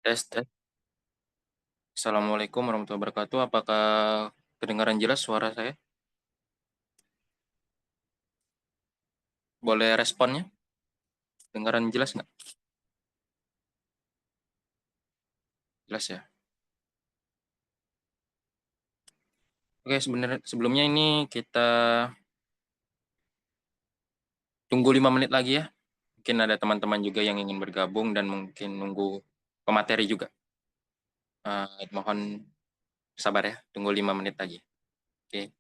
Tes, tes. Assalamualaikum warahmatullahi wabarakatuh. Apakah kedengaran jelas suara saya? Boleh responnya? Dengaran jelas nggak? Jelas ya. Oke, sebenarnya sebelumnya ini kita tunggu 5 menit lagi ya. Mungkin ada teman-teman juga yang ingin bergabung dan mungkin nunggu pemateri juga. Mohon sabar ya, tunggu 5 menit lagi. Oke.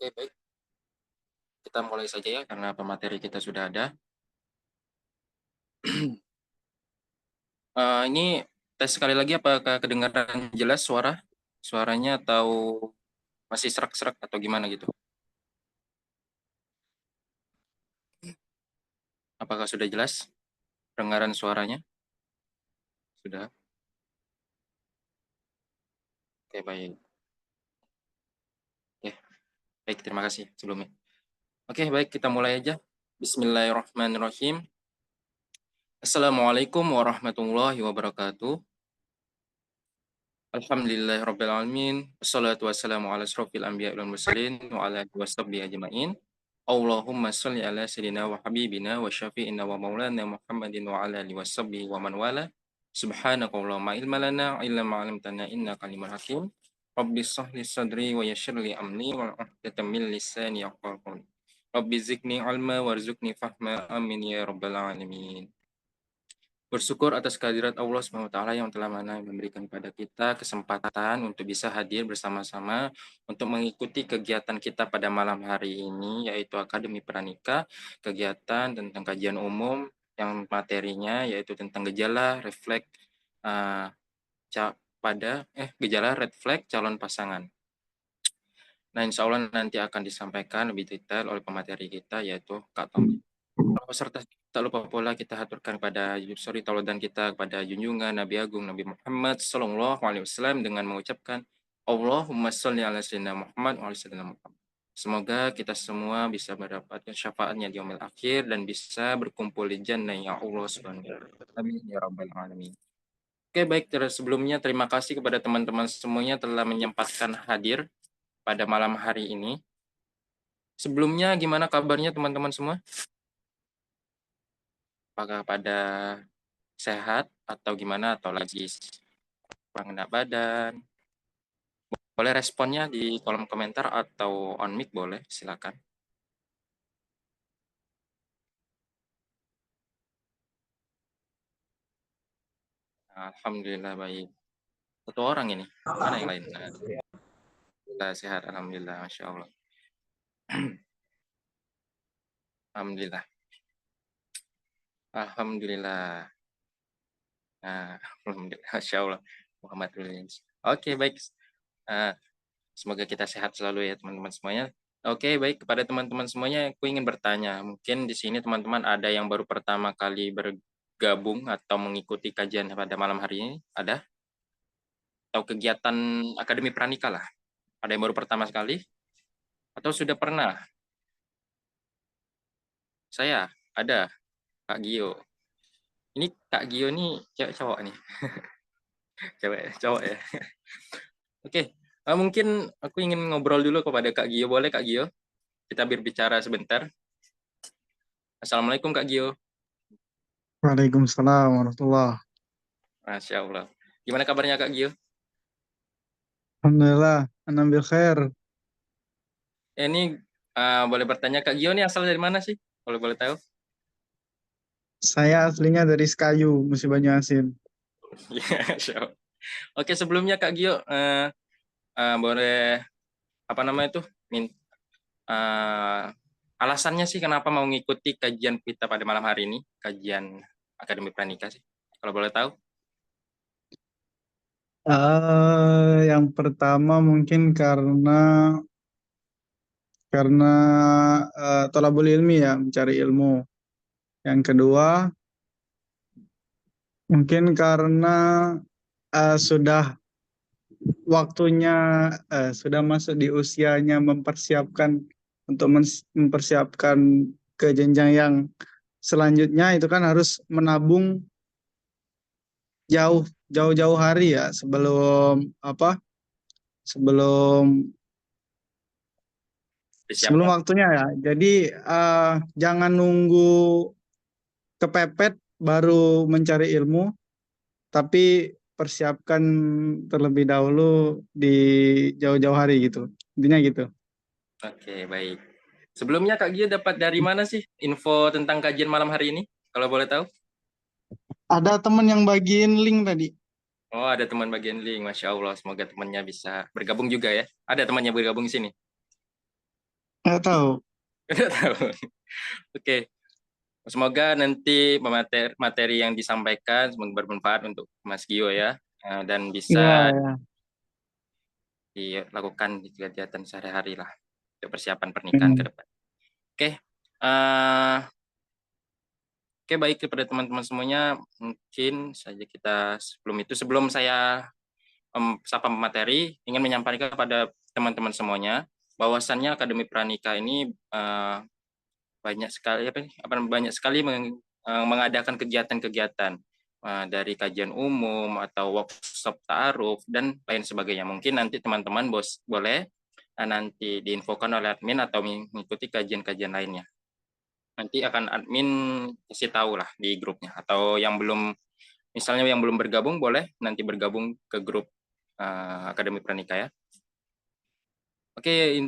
Oke, baik. Kita mulai saja ya, karena pemateri kita sudah ada. Ini tes sekali lagi, apakah kedengaran jelas suaranya atau masih serak-serak atau gimana gitu? Apakah sudah jelas pendengaran suaranya? Sudah. Oke, baik. Oke, baik, terima kasih sebelumnya. Oke, baik, kita mulai aja. Bismillahirrahmanirrahim. Assalamualaikum warahmatullahi wabarakatuh. Alhamdulillahirrabbilalamin. Wassalatu wassalamu ala asrofil anbiya wal mursalin wa ala alihi washabbihi ajma'in. Allahumma sholli ala sayyidina wa habibina wa syafi'ina wa maulana Muhammadin wa ala alihi washabbihi wa man wala. Subhanakallahumma ilma lana illa ma 'allamtana innaka alimul hakim. Rabbi shrah li sadri wa yassir li amri wa 'uqdatam min lisani yafqahu qawli. Rabbi zidni ilma warzuqni fahma. Amin ya rabbal alamin. Bersyukur atas kehadirat Allah SWT yang telah memberikan kepada kita kesempatan untuk bisa hadir bersama-sama untuk mengikuti kegiatan kita pada malam hari ini, yaitu Akademi Pranika, kegiatan tentang kajian umum yang materinya yaitu tentang gejala refleks gejala red flag calon pasangan. Nah, insya Allah nanti akan disampaikan lebih detail oleh pemateri kita, yaitu Kak Tommy. Serta tak lupa pula kita haturkan kepada tauladan kita kepada junjungan Nabi Agung Nabi Muhammad Sallallahu Alaihi Wasallam dengan mengucapkan Allahumma sholli ala sayyidina Muhammad wa ala sayyidina Muhammad. Semoga kita semua bisa mendapatkan syafaatnya di yaumil akhir dan bisa berkumpul di jannah ya Allah Subhanahu wa taala. Amin ya rabbal alamin. Oke, baik, sebelumnya terima kasih kepada teman-teman semuanya telah menyempatkan hadir pada malam hari ini. Sebelumnya gimana kabarnya teman-teman semua? Apakah pada sehat atau gimana, atau lagi kurang enak badan? Boleh responnya di kolom komentar atau on mic, boleh, silakan. Alhamdulillah baik. Satu orang ini, mana yang lain? Nah, sehat, alhamdulillah, masya Allah. Alhamdulillah. Alhamdulillah. Nah, alhamdulillah, masya Allah. Muhammad Oke, baik. Semoga kita sehat selalu ya teman-teman semuanya. Oke, baik, kepada teman-teman semuanya aku ingin bertanya. Mungkin di sini teman-teman ada yang baru pertama kali bergabung atau mengikuti kajian pada malam hari ini? Ada? Atau kegiatan Akademi Pranika lah? Ada yang baru pertama sekali? Atau sudah pernah? Saya ada, Kak Gio. Ini Kak Gio nih cewek cowok nih. Cewek cowok ya. Oke, mungkin aku ingin ngobrol dulu kepada Kak Gio. Boleh Kak Gio? Kita berbicara sebentar. Assalamualaikum Kak Gio. Waalaikumsalam warahmatullah. Masya Allah. Gimana kabarnya Kak Gio? Alhamdulillah, anam bil khair. Ini boleh bertanya Kak Gio nih asal dari mana sih? Kalau boleh tahu. Saya aslinya dari Sekayu, Musi Banyu Asin. Ya, Masya Allah. Oke, sebelumnya Kak Gio boleh apa namanya itu alasannya sih kenapa mau ngikuti kajian kita pada malam hari ini, kajian Akademi Pranika sih, kalau boleh tahu. Yang pertama mungkin karena thalabul ilmi ya, mencari ilmu. Yang kedua mungkin karena sudah waktunya sudah masuk di usianya mempersiapkan untuk mempersiapkan ke jenjang yang selanjutnya, itu kan harus menabung jauh-jauh hari ya sebelum Disiapkan. waktunya ya. Jadi jangan nunggu kepepet baru mencari ilmu, tapi persiapkan terlebih dahulu di jauh-jauh hari gitu. Intinya gitu. Oke, baik. Sebelumnya Kak Gio dapat dari mana sih info tentang kajian malam hari ini, kalau boleh tahu? Ada teman yang bagiin link tadi. Oh, ada teman bagian link. Masya Allah, semoga temannya bisa bergabung juga ya. Ada temannya bergabung di sini? Nggak tahu. Tidak tahu. Oke, semoga nanti materi yang disampaikan semoga bermanfaat untuk Mas Gio ya, dan Iya, bisa ya. dilakukan di kegiatan sehari-hari lah untuk persiapan pernikahan ke Hmm. depan. Oke, uh, Oke, baik kepada teman-teman semuanya, mungkin saja kita sebelum saya sapa materi, ingin menyampaikan kepada teman-teman semuanya bahwasannya Akademi Pranika ini banyak sekali mengadakan kegiatan-kegiatan dari kajian umum atau workshop ta'aruf dan lain sebagainya. Mungkin nanti teman-teman boleh nanti diinfokan oleh admin atau mengikuti kajian-kajian lainnya. Nanti akan admin kasih tahu lah di grupnya, atau misalnya yang belum bergabung boleh nanti bergabung ke grup Akademi Pranika ya. Oke,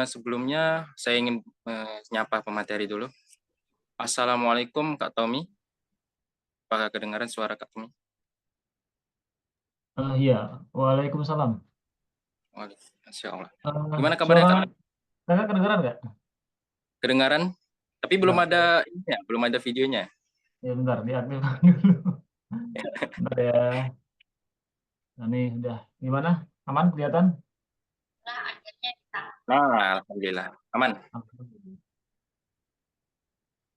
sebelumnya saya ingin menyapa pemateri dulu. Assalamualaikum Kak Tommy. Apakah kedengaran suara Kak Tommy? Iya, Waalaikumsalam. Masya Allah. Gimana kabarnya Suara Kak? kakak kedengeran nggak? Kedengaran, tapi belum Nggak, ada videonya. ya bentar, diaktifkan dulu. Bentar ya. Nah, nih, udah. Gimana? Aman kelihatan? Nah, alhamdulillah aman.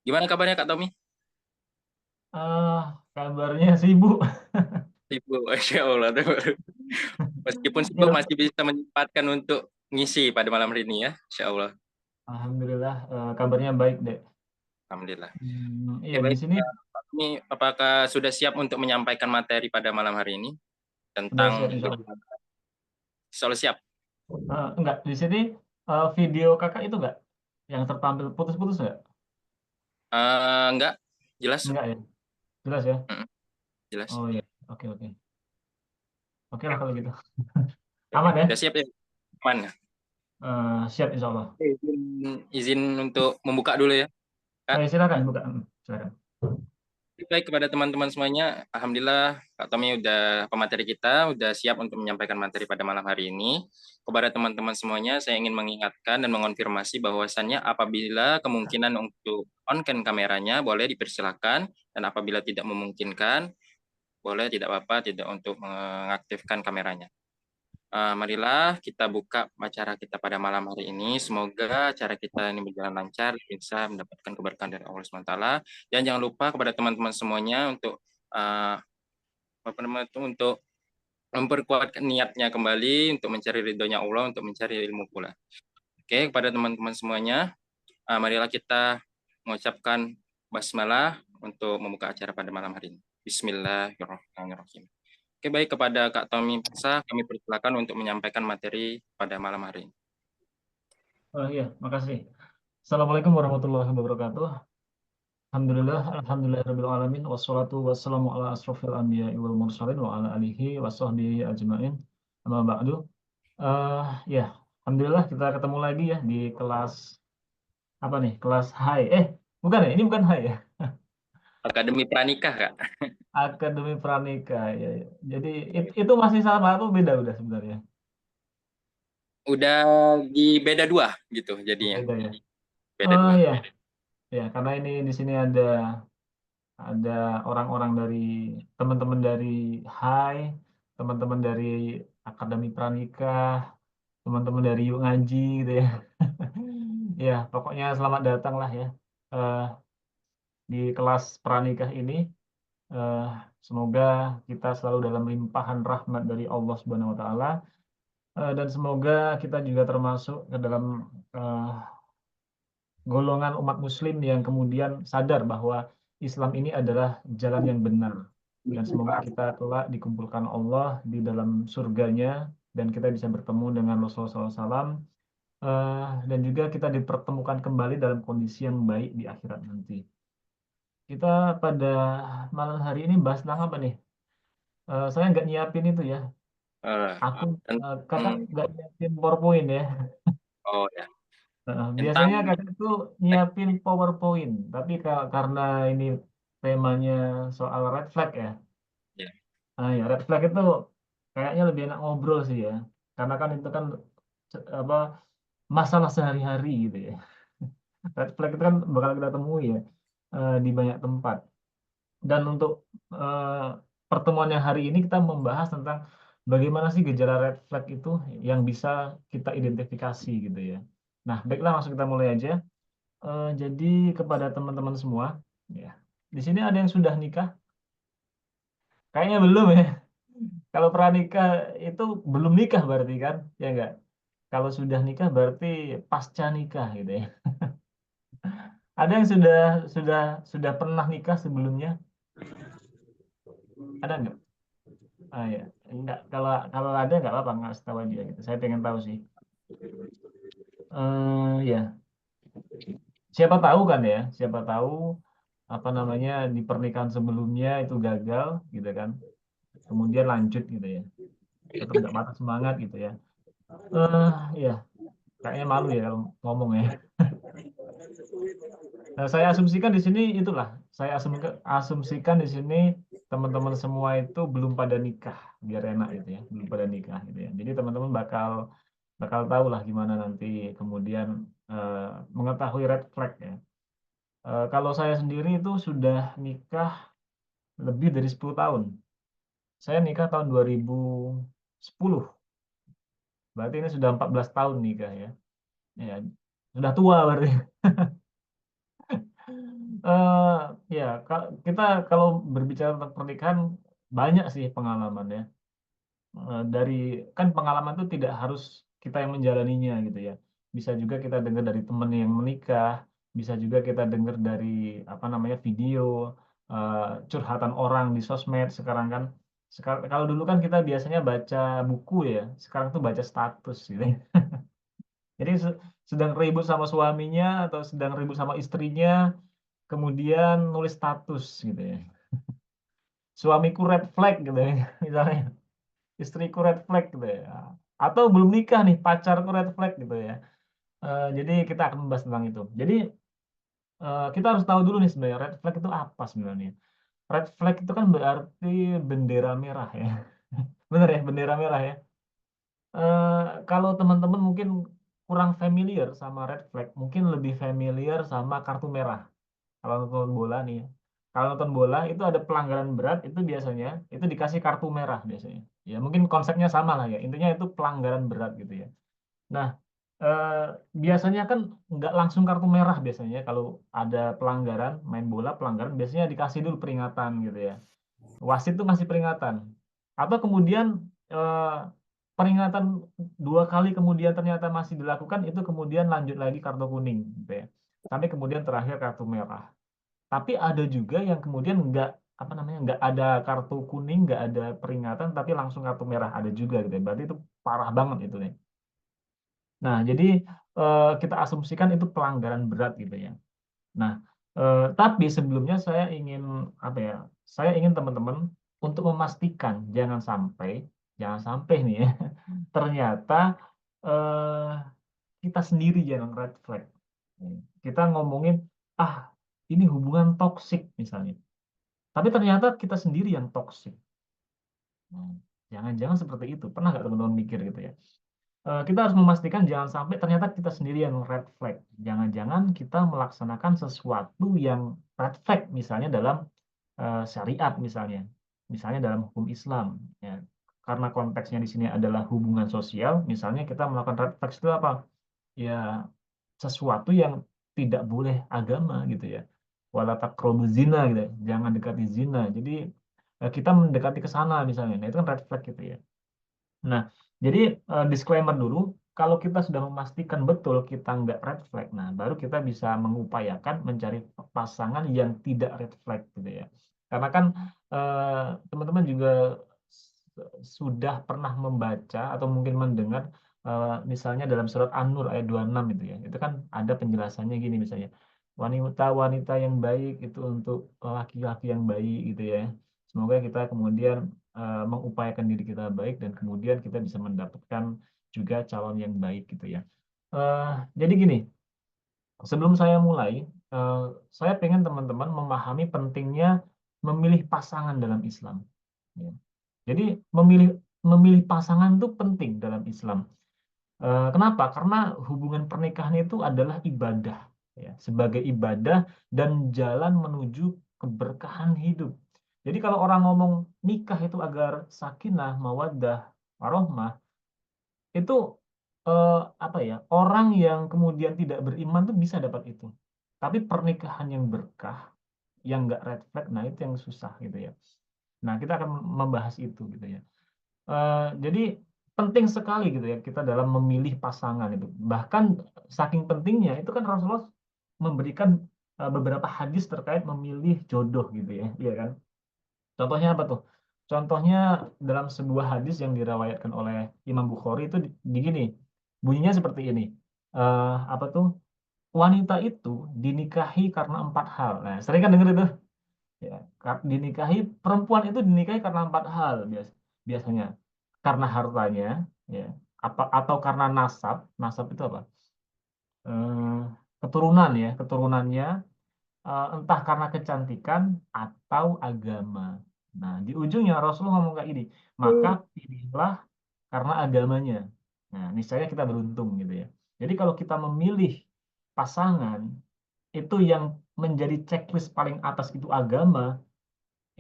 Gimana kabarnya Kak Tommy? Kabarnya sibuk. Sibuk, Masya Allah. Meskipun sibuk Ya, masih bisa menyempatkan untuk ngisi pada malam hari ini ya, Insya Allah. alhamdulillah, kabarnya baik deh. Alhamdulillah. Oke, Iya, di baik. sini Pak Tommy, apakah sudah siap untuk menyampaikan materi pada malam hari ini sudah siap tentang insya Allah. Selalu siap? Enggak, di sini video kakak itu enggak? Yang tertampil putus-putus enggak? Enggak, jelas. Enggak ya? Jelas ya? Jelas. Oh iya, oke oke. Oke lah kalau gitu. Aman ya? Sudah siap ya? Aman. Siap insya Allah. Izin untuk membuka dulu ya, Kak. Silakan buka. Silakan. Baik kepada teman-teman semuanya, alhamdulillah Kak Tommy pemateri kita udah siap untuk menyampaikan materi pada malam hari ini. Kepada teman-teman semuanya, saya ingin mengingatkan dan mengonfirmasi bahwasannya apabila kemungkinan untuk on-cam kameranya boleh dipersilakan, dan apabila tidak memungkinkan, boleh tidak apa-apa tidak untuk mengaktifkan kameranya. Marilah kita buka acara kita pada malam hari ini. Semoga acara kita ini berjalan lancar, bisa mendapatkan keberkahan dari Allah SWT. Dan jangan lupa kepada teman-teman semuanya untuk untuk memperkuat niatnya kembali untuk mencari ridhonya Allah, untuk mencari ilmu pula. Oke, kepada teman-teman semuanya, marilah kita mengucapkan basmalah untuk membuka acara pada malam hari ini. Bismillahirrahmanirrahim. Oke, baik, kepada Kak Tommy Paksa, kami persilakan untuk menyampaikan materi pada malam hari ini. Iya, makasih. Assalamualaikum warahmatullahi wabarakatuh. Alhamdulillahirabbil alamin, wassalatu wassalamu ala asrofil anbiya'i wal mursalin wa ala alihi wa sahbihi ajmain. Amma ba'du. Ya, alhamdulillah kita ketemu lagi ya di kelas apa nih? Kelas high. Bukan ya, ini bukan high ya. Akademi Pranikah, Kak. Akademi Pranika ya. Jadi itu masih sama atau beda udah sebenarnya? Udah di beda dua gitu jadinya. Beda ya. Beda dua. Ya. Ya, karena ini di sini ada orang-orang dari teman-teman dari HAI, teman-teman dari Akademi Pranika, teman-teman dari Yuk Ngaji gitu ya. Ya, pokoknya selamat datang lah ya eh, di kelas pranikah ini. Eh, Semoga kita selalu dalam limpahan rahmat dari Allah Subhanahu wa taala, dan semoga kita juga termasuk ke dalam eh, golongan umat muslim yang kemudian sadar bahwa Islam ini adalah jalan yang benar. Dan semoga kita kelak dikumpulkan Allah di dalam surganya dan kita bisa bertemu dengan Rasulullah SAW, dan juga kita dipertemukan kembali dalam kondisi yang baik di akhirat nanti. Kita pada malam hari ini bahas tentang apa nih? Saya nggak nyiapin itu ya. Aku kakak nggak nyiapin PowerPoint ya. Oh ya, tentang Biasanya kakak tuh nyiapin PowerPoint, tapi karena ini temanya soal red flag ya. ya. Nah, ya red flag itu kayaknya lebih enak ngobrol sih ya. Karena kan itu kan apa masalah sehari-hari gitu ya. Red flag itu kan bakal kita temui ya di banyak tempat. Dan untuk eh, pertemuan yang hari ini kita membahas tentang bagaimana sih gejala red flag itu yang bisa kita identifikasi gitu ya. Nah, baiklah langsung kita mulai aja. Jadi kepada teman-teman semua, ya. Di sini ada yang sudah nikah? Kayaknya belum ya. Kalau pranikah itu belum nikah berarti kan? Ya enggak? Kalau sudah nikah berarti pasca nikah gitu ya. Ada yang sudah pernah nikah sebelumnya? Ada enggak? Ah ya, enggak. Kalau kalau ada enggak apa-apa, nggak tahu aja gitu. Saya pengen tahu sih. Ya, siapa tahu kan ya? Siapa tahu apa namanya di pernikahan sebelumnya itu gagal gitu kan? Kemudian lanjut gitu ya. Tetap nggak patah semangat gitu ya. Eh, ya, kayaknya malu ya kalau ngomong ya. Nah, saya asumsikan di sini itulah. Saya asumsikan di sini teman-teman semua itu belum pada nikah, biar enak gitu ya, belum pada nikah gitu ya. Jadi teman-teman bakal bakal tahu lah gimana nanti kemudian eh, mengetahui red flag ya. Kalau saya sendiri itu sudah nikah lebih dari 10 tahun. Saya nikah tahun 2010. Berarti ini sudah 14 tahun nikah ya. Ya, sudah tua berarti. eh Ya, kita kalau berbicara tentang pernikahan banyak sih pengalaman ya. Dari kan pengalaman itu tidak harus kita yang menjalaninya gitu ya. Bisa juga kita dengar dari teman yang menikah, bisa juga kita dengar dari apa namanya video eh, curhatan orang di sosmed sekarang kan. Sekarang kalau dulu kan kita biasanya baca buku ya, sekarang tuh baca status gitu ya. Jadi sedang ribut sama suaminya atau sedang ribut sama istrinya, kemudian nulis status gitu ya. Suamiku red flag gitu ya, misalnya. Istriku red flag gitu ya. Atau belum nikah nih, pacarku red flag gitu ya. Jadi kita akan membahas tentang itu. Jadi kita harus tahu dulu nih sebenarnya red flag itu apa sebenarnya. Red flag itu kan berarti bendera merah ya. Bener ya, bendera merah ya. Eh, Kalau teman-teman mungkin kurang familiar sama red flag, mungkin lebih familiar sama kartu merah. Kalau nonton bola nih, ya. Kalau nonton bola itu ada pelanggaran berat itu biasanya itu dikasih kartu merah biasanya. Ya mungkin konsepnya sama lah ya. Intinya itu pelanggaran berat gitu ya. Nah, eh, biasanya kan nggak langsung kartu merah biasanya kalau ada pelanggaran main bola pelanggaran biasanya dikasih dulu peringatan gitu ya. Wasit tuh ngasih peringatan. Atau kemudian eh, peringatan 2 kali kemudian ternyata masih dilakukan itu kemudian lanjut lagi kartu kuning gitu ya. Sampai kemudian terakhir kartu merah. Tapi ada juga yang kemudian nggak apa namanya nggak ada kartu kuning, nggak ada peringatan, tapi langsung kartu merah ada juga gitu. Ya. Berarti itu parah banget itu nih. Nah, jadi kita asumsikan itu pelanggaran berat gitu ya. Nah, tapi sebelumnya saya ingin apa ya? Saya ingin teman-teman untuk memastikan jangan sampai nih ya. Ternyata eh, kita sendiri yang red flag. Kita ngomongin ah ini hubungan toksik misalnya. Tapi ternyata kita sendiri yang toksik. Hmm, Jangan-jangan seperti itu. Pernah nggak teman-teman mikir gitu ya? Kita harus memastikan jangan sampai ternyata kita sendiri yang red flag. Jangan-jangan kita melaksanakan sesuatu yang red flag, misalnya dalam syariat misalnya. Misalnya dalam hukum Islam. Ya. Karena konteksnya di sini adalah hubungan sosial, misalnya kita melakukan red flag itu apa? Ya sesuatu yang tidak boleh agama gitu ya. Wala taqrabu zina gitu ya. Jangan dekati zina. Jadi kita mendekati ke sana misalnya. Nah, itu kan red flag gitu ya. Nah, jadi disclaimer dulu, kalau kita sudah memastikan betul kita nggak red flag, nah baru kita bisa mengupayakan mencari pasangan yang tidak red flag gitu ya. Karena kan teman-teman juga sudah pernah membaca atau mungkin mendengar misalnya dalam surat An-Nur ayat 26 itu ya. Itu kan ada penjelasannya gini misalnya. Wanita-wanita yang baik itu untuk laki-laki yang baik gitu ya. Semoga kita kemudian mengupayakan diri kita baik dan kemudian kita bisa mendapatkan juga calon yang baik gitu ya. Eh, jadi gini, sebelum saya mulai, eh, saya pengen teman-teman memahami pentingnya memilih pasangan dalam Islam. Ya. Jadi memilih memilih pasangan itu penting dalam Islam. Kenapa? Karena hubungan pernikahan itu adalah ibadah, ya, sebagai ibadah dan jalan menuju keberkahan hidup. Jadi kalau orang ngomong nikah itu agar sakinah, mawaddah, warohmah, itu apa ya? Orang yang kemudian tidak beriman tuh bisa dapat itu. Tapi pernikahan yang berkah yang nggak red flag, nah itu yang susah gitu ya. Nah, kita akan membahas itu gitu ya. Jadi penting sekali gitu ya kita dalam memilih pasangan itu. Bahkan saking pentingnya itu kan Rasulullah memberikan beberapa hadis terkait memilih jodoh gitu ya, iya kan? Contohnya apa tuh? Contohnya dalam sebuah hadis yang dirawayatkan oleh Imam Bukhari itu begini, bunyinya seperti ini. Apa tuh? Wanita itu dinikahi karena 4 hal. Nah, sering kan denger itu? Ya, dinikahi perempuan itu dinikahi karena 4 hal biasanya. Karena hartanya, ya, atau karena nasab. Nasab itu apa? Eh, Keturunan ya, keturunannya, entah karena kecantikan atau agama. Nah, di ujungnya Rasulullah ngomong kayak gini, maka pilihlah karena agamanya. Nah, niscaya kita beruntung gitu ya. Jadi kalau kita memilih pasangan itu yang menjadi checklist paling atas itu agama,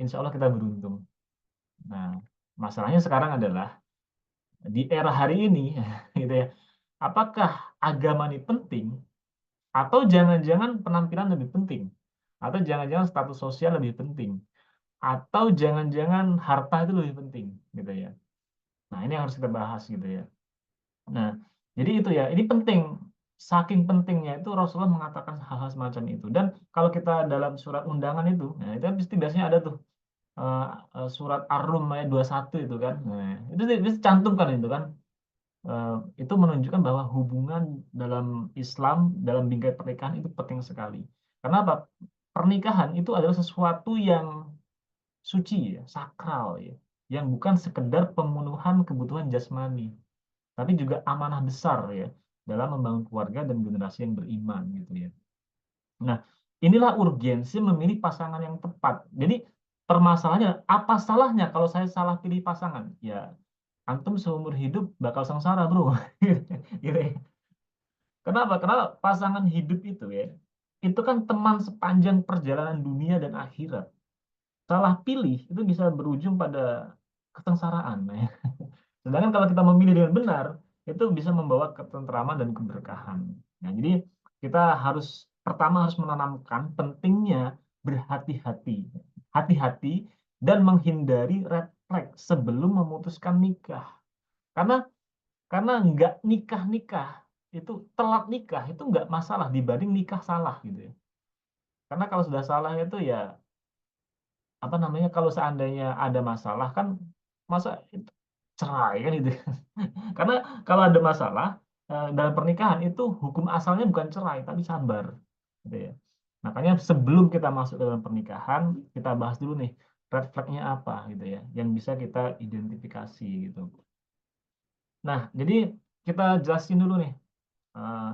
insya Allah kita beruntung. Nah, masalahnya sekarang adalah di era hari ini, gitu ya, apakah agama ini penting atau jangan-jangan penampilan lebih penting? Atau jangan-jangan status sosial lebih penting? Atau jangan-jangan harta itu lebih penting, gitu ya. Nah, ini yang harus kita bahas gitu ya. Nah, jadi itu ya, ini penting. Saking pentingnya itu Rasulullah mengatakan hal-hal semacam itu. Dan kalau kita dalam surat undangan itu, nah itu kan pasti biasanya ada tuh eh, surat Ar-Rum ayat 21 itu kan. Nah, itu dicantumkan itu kan. Eh, itu menunjukkan bahwa hubungan dalam Islam, dalam bingkai pernikahan itu penting sekali. Karena apa? Pernikahan itu adalah sesuatu yang suci ya, sakral ya, yang bukan sekedar pemenuhan kebutuhan jasmani, tapi juga amanah besar ya dalam membangun keluarga dan generasi yang beriman gitu ya. Nah, inilah urgensi memilih pasangan yang tepat. Jadi permasalahannya apa salahnya kalau saya salah pilih pasangan? Ya, antum seumur hidup bakal sengsara, bro. Gitu ya. Kenapa? Karena pasangan hidup itu kan teman sepanjang perjalanan dunia dan akhirat. Salah pilih itu bisa berujung pada kesengsaraan. Ya. Sedangkan kalau kita memilih dengan benar, itu bisa membawa ketentraman dan keberkahan. Nah, jadi kita pertama harus menanamkan pentingnya berhati-hati, hati-hati dan menghindari red flag sebelum memutuskan nikah. Karena nggak nikah itu telat nikah itu nggak masalah dibanding nikah salah gitu ya. Karena kalau sudah salah itu ya apa namanya kalau seandainya ada masalah kan masa itu cerai kan itu. Karena kalau ada masalah dalam pernikahan itu hukum asalnya bukan cerai tapi sabar, gitu ya. Makanya sebelum kita masuk dalam pernikahan kita bahas dulu nih red flag-nya apa gitu ya, yang bisa kita identifikasi gitu. Nah, jadi kita jelasin dulu nih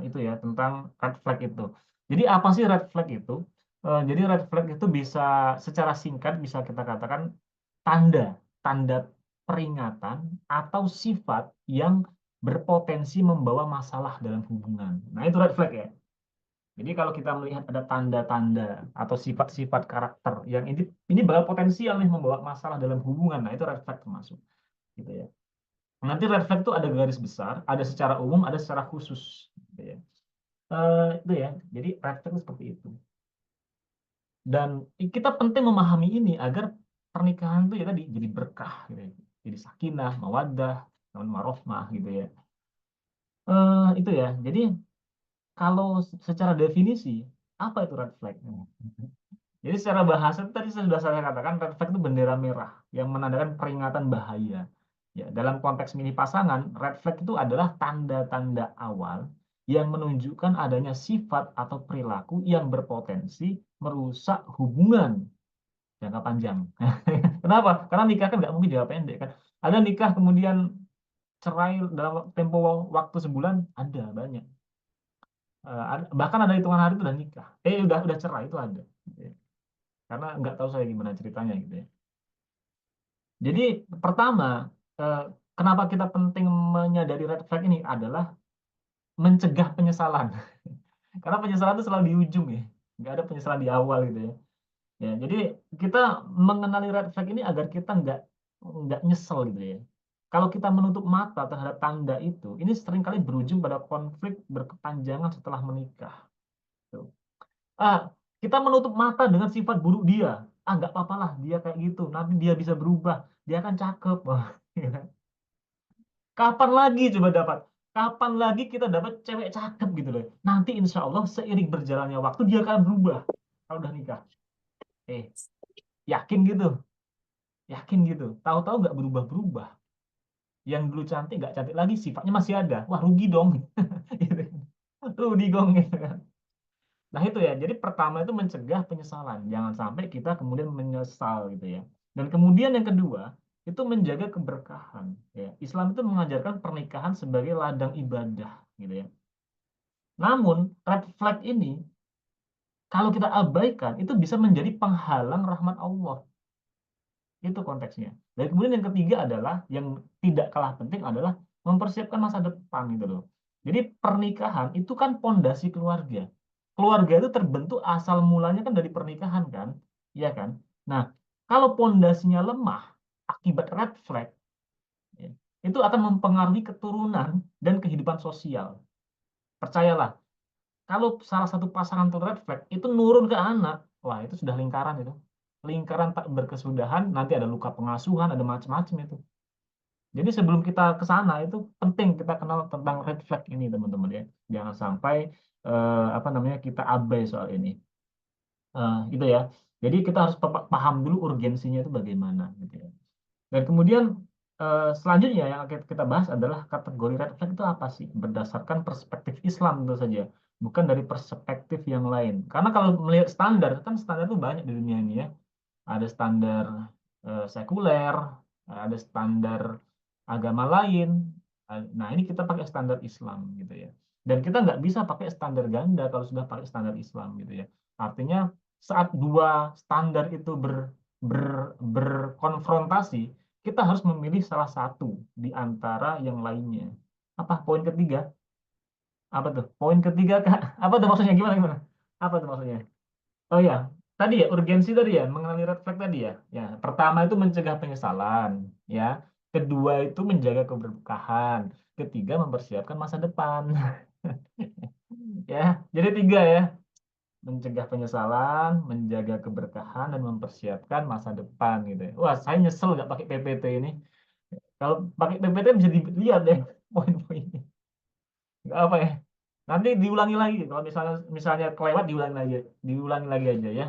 itu ya tentang red flag itu. Jadi apa sih red flag itu? Jadi red flag itu bisa secara singkat bisa kita katakan tanda tanda peringatan atau sifat yang berpotensi membawa masalah dalam hubungan. Nah, itu red flag ya. Jadi kalau kita melihat ada tanda-tanda atau sifat-sifat karakter yang ini bakal potensial nih membawa masalah dalam hubungan. Nah, itu red flag termasuk gitu ya. Nanti red flag itu ada garis besar, ada secara umum, ada secara khusus gitu ya. Itu ya. Jadi red flag itu seperti itu. Dan kita penting memahami ini agar pernikahan itu ya tadi jadi berkah gitu ya. Jadi sakinah, mawaddah, warohmah gitu ya. Itu ya. Jadi kalau secara definisi apa itu red flag? Jadi secara bahasa itu tadi sudah saya katakan red flag itu bendera merah yang menandakan peringatan bahaya. Ya, dalam konteks milih pasangan, red flag itu adalah tanda-tanda awal yang menunjukkan adanya sifat atau perilaku yang berpotensi merusak hubungan jangka panjang. Kenapa? Karena nikah kan nggak mungkin jangka pendek kan. Ada nikah kemudian cerai dalam tempo waktu sebulan, ada banyak. Bahkan ada hitungan hari itu udah nikah. Udah cerai itu ada. Gitu ya. Karena nggak tahu saya gimana ceritanya gitu ya. Jadi pertama, eh, kenapa kita penting menyadari red flag ini adalah mencegah penyesalan. Karena penyesalan itu selalu di ujung ya, nggak ada penyesalan di awal gitu ya. Ya, jadi kita mengenali red flag ini agar kita nggak nyesel gitu ya. Kalau kita menutup mata terhadap tanda itu, ini seringkali berujung pada konflik berkepanjangan setelah menikah. Tuh. Kita menutup mata dengan sifat buruk dia. Ah, nggak apa-apa lah, dia kayak gitu. Nanti dia bisa berubah. Dia kan cakep. Wah, kapan lagi coba dapat? Kapan lagi kita dapat cewek cakep gitu loh. Nanti insya Allah seiring berjalannya waktu dia akan berubah. Kalau udah nikah. Yakin gitu. Yakin gitu. Tahu-tahu nggak berubah-berubah. Yang dulu cantik nggak cantik lagi, sifatnya masih ada. Wah, rugi dong. Gitu. Rugi dong. Gitu kan. Nah itu ya, jadi pertama itu mencegah penyesalan. Jangan sampai kita kemudian menyesal gitu ya. Dan kemudian yang kedua, itu menjaga keberkahan. Ya. Islam itu mengajarkan pernikahan sebagai ladang ibadah gitu ya. Namun, red flag ini, kalau kita abaikan, itu bisa menjadi penghalang rahmat Allah. Itu konteksnya. Dan kemudian yang ketiga adalah, yang tidak kalah penting adalah mempersiapkan masa depan gitu loh. Jadi pernikahan itu kan pondasi keluarga. Keluarga itu terbentuk asal mulanya kan dari pernikahan kan, iya kan? Nah, kalau pondasinya lemah akibat red flag, ya, itu akan mempengaruhi keturunan dan kehidupan sosial. Percayalah, kalau salah satu pasangan itu red flag, itu nurun ke anak, wah itu sudah lingkaran itu. Lingkaran tak berkesudahan, nanti ada luka pengasuhan, ada macam-macam itu. Jadi sebelum kita ke sana itu penting kita kenal tentang red flag ini teman-teman ya. Jangan sampai apa namanya kita abai soal ini. Itu ya. Jadi kita harus paham dulu urgensinya itu bagaimana gitu ya. Dan kemudian selanjutnya yang akan kita bahas adalah kategori red flag itu apa sih? Berdasarkan perspektif Islam tentu saja, bukan dari perspektif yang lain. Karena kalau melihat standar, kan standar itu banyak di dunia ini ya. Ada standar sekuler, ada standar agama lain. Nah, ini kita pakai standar Islam gitu ya. Dan kita nggak bisa pakai standar ganda kalau sudah pakai standar Islam gitu ya. Artinya saat dua standar itu berkonfrontasi, kita harus memilih salah satu di antara yang lainnya. Apa poin ketiga? Apa tuh? Poin ketiga, Kak? Apa tuh maksudnya? Gimana, gimana? Apa tuh maksudnya? Oh ya, tadi ya urgensi tadi ya, mengenali red flag tadi ya. Ya, pertama itu mencegah penyesalan, ya. Kedua itu menjaga keberkahan. Ketiga mempersiapkan masa depan. Ya, jadi tiga ya. Mencegah penyesalan, menjaga keberkahan, dan mempersiapkan masa depan gitu ya. Wah, saya nyesel nggak pakai PPT ini. Kalau pakai PPT bisa dilihat deh poin-poinnya. Nggak apa ya. Nanti diulangi lagi. Kalau misalnya misalnya kelewat diulangi lagi aja ya.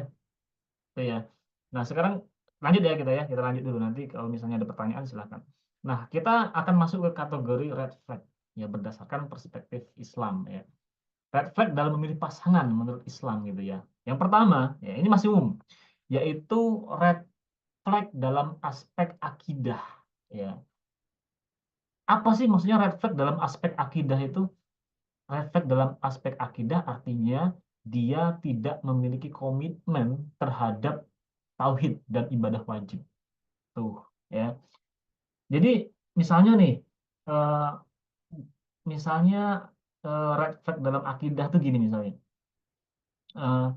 Itu ya. Nah, sekarang lanjut ya kita ya. Kita lanjut dulu nanti kalau misalnya ada pertanyaan silahkan. Nah, kita akan masuk ke kategori red flag ya berdasarkan perspektif Islam ya. Red flag dalam memilih pasangan menurut Islam gitu ya. Yang pertama, ya ini masih umum, yaitu red flag dalam aspek akidah ya. Apa sih maksudnya red flag dalam aspek akidah itu? Red flag dalam aspek akidah artinya dia tidak memiliki komitmen terhadap tauhid dan ibadah wajib. Tuh, ya. Jadi misalnya nih, eh, misalnya red flag dalam akidah tuh gini misalnya, Eh,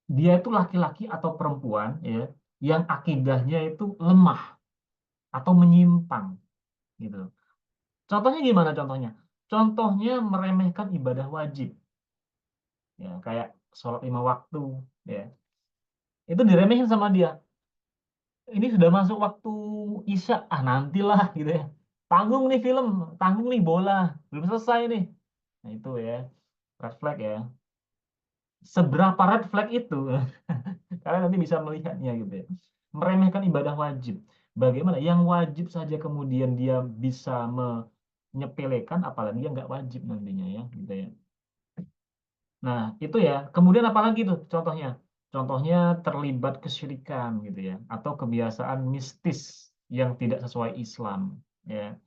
dia itu laki-laki atau perempuan ya, yang akidahnya itu lemah atau menyimpang gitu. Contohnya gimana contohnya? Contohnya meremehkan ibadah wajib, ya kayak sholat 5 waktu, ya itu diremehin sama dia. Ini sudah masuk waktu Isya, ah nantilah gitu ya. Tanggung nih film, tanggung nih bola, belum selesai nih. Nah itu ya, red flag ya. Seberapa red flag itu, kalian nanti bisa melihatnya gitu ya. Meremehkan ibadah wajib. Bagaimana? Yang wajib saja kemudian dia bisa menyepelekan, apalagi yang nggak wajib nantinya ya, gitu ya. Nah, itu ya. Kemudian apalagi tuh contohnya? Contohnya terlibat kesyirikan gitu ya, atau kebiasaan mistis yang tidak sesuai Islam. Ya,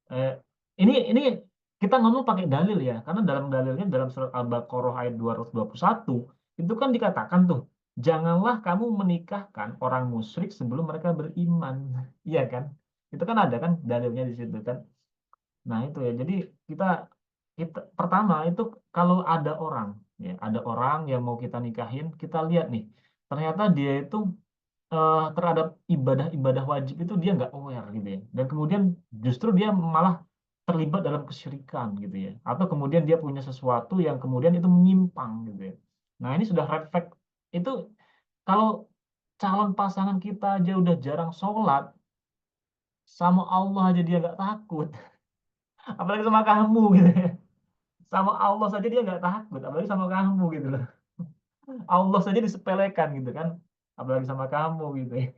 Eh, ini kita ngomong pakai dalil ya, karena dalam dalilnya dalam surat Al-Baqarah ayat 221 itu kan dikatakan tuh, janganlah kamu menikahkan orang musyrik sebelum mereka beriman, iya kan? Itu kan ada kan dalilnya di situ kan. Nah itu ya, jadi kita kita pertama itu kalau ada orang yang mau kita nikahin, kita lihat nih, ternyata dia itu terhadap ibadah-ibadah wajib itu dia nggak aware gitu ya. Dan kemudian justru dia malah terlibat dalam kesyirikan gitu ya. Atau kemudian dia punya sesuatu yang kemudian itu menyimpang gitu ya. Nah ini sudah red flag Itu kalau calon pasangan kita aja udah jarang sholat, sama Allah aja dia nggak takut, apalagi sama kamu gitu ya. Sama Allah saja dia nggak takut, apalagi sama kamu gitu loh. Allah saja disepelekan gitu kan, apalagi sama kamu gitu ya.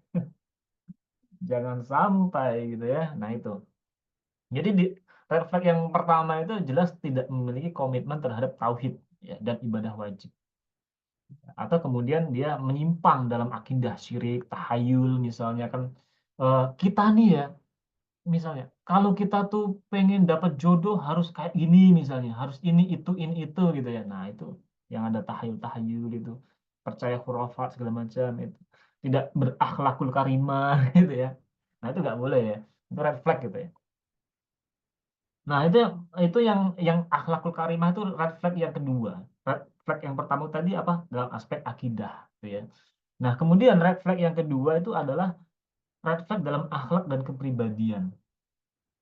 Jangan sampai gitu ya. Nah itu. Jadi di red flag yang pertama itu jelas tidak memiliki komitmen terhadap tauhid ya, dan ibadah wajib. Atau kemudian dia menyimpang dalam akidah syirik, tahayul misalnya kan. Kita nih ya, misalnya kalau kita tuh pengen dapat jodoh harus kayak gini misalnya, harus ini itu gitu ya. Nah itu yang ada tahayul itu, percaya khurafat segala macam itu, tidak berakhlakul karimah gitu ya. Nah itu nggak boleh ya, itu red flag gitu ya. Nah itu yang akhlakul karimah itu red flag yang kedua. Red flag yang pertama tadi apa, dalam aspek akidah gitu ya. Nah kemudian red flag yang kedua itu adalah red flag dalam akhlak dan kepribadian.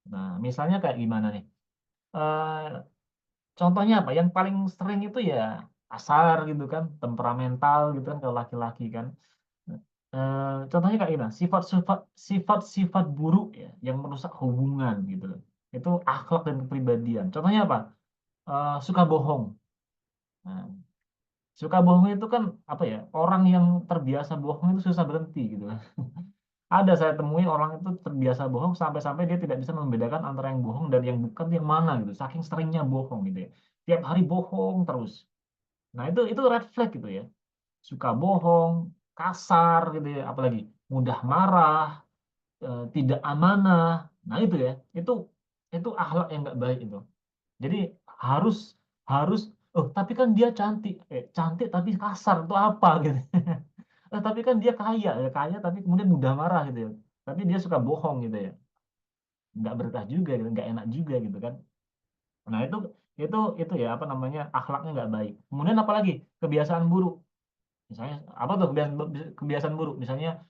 Nah misalnya kayak gimana nih? Eh, Contohnya apa? Yang paling sering itu ya kasar gitu kan, temperamental gitu kan kalau laki-laki kan. Contohnya kayak gimana? Sifat-sifat buruk ya yang merusak hubungan gitu loh. Itu akhlak dan kepribadian. Contohnya apa? Suka bohong. Nah, suka bohong itu kan apa ya? Orang yang terbiasa bohong itu susah berhenti gitu kan. Ada saya temui orang itu terbiasa bohong sampai-sampai dia tidak bisa membedakan antara yang bohong dan yang bukan yang mana gitu. Saking seringnya bohong gitu ya. Tiap hari bohong terus. Nah, itu red flag gitu ya. Suka bohong, kasar gitu ya, apalagi mudah marah, tidak amanah. Nah, itu ya. Itu akhlak yang nggak baik itu. Jadi harus harus tapi kan dia cantik. Cantik tapi kasar itu apa gitu. Tapi kan dia kaya ya, kaya tapi kemudian mudah marah gitu ya. Tapi dia suka bohong gitu ya. Nggak berkah juga gitu, nggak enak juga gitu kan. Nah, itu ya apa namanya? Akhlaknya nggak baik. Kemudian apalagi? Kebiasaan buruk. Misalnya apa tuh kebiasaan buruk? Misalnya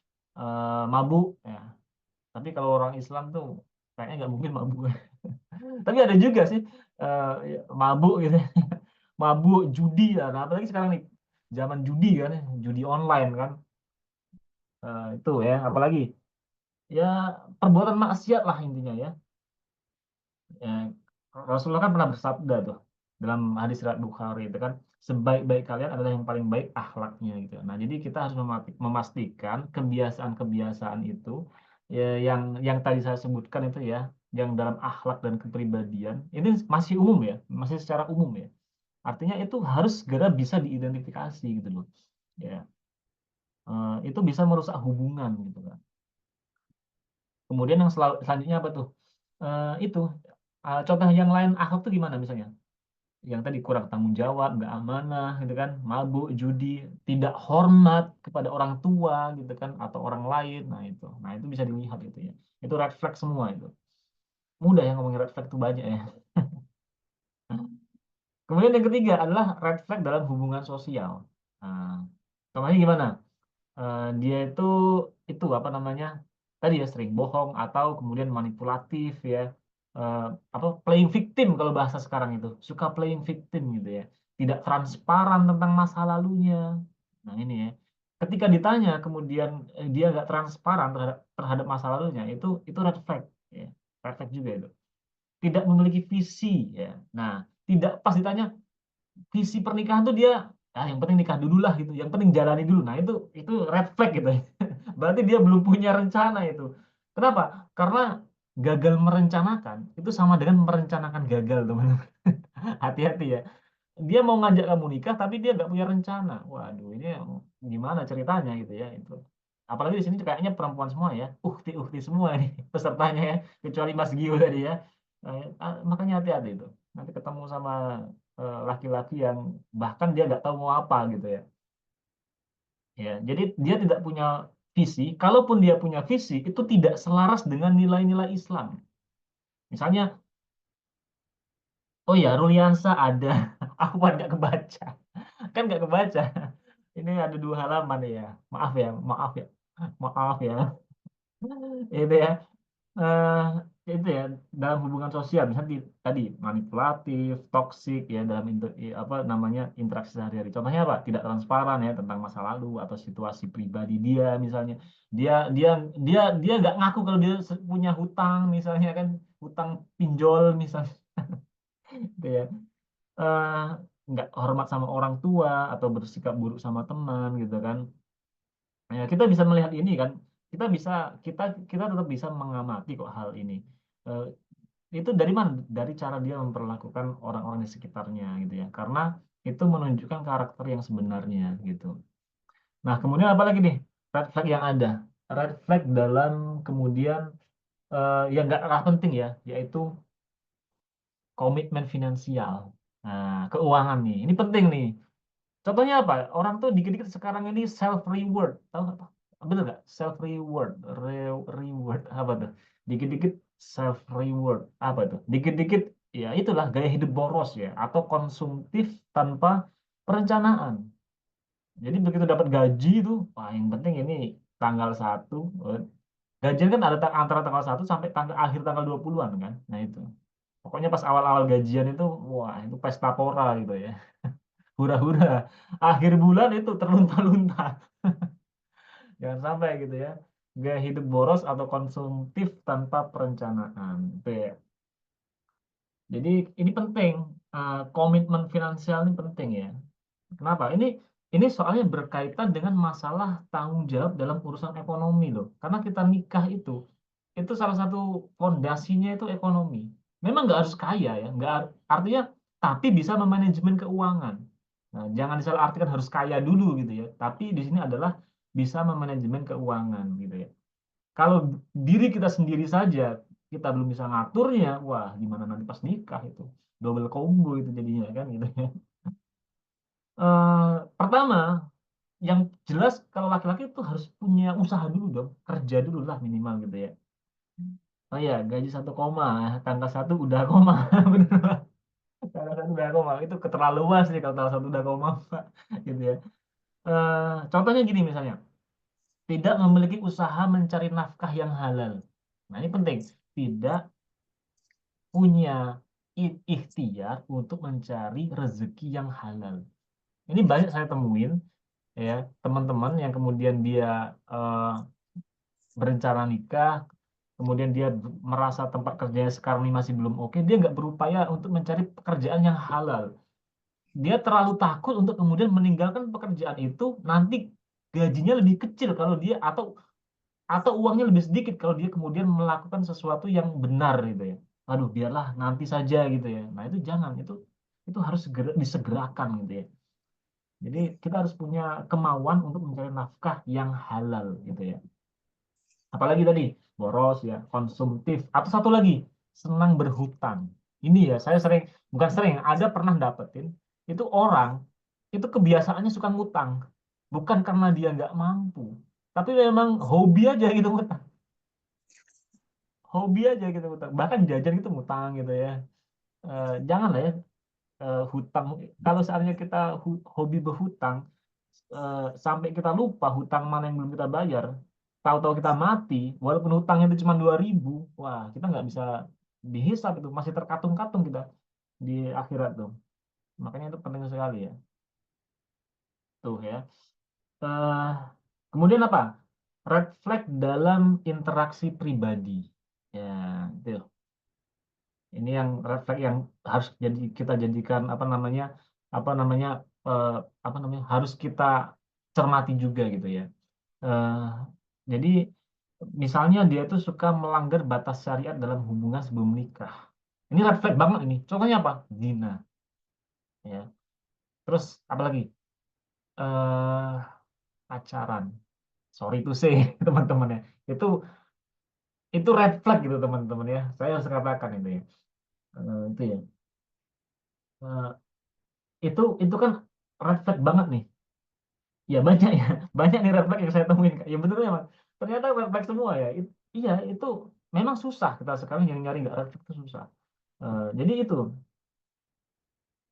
mabuk ya. Tapi kalau orang Islam tuh kayaknya nggak mungkin mabuk. Tapi ada juga sih ya, mabuk gitu. Mabuk, judi ya. Nah, apalagi sekarang nih zaman judi kan, ya, judi online kan. Itu ya, apalagi ya perbuatan maksiat lah intinya ya. Ya, Rasulullah kan pernah bersabda tuh dalam hadis riwayat Bukhari itu kan, sebaik-baik kalian adalah yang paling baik akhlaknya gitu. Nah, jadi kita harus memastikan kebiasaan-kebiasaan itu ya, yang tadi saya sebutkan itu ya, yang dalam akhlak dan kepribadian ini masih umum ya, masih secara umum ya. Artinya itu harus segera bisa diidentifikasi gitu loh. Ya, itu bisa merusak hubungan gitu kan. Kemudian yang selanjutnya apa tuh? Itu contoh yang lain akhlak tuh gimana misalnya? Yang tadi kurang tanggung jawab, nggak amanah, gitu kan, mabuk, judi, tidak hormat kepada orang tua, gitu kan, atau orang lain. Nah itu bisa dilihat itu ya. Itu red flag semua itu. Mudah ya ngomongin red flag itu banyak ya. Kemudian yang ketiga adalah red flag dalam hubungan sosial. Nah, contohnya gimana? Dia itu apa namanya? Tadi ya sering bohong atau kemudian manipulatif ya. Eh, Apa playing victim kalau bahasa sekarang itu. Suka playing victim gitu ya. Tidak transparan tentang masa lalunya. Nah, ini ya. Ketika ditanya kemudian dia nggak transparan terhadap masa lalunya, itu red flag ya. Red flag juga itu. Tidak memiliki visi ya. Nah, tidak pas ditanya visi pernikahan tuh dia yang penting nikah dulu lah gitu, yang penting jalani dulu. Nah itu red flag gitu. Berarti dia belum punya rencana itu. Kenapa? Karena gagal merencanakan itu sama dengan merencanakan gagal, teman-teman. Hati-hati ya. Dia mau ngajak kamu nikah tapi dia nggak punya rencana. Waduh, ini gimana ceritanya gitu ya itu. Apalagi di sini kayaknya perempuan semua ya, uhti semua nih pesertanya ya, kecuali Mas Gio tadi ya. Makanya hati-hati itu. Nanti ketemu sama laki-laki yang bahkan dia nggak tahu mau apa gitu ya. Ya, jadi dia tidak punya visi. Kalaupun dia punya visi, itu tidak selaras dengan nilai-nilai Islam. Misalnya, oh ya, Ruliansa ada, aku kan nggak kebaca, kan nggak kebaca. Ini ada 2 halaman ya, maaf ya, maaf ya. Itu ya. Eh, itu ya dalam hubungan sosial misalnya tadi manipulatif, toksik ya dalam apa namanya interaksi sehari-hari. Contohnya apa? Tidak transparan ya tentang masa lalu atau situasi pribadi dia misalnya. Dia dia dia nggak ngaku kalau dia punya hutang misalnya kan, hutang pinjol misalnya gitu ya. Eh, nggak hormat sama orang tua atau bersikap buruk sama teman gitu kan. Ya, kita bisa melihat ini kan, kita bisa kita kita tetap bisa mengamati kok hal ini. Eh, itu dari mana? Dari cara dia memperlakukan orang-orang di sekitarnya gitu ya. Karena itu menunjukkan karakter yang sebenarnya gitu. Nah, kemudian apa lagi nih? Red flag yang ada. Red flag dalam kemudian yang nggak kalah penting ya, yaitu komitmen finansial. Nah, keuangan nih. Ini penting nih. Contohnya apa? Orang tuh dikit-dikit sekarang ini self reward, tahu nggak? Pak? Betul nggak? Self reward, reward apa tuh? Dikit-dikit self reward apa tuh? Dikit-dikit ya itulah gaya hidup boros ya, atau konsumtif tanpa perencanaan. Jadi begitu dapat gaji itu, wah yang penting ini tanggal 1, gajian kan ada antara tanggal 1 sampai akhir tanggal 20-an kan. Nah itu. Pokoknya pas awal-awal gajian itu, wah itu pesta pora gitu ya. Hura-hura. Akhir bulan itu terlunta-lunta. Jangan sampai gitu ya. Gaya hidup boros atau konsumtif tanpa perencanaan. Itu ya. Jadi ini penting. Komitmen finansial ini penting ya. Kenapa? Ini soalnya berkaitan dengan masalah tanggung jawab dalam urusan ekonomi loh. Karena kita nikah itu salah satu fondasinya itu ekonomi. Memang nggak harus kaya ya, nggak artinya tapi bisa memanajemen keuangan. Nah, jangan disalahartikan harus kaya dulu gitu ya. Tapi di sini adalah bisa memanajemen keuangan gitu ya. Kalau diri kita sendiri saja kita belum bisa ngaturnya, wah gimana nanti pas nikah itu double combo itu jadinya kan gitu ya. Pertama, yang jelas kalau laki-laki itu harus punya usaha dulu dong, kerja dulu lah minimal gitu ya. Oh ya, gaji 1 koma, tanggal 1 udah koma, bener Pak. Tanggal 1 udah koma, itu keterlaluan sih kalau tanggal 1 udah koma, Pak. Gitu ya. Contohnya gini misalnya, tidak memiliki usaha mencari nafkah yang halal. Nah ini penting, tidak punya ikhtiar untuk mencari rezeki yang halal. Ini banyak saya temuin ya teman-teman yang kemudian dia eh, berencana nikah, kemudian dia merasa tempat kerjanya sekarang ini masih belum oke, dia nggak berupaya untuk mencari pekerjaan yang halal. Dia terlalu takut untuk kemudian meninggalkan pekerjaan itu, nanti gajinya lebih kecil kalau dia atau uangnya lebih sedikit kalau dia kemudian melakukan sesuatu yang benar gitu ya. Aduh, biarlah nanti saja gitu ya. Nah, itu jangan, itu harus disegerakan gitu ya. Jadi kita harus punya kemauan untuk mencari nafkah yang halal gitu ya. Apalagi tadi boros ya, konsumtif. Atau satu lagi, senang berhutang. Ini ya, saya sering, bukan sering, ada pernah dapetin, itu orang, itu kebiasaannya suka ngutang. Bukan karena dia nggak mampu, tapi memang hobi aja gitu ngutang. Hobi aja gitu ngutang. Bahkan jajan gitu ngutang gitu ya. Jangan lah ya, hutang. Kalau seandainya kita hobi berhutang, sampai kita lupa hutang mana yang belum kita bayar, tahu-tahu kita mati, walaupun hutangnya itu cuma 2.000, wah kita nggak bisa dihisap itu, masih terkatung-katung kita di akhirat tuh. Makanya itu penting sekali ya, tuh ya. Eh, Kemudian apa? Red flag dalam interaksi pribadi. Ya, itu. Ini yang red flag yang harus kita jadikan apa namanya eh, apa namanya harus kita cermati juga gitu ya. Eh, jadi misalnya dia tuh suka melanggar batas syariat dalam hubungan sebelum nikah. Ini red flag banget ini. Contohnya apa? Zina. Ya. Terus apa lagi? Eh, Pacaran. Sorry to say teman-teman ya. Itu itu red flag gitu teman-teman ya. Saya harus katakan itu ya. Itu ya. Eh, itu kan red flag banget nih. Ya banyak ya. Banyak nih red flag yang saya temuin. Ya bener ya, Mas. Ternyata red flag semua ya. Iya, itu memang susah kita sekarang yang nyari nggak red flag itu susah. Jadi itu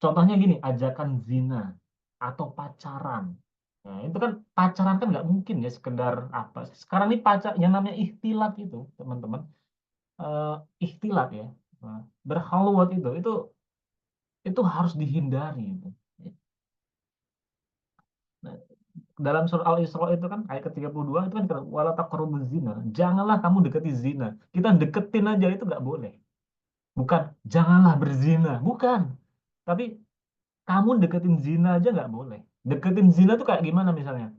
contohnya gini, ajakan zina atau pacaran. Nah, itu kan pacaran kan nggak mungkin ya sekedar apa. Sekarang ini pacar yang namanya ikhtilat itu, teman-teman. ikhtilat ya, berkhalwat itu harus dihindari itu. Nah, dalam surah Al-Isra itu kan ayat ke-32 itu kan wala taqrabuz zina. Janganlah kamu dekati zina. Kita deketin aja itu nggak boleh. Bukan janganlah berzina, bukan. Tapi kamu deketin zina aja nggak boleh. Deketin zina tuh kayak gimana misalnya?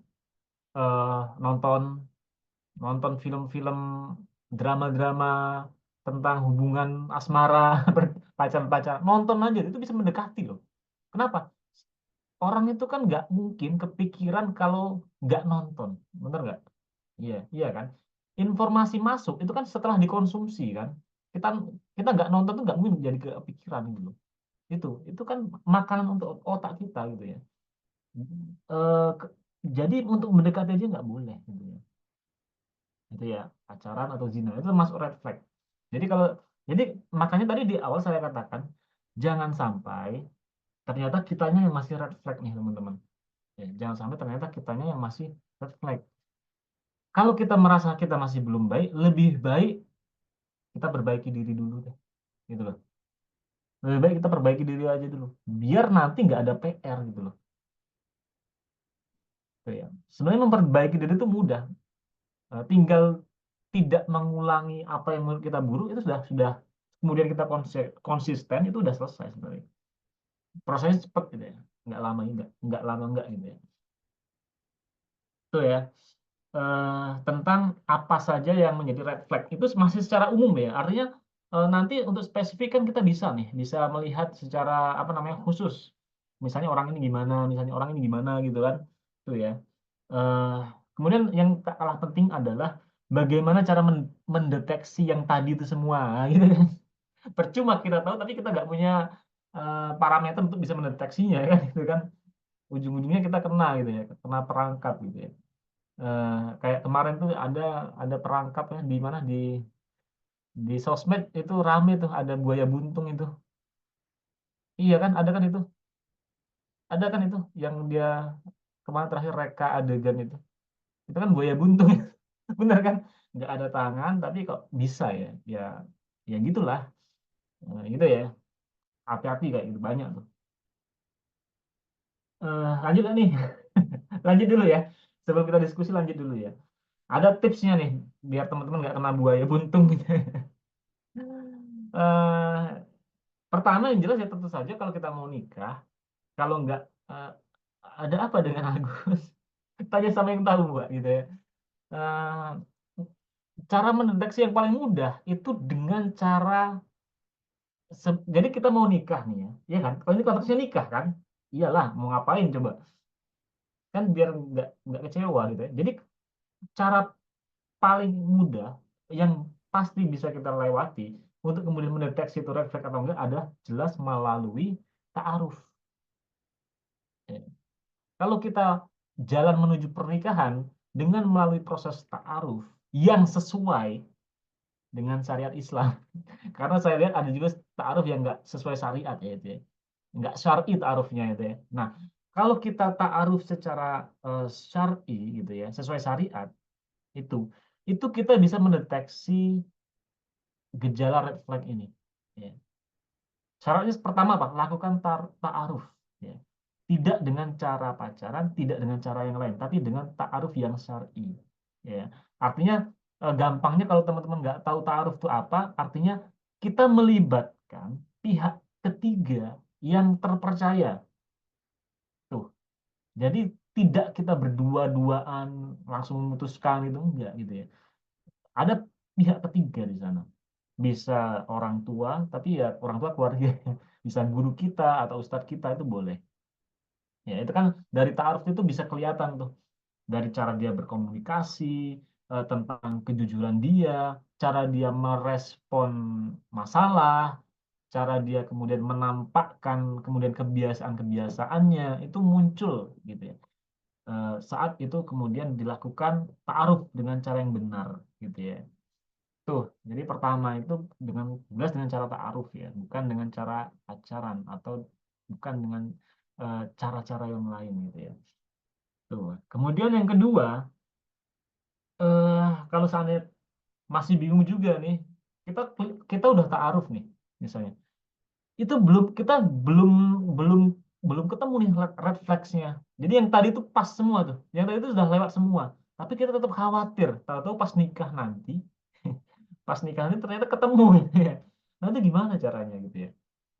Nonton nonton film-film drama-drama tentang hubungan asmara, pacar-pacar. Nonton aja itu bisa mendekati loh. Kenapa? Orang itu kan nggak mungkin kepikiran kalau nggak nonton, bener nggak? Iya, iya kan. Informasi masuk itu kan setelah dikonsumsi kan. Kita kita nggak nonton tuh nggak mungkin jadi kepikiran gitu loh. Itu kan makanan untuk otak kita gitu ya. Eh, ke- jadi untuk mendekati aja nggak boleh gitu ya. Itu ya pacaran atau zina itu masuk red flag. Jadi kalau jadi makanya tadi di awal saya katakan jangan sampai ternyata kitanya yang masih red flag nih teman-teman. Ya, jangan sampai ternyata kitanya yang masih red flag. Kalau kita merasa kita masih belum baik, lebih baik kita perbaiki diri dulu deh, gitu loh. Lebih baik kita perbaiki diri aja dulu, biar nanti nggak ada PR gitu loh. Tuh ya. Sebenarnya memperbaiki diri itu mudah. Tinggal tidak mengulangi apa yang menurut kita buruk itu sudah kemudian kita konsisten itu udah selesai sebenarnya. Prosesnya cepat gitu ya, nggak lama enggak gitu ya. Itu ya. Tentang apa saja yang menjadi red flag itu masih secara umum ya. Artinya nanti untuk spesifik kan kita bisa melihat secara apa namanya khusus. Misalnya orang ini gimana, misalnya orang ini gimana gitu kan. Tuh ya. Eh, Kemudian yang tak kalah penting adalah bagaimana cara mendeteksi yang tadi itu semua gitu kan. Percuma kita tahu tapi kita nggak punya parameter untuk bisa mendeteksinya kan gitu kan. Ujung-ujungnya kita kena gitu ya, kena perangkap gitu ya. Kayak kemarin tuh ada perangkap ya di mana di sosmed itu rame tuh ada buaya buntung itu. Iya kan ada kan itu yang dia kemarin terakhir reka adegan itu kan buaya buntung. Bener kan, nggak ada tangan tapi kok bisa ya, ya ya gitulah. Gitu ya, hati-hati kayak gitu banyak tuh. Lanjut nggak nih. Lanjut dulu ya, sebelum kita diskusi lanjut dulu ya, ada tipsnya nih biar teman-teman nggak kena buaya buntung gitu. Eh, Pertama yang jelas ya tentu saja kalau kita mau nikah, kalau nggak eh, ada apa dengan Agus? Tanya sama yang tahu Mbak gitu ya. Eh, Cara mendeteksi yang paling mudah itu dengan cara jadi kita mau nikah nih ya kan? Kalau ini konteksnya nikah kan? Iyalah, mau ngapain coba? Kan biar nggak kecewa gitu ya. Jadi cara paling mudah yang pasti bisa kita lewati untuk kemudian mendeteksi itu red flag atau enggak ada jelas melalui ta'aruf. Ya. Kalau kita jalan menuju pernikahan dengan melalui proses ta'aruf yang sesuai dengan syariat Islam, karena saya lihat ada juga ta'aruf yang nggak sesuai syariat ya itu ya, nggak syar'i ta'arufnya itu ya. Nah, kalau kita ta'aruf secara syar'i gitu ya, sesuai syariat itu itu kita bisa mendeteksi gejala red flag ini. Ya. Syaratnya pertama apa? Lakukan ta'aruf. Ya. Tidak dengan cara pacaran, tidak dengan cara yang lain, tapi dengan ta'aruf yang syar'i. Ya. Artinya gampangnya kalau teman-teman nggak tahu ta'aruf itu apa, artinya kita melibatkan pihak ketiga yang terpercaya. Tuh. Jadi tidak kita berdua-duaan langsung memutuskan itu enggak gitu ya. Ada pihak ketiga di sana. Bisa orang tua, tapi ya orang tua keluarga. Bisa guru kita atau ustadz kita itu boleh. Ya, itu kan dari ta'aruf itu bisa kelihatan tuh. Dari cara dia berkomunikasi, tentang kejujuran dia, cara dia merespon masalah, cara dia kemudian menampakkan kemudian kebiasaan-kebiasaannya itu muncul gitu ya. Saat itu kemudian dilakukan ta'aruf dengan cara yang benar gitu ya. Tuh, jadi pertama itu jelas dengan cara ta'aruf ya, bukan dengan cara pacaran atau bukan dengan cara-cara yang lain gitu ya. Tuh. Kemudian yang kedua, kalau seandainya masih bingung juga nih, kita udah ta'aruf nih misalnya. Itu belum ketemu nih red flags-nya. Jadi yang tadi itu pas semua tuh. Yang tadi itu sudah lewat semua. Tapi kita tetap khawatir. Tahu-tahu pas nikah nanti ternyata ketemu ya. Nanti gimana caranya gitu ya.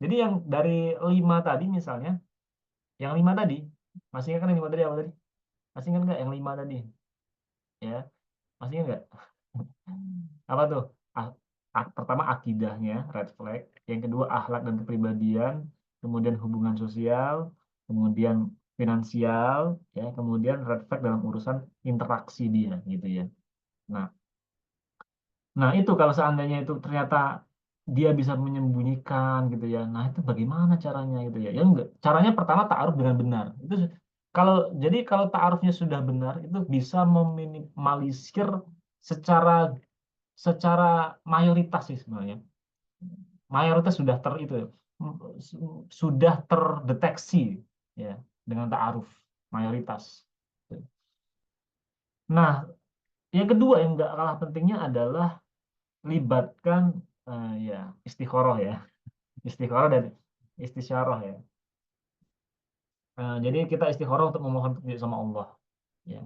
Jadi yang dari 5 tadi misalnya, yang 5 tadi, masih ingat kan yang 5 tadi apa tadi? Masih ingat nggak yang 5 tadi? Ya, masih ingat nggak? Apa tuh? Ah, pertama akidahnya, red flag. Yang kedua akhlak dan kepribadian. Kemudian hubungan sosial. Kemudian finansial. Ya, kemudian red flag dalam urusan interaksi dia, gitu ya. Nah, nah itu kalau seandainya itu ternyata dia bisa menyembunyikan, gitu ya. Nah, itu bagaimana caranya, gitu ya? Ya enggak. Caranya pertama ta'aruf dengan benar. Itu kalau jadi kalau ta'arufnya sudah benar, itu bisa meminimalisir secara secara mayoritas sih sebenarnya. Mayoritas sudah itu sudah terdeteksi ya dengan ta'aruf mayoritas. Nah, yang kedua yang nggak kalah pentingnya adalah libatkan ya istikharah ya. Istikharah dan istisyarah ya. Jadi kita istikharah untuk memohon petunjuk sama Allah ya.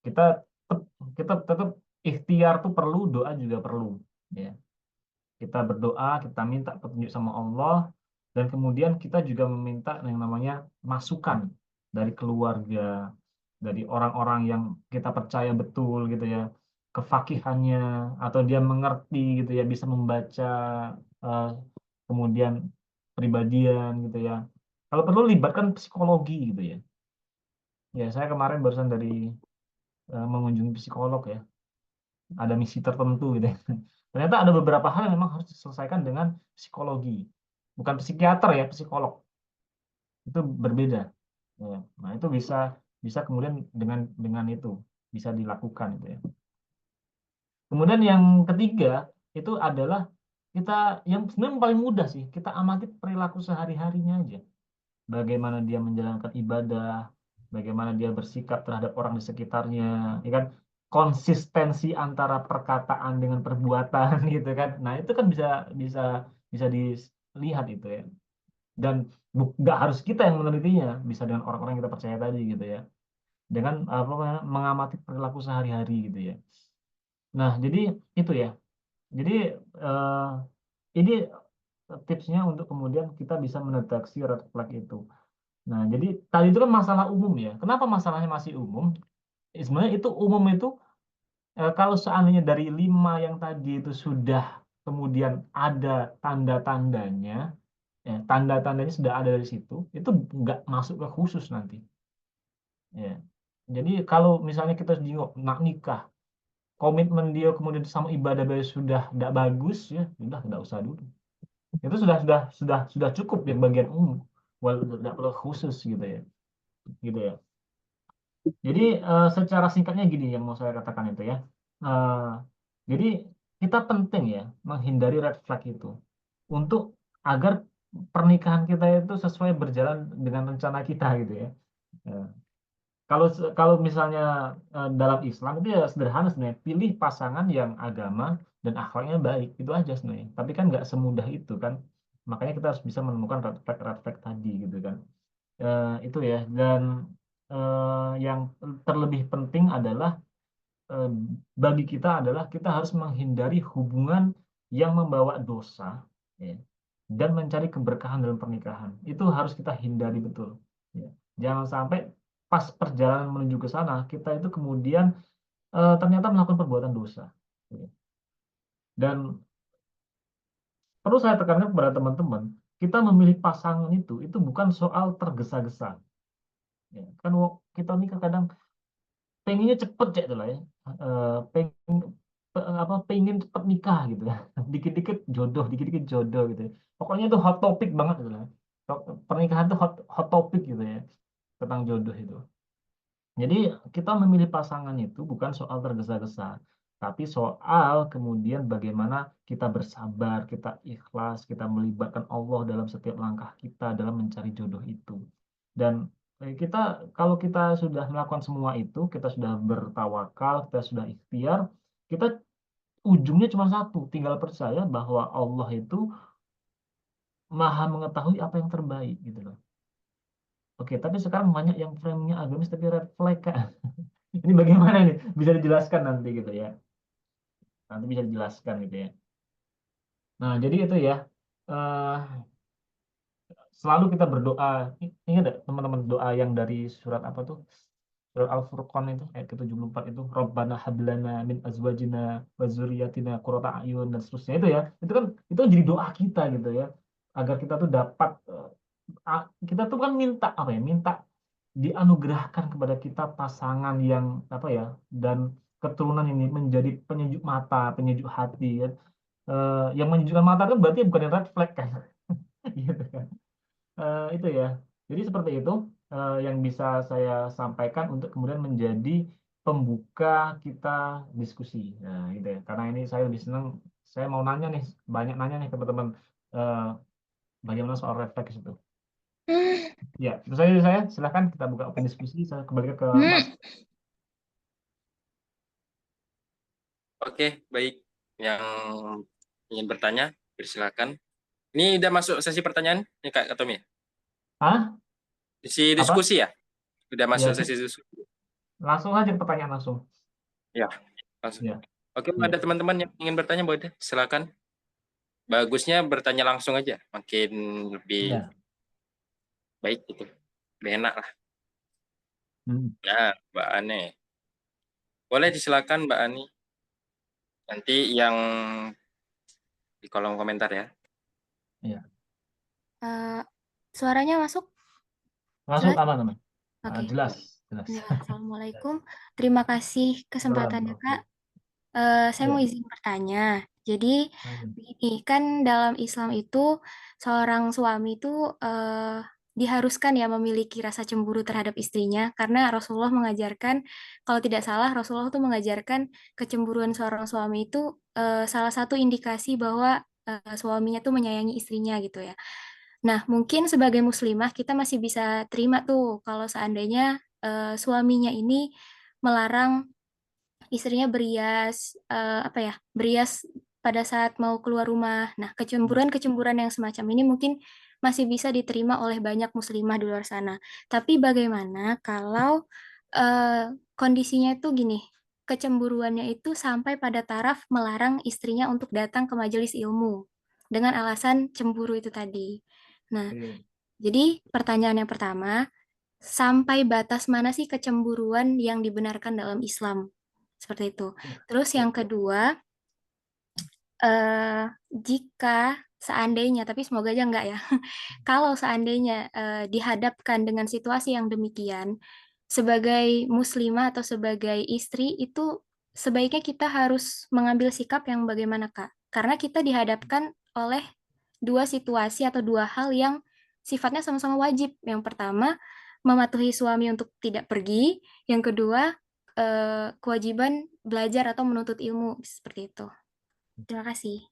Kita kita tetap ikhtiar tuh perlu, doa juga perlu ya. Kita berdoa, kita minta petunjuk sama Allah, dan kemudian kita juga meminta yang namanya masukan dari keluarga, dari orang-orang yang kita percaya betul gitu ya, kefakihannya, atau dia mengerti gitu ya, bisa membaca, eh, kemudian pribadian gitu ya. Kalau perlu libatkan psikologi gitu ya. Ya, saya kemarin barusan dari mengunjungi psikolog ya, ada misi tertentu gitu ya. Ternyata ada beberapa hal yang memang harus diselesaikan dengan psikologi. Bukan psikiater ya, psikolog. Itu berbeda. Ya. Nah, itu bisa bisa kemudian dengan itu bisa dilakukan gitu ya. Kemudian yang ketiga itu adalah kita yang sebenarnya paling mudah sih, kita amati perilaku sehari-harinya aja. Bagaimana dia menjalankan ibadah, bagaimana dia bersikap terhadap orang di sekitarnya, ya kan? Konsistensi antara perkataan dengan perbuatan gitu kan. Nah, itu kan bisa bisa bisa dilihat itu ya. Dan nggak harus kita yang menelitinya, bisa dengan orang-orang yang kita percaya tadi gitu ya. Dengan apa namanya, mengamati perilaku sehari-hari gitu ya. Nah, jadi itu ya. Jadi eh, ini tipsnya untuk kemudian kita bisa mendeteksi red flag itu. Nah, jadi tadi itu kan masalah umum ya. Kenapa masalahnya masih umum? Sebenarnya itu umum itu kalau seandainya dari 5 yang tadi itu sudah kemudian ada tanda-tandanya, ya, tanda-tandanya sudah ada dari situ, itu nggak masuk ke khusus nanti. Ya. Jadi kalau misalnya kita nak nikah, komitmen dia kemudian sama ibadah dia sudah tidak bagus, ya sudah nggak usah dulu. Itu sudah cukup yang bagian umum, walaupun tidak perlu khusus gitu ya, gitu ya. Jadi secara singkatnya gini yang mau saya katakan itu ya. Eh, jadi kita penting ya menghindari red flag itu untuk agar pernikahan kita itu sesuai berjalan dengan rencana kita gitu ya. Eh, kalau kalau misalnya dalam Islam itu ya sederhana sebenarnya, pilih pasangan yang agama dan akhlaknya baik itu aja sebenarnya. Tapi kan nggak semudah itu kan. Makanya kita harus bisa menemukan red flag tadi gitu kan. Itu ya dan yang terlebih penting adalah eh, bagi kita adalah kita harus menghindari hubungan yang membawa dosa ya, dan mencari keberkahan dalam pernikahan itu harus kita hindari betul ya. Jangan sampai pas perjalanan menuju ke sana kita itu kemudian ternyata melakukan perbuatan dosa ya. Dan perlu saya tekankan kepada teman-teman, kita memilih pasangan itu bukan soal tergesa-gesa ya. Kan kita nih kadang pengennya cepet cek lah ya. Pengen pengen cepet nikah gitu ya. Dikit-dikit jodoh, dikit-dikit jodoh gitu ya. Pokoknya itu hot topic banget gitu lah. Pernikahan itu hot topic gitu ya tentang jodoh itu. Jadi kita memilih pasangan itu bukan soal tergesa-gesa, tapi soal kemudian bagaimana kita bersabar, kita ikhlas, kita melibatkan Allah dalam setiap langkah kita dalam mencari jodoh itu. Dan kita kalau kita sudah melakukan semua itu, kita sudah bertawakal, kita sudah ikhtiar, kita ujungnya cuma satu, tinggal percaya bahwa Allah itu maha mengetahui apa yang terbaik gitu loh. Oke, tapi sekarang banyak yang frame-nya agamis tapi red flag Kak. Ini bagaimana ini? Bisa dijelaskan nanti gitu ya. Nanti bisa dijelaskan gitu ya. Nah, jadi itu ya. eh, Selalu kita berdoa. Ingat nggak teman-teman doa yang dari surat apa tuh? Surat Al-Furqan itu ayat ke-74 itu Rabbana hablana min azwajina wa dzurriyyatina qurrata a'yun dan seterusnya itu ya. Itu kan jadi doa kita gitu ya. Agar kita tuh dapat kita tuh kan minta apa ya? Minta dianugerahkan kepada kita pasangan yang apa ya? Dan keturunan ini menjadi penyejuk mata, penyejuk hati ya. Yang menyejukkan mata kan berarti bukan yang red flag kan. Gitu kan. Itu ya. Jadi seperti itu yang bisa saya sampaikan untuk kemudian menjadi pembuka kita diskusi. Nah, gitu ya. Karena ini saya lebih senang, saya mau nanya nih, banyak nanya nih ke teman-teman eh, bagaimana soal refleks itu. Ya, itu saya silahkan kita buka open diskusi. Saya kembali ke Mas. Oke, baik. Yang ingin bertanya, silakan. Ini udah masuk sesi pertanyaan, nih Kak Tommy. Ah, Sesi apa? diskusi ya? Udah Ya, masuk sesi diskusi. langsung aja ke pertanyaan langsung. Ya, langsung. Ya, Oke, ya. ada teman-teman yang ingin bertanya, boleh silakan. Bagusnya bertanya langsung aja, makin lebih Ya. baik gitu. Lebih enak lah. Hmm. Nah, Mbak Ane. Boleh disilakan Mbak Ani. Nanti yang di kolom komentar ya. Ya. Eh, suaranya masuk? Masuk Jelas? aman, aman. Oke. Jelas, jelas. Ya, Assalamualaikum. Terima kasih kesempatannya, Kak. Saya mau Ya. izin bertanya. Jadi, Ayo. begini, kan dalam Islam itu seorang suami itu eh, diharuskan ya memiliki rasa cemburu terhadap istrinya karena Rasulullah mengajarkan, kalau tidak salah, Rasulullah itu mengajarkan kecemburuan seorang suami itu salah satu indikasi bahwa suaminya tuh menyayangi istrinya gitu ya. Nah, mungkin sebagai muslimah kita masih bisa terima tuh kalau seandainya suaminya ini melarang istrinya berias apa ya berias pada saat mau keluar rumah. Nah, kecemburuan-kecemburuan yang semacam ini mungkin masih bisa diterima oleh banyak muslimah di luar sana. Tapi bagaimana kalau kondisinya itu gini, kecemburuannya itu sampai pada taraf melarang istrinya untuk datang ke majelis ilmu dengan alasan cemburu itu tadi. Nah, Oke. jadi pertanyaan yang pertama, sampai batas mana sih kecemburuan yang dibenarkan dalam Islam? Seperti itu. Terus yang kedua, eh, jika seandainya, tapi semoga aja enggak ya, kalau seandainya dihadapkan dengan situasi yang demikian, sebagai muslimah atau sebagai istri itu sebaiknya kita harus mengambil sikap yang bagaimana, Kak? Karena kita dihadapkan oleh dua situasi atau dua hal yang sifatnya sama-sama wajib. Yang pertama, mematuhi suami untuk tidak pergi. Yang kedua, kewajiban belajar atau menuntut ilmu seperti itu. Terima kasih.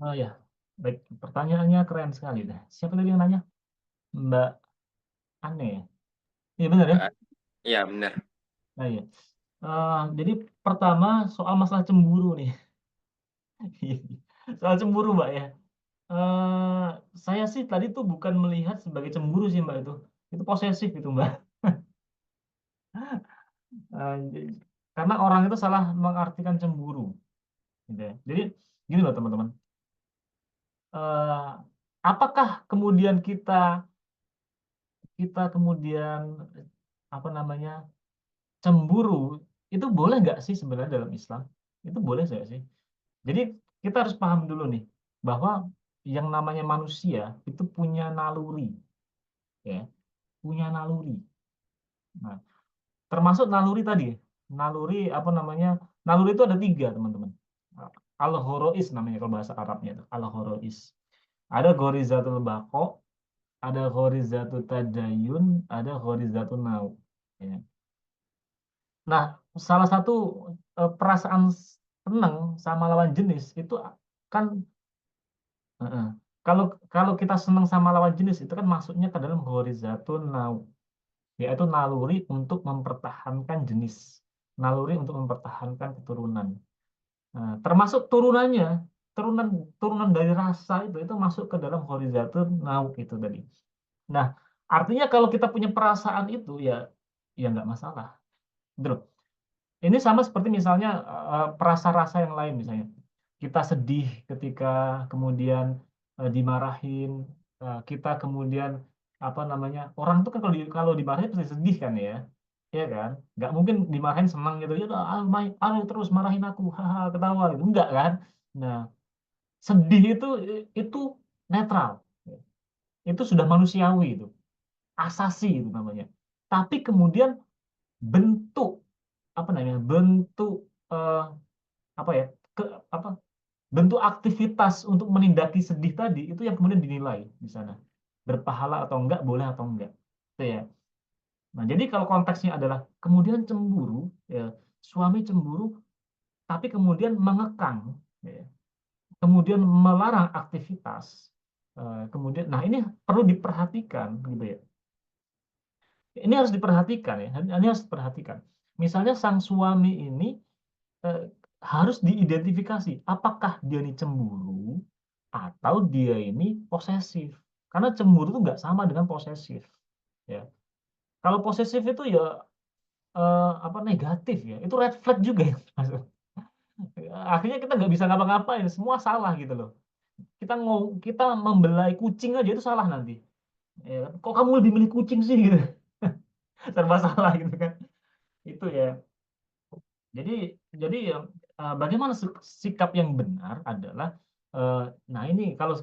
Oh ya, baik. Pertanyaannya keren sekali dah. Siapa tadi yang nanya? Mbak Ane ya? Iya benar ya? Mbak Ani. Iya, benar. Nah, iya. Jadi pertama soal masalah cemburu nih. Soal cemburu Mbak ya. Eh, saya sih tadi tuh bukan melihat sebagai cemburu sih Mbak itu. Itu posesif itu Mbak. Jadi- karena orang itu salah mengartikan cemburu. Gitu ya. Jadi gini loh teman-teman. Eh, apakah kemudian kita kita kemudian apa namanya cemburu itu boleh nggak sih sebenarnya dalam Islam? Itu boleh nggak sih? Jadi kita harus paham dulu nih bahwa yang namanya manusia itu punya naluri, ya, punya naluri. Nah, termasuk naluri tadi, naluri apa namanya? Naluri itu ada tiga teman-teman. Al-Horois namanya kalau bahasa Arabnya itu, Al-Horois. Ada Ghorizatul Baqo, ada Ghorizatul Tadayun, ada Ghorizatul Nau. Ya. Nah, salah satu perasaan senang sama lawan jenis itu kan heeh. Kalau kalau kita senang sama lawan jenis itu kan masuknya ke dalam horizatun nau, yaitu naluri untuk mempertahankan jenis, naluri untuk mempertahankan keturunan. Nah, termasuk turunan dari rasa itu masuk ke dalam horizontal nauk itu tadi. Nah, artinya kalau kita punya perasaan itu ya nggak masalah. Gitu loh. Ini sama seperti misalnya perasa-rasa yang lain misalnya. Kita sedih ketika kemudian dimarahin, kita kemudian apa namanya? Orang tuh kan kalau dimarahin pasti sedih kan ya. Iya kan? Nggak mungkin dimarahin senang gitu. Ya udah, terus marahin aku, haha, ketawa gitu. Enggak kan? Nah, sedih itu netral. Itu sudah manusiawi itu, asasi itu namanya. Tapi kemudian bentuk apa namanya? Bentuk eh, apa ya? Ke, apa? Bentuk aktivitas untuk menindaki sedih tadi itu yang kemudian dinilai di sana. Berpahala atau enggak, boleh atau enggak. Itu ya. Nah, jadi kalau konteksnya adalah kemudian cemburu, ya, suami cemburu tapi kemudian mengekang, ya, kemudian melarang aktivitas, kemudian, nah ini perlu diperhatikan, gitu ya. Ini harus diperhatikan ya, ini harus diperhatikan. Misalnya sang suami ini eh, harus diidentifikasi, apakah dia ini cemburu atau dia ini posesif. Karena cemburu itu nggak sama dengan posesif. Ya, kalau posesif itu ya apa negatif ya, itu red flag juga ya. Akhirnya kita nggak bisa ngapa-ngapain, semua salah gitu loh. Kita membelai kucing aja itu salah nanti. Ya, kok kamu lebih milih kucing sih gitu, serba salah gitu kan. Itu ya. Jadi jadi bagaimana sikap yang benar adalah nah ini kalau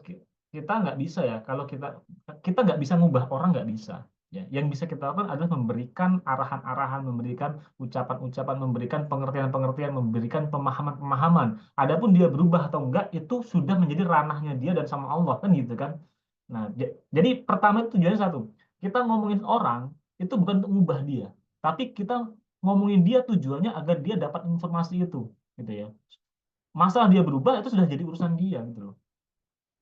kita nggak bisa ya, kalau kita nggak bisa ngubah orang, nggak bisa. Ya, yang bisa kita lakukan adalah memberikan arahan-arahan, memberikan ucapan-ucapan, memberikan pengertian-pengertian, memberikan pemahaman-pemahaman. Adapun dia berubah atau enggak itu sudah menjadi ranahnya dia dan sama Allah kan gitu kan. Nah, jadi pertama itu tujuannya satu. Kita ngomongin orang itu bukan untuk mengubah dia, tapi kita ngomongin dia tujuannya agar dia dapat informasi itu, gitu ya. Masalah dia berubah itu sudah jadi urusan dia, gitu loh.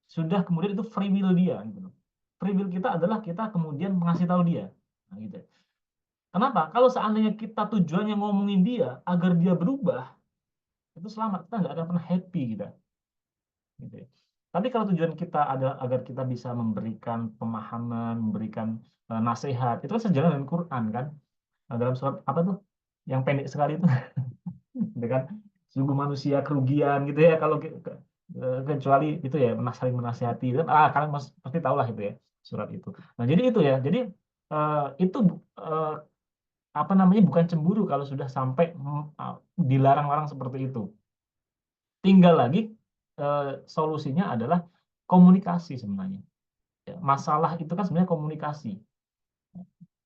Sudah kemudian itu free will dia, gitu loh. Free will kita adalah kita kemudian mengasih tahu dia. Nah, gitu. Kenapa? Kalau seandainya kita tujuannya ngomongin dia agar dia berubah, itu selamat, kita nggak akan pernah happy kita. Gitu ya. Tapi kalau tujuan kita adalah agar kita bisa memberikan pemahaman, memberikan nasihat, itu kan sejalan dengan Quran kan. Nah, dalam surat apa tuh? Yang pendek sekali itu, gitu kan? Sungguh manusia kerugian gitu ya kalau kecuali itu ya saling menasihati. Kalian pasti tahu lah itu ya surat itu. Nah, jadi itu ya. Jadi itu eh, apa namanya bukan cemburu kalau sudah sampai dilarang-larang seperti itu. Tinggal lagi solusinya adalah komunikasi sebenarnya. Ya, masalah itu kan sebenarnya komunikasi.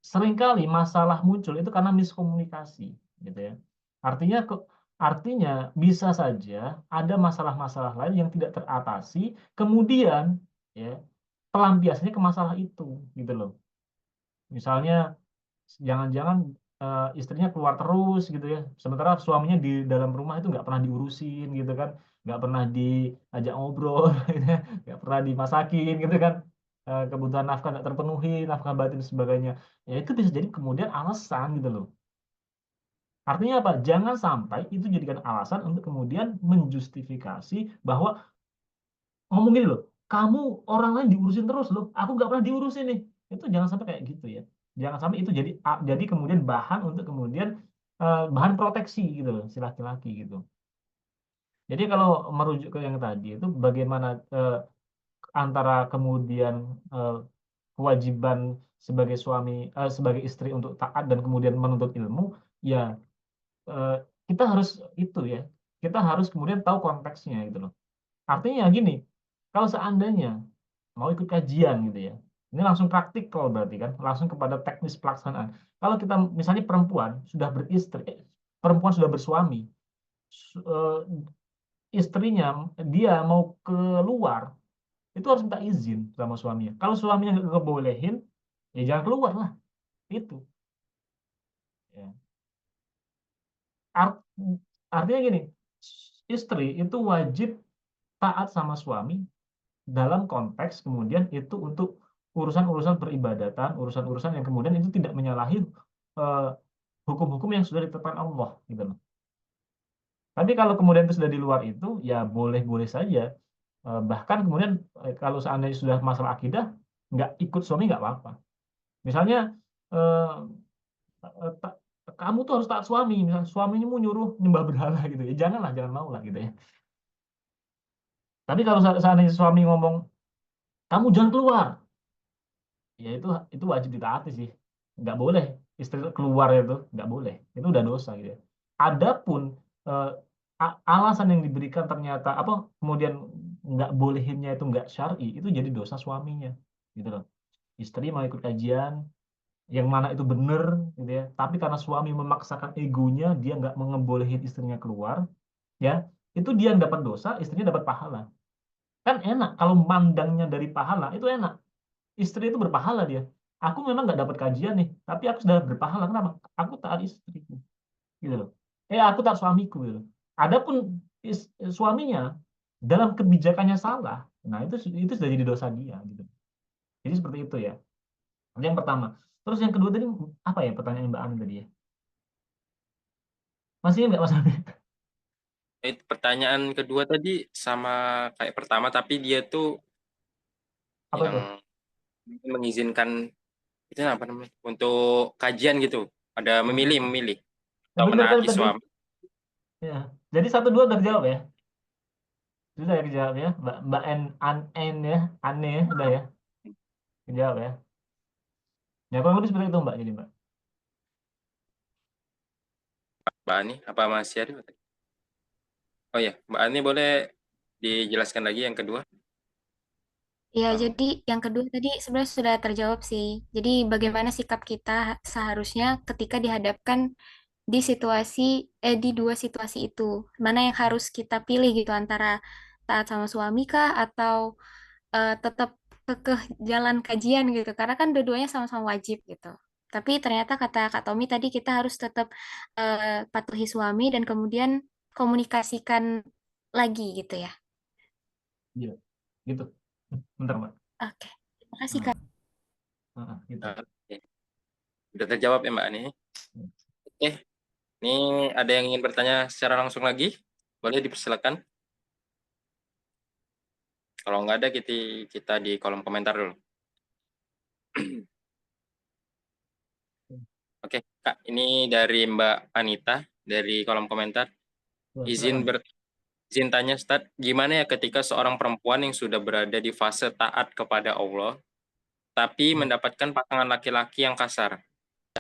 Seringkali masalah muncul itu karena miskomunikasi, gitu ya. Artinya artinya bisa saja ada masalah-masalah lain yang tidak teratasi, kemudian ya pelampiasannya ke masalah itu, gitu loh. Misalnya jangan-jangan istrinya keluar terus gitu ya, sementara suaminya di dalam rumah itu nggak pernah diurusin gitu kan, nggak pernah diajak ngobrol gitu ya, nggak pernah dimasakin gitu kan. Kebutuhan nafkah nggak terpenuhi, nafkah batin dan sebagainya, ya itu bisa jadi kemudian alasan gitu loh. Artinya apa? Jangan sampai itu jadikan alasan untuk kemudian menjustifikasi bahwa ngomong gini loh, kamu orang lain diurusin terus loh, aku nggak pernah diurusin nih. Itu jangan sampai kayak gitu ya. Jangan sampai itu jadi kemudian bahan untuk kemudian bahan proteksi gitu loh, si laki-laki gitu. Jadi kalau merujuk ke yang tadi itu bagaimana antara kemudian eh, kewajiban sebagai suami, sebagai istri untuk taat dan kemudian menuntut ilmu, ya eh, kita harus itu ya, kita harus kemudian tahu konteksnya gitu loh. Artinya gini, kalau seandainya mau ikut kajian gitu ya, ini langsung praktikal berarti kan, langsung kepada teknis pelaksanaan. Kalau kita misalnya perempuan sudah beristri, perempuan sudah bersuami, eh, istrinya dia mau keluar, itu harus minta izin sama suaminya. Kalau suaminya nggak kebolehin, ya jangan keluar lah. Itu. Ya. Art- Artinya gini, istri itu wajib taat sama suami dalam konteks kemudian itu untuk urusan-urusan peribadatan, urusan-urusan yang kemudian itu tidak menyalahi eh, hukum-hukum yang sudah ditetapkan Allah gitu loh. Tapi kalau kemudian itu sudah di luar itu, ya boleh-boleh saja. Bahkan kemudian kalau seandainya sudah masalah akidah, nggak ikut suami nggak apa-apa. Misalnya eh, ta- kamu tuh harus taat suami, misalnya suamimu nyuruh nyembah berhala gitu ya, janganlah, jangan mau lah gitu ya. Tapi kalau seandainya suami ngomong kamu jangan keluar, ya itu wajib ditaati sih, nggak boleh istri keluar, itu nggak boleh, itu udah dosa gitu ya. Adapun eh, alasan yang diberikan ternyata apa kemudian nggak bolehinnya itu nggak syar'i, itu jadi dosa suaminya gitu loh. Istri mau ikut kajian yang mana itu benar gitu ya, tapi karena suami memaksakan egonya, dia nggak mengebolehin istrinya keluar, ya itu dia yang dapat dosa, istrinya dapat pahala. Kan enak kalau mandangnya dari pahala, itu enak, istri itu berpahala dia. Aku memang nggak dapat kajian nih, tapi aku sudah berpahala. Kenapa? Aku taat istriku, gitu loh. Aku taat suamiku, gitu loh. Adapun suaminya dalam kebijakannya salah, nah itu sudah jadi dosa dia, gitu. Jadi seperti itu ya. Itu yang pertama. Terus yang kedua tadi apa ya pertanyaan Mbak Ani tadi ya? Masih nggak Mas Ani? Itu pertanyaan kedua tadi sama kayak pertama, tapi dia tuh Apa tuh? yang mengizinkan itu apa namanya? Untuk kajian gitu. Ada Hmm. memilih Ya atau benar kan menaati tadi. suami. Ya. Jadi satu dua udah dijawab ya. Sudah ya dijawab ya. Mbak N ya, Ane ya, udah ya. Dijawab ya. Ya kurang lebih seperti itu Mbak, jadi Mbak. Mbak Ani, apa masih ada? Oh ya, Mbak Ani boleh dijelaskan lagi yang kedua? Ya, Oh, jadi yang kedua tadi sebenarnya sudah terjawab sih. Jadi bagaimana sikap kita seharusnya ketika dihadapkan di di dua situasi itu. Mana yang harus kita pilih gitu antara taat sama suami kah atau tetap kekeh jalan kajian gitu. Karena kan dua-duanya sama-sama wajib gitu. Tapi ternyata kata Kak Tommy tadi kita harus tetap patuhi suami dan kemudian komunikasikan lagi gitu ya. Iya, gitu. Bentar Mbak. Oke. Terima kasih Kak. Nah, gitu. oke. Sudah terjawab ya Mbak Ani? Oke, ini ada yang ingin bertanya secara langsung lagi? Boleh dipersilakan. Kalau nggak ada, kita di kolom komentar dulu. Oke, Kak, ini dari Mbak Anita dari kolom komentar. Ya, Izin silakan. izin tanya, Ustadz, gimana ya ketika seorang perempuan yang sudah berada di fase taat kepada Allah, tapi Ya. mendapatkan pasangan laki-laki yang kasar,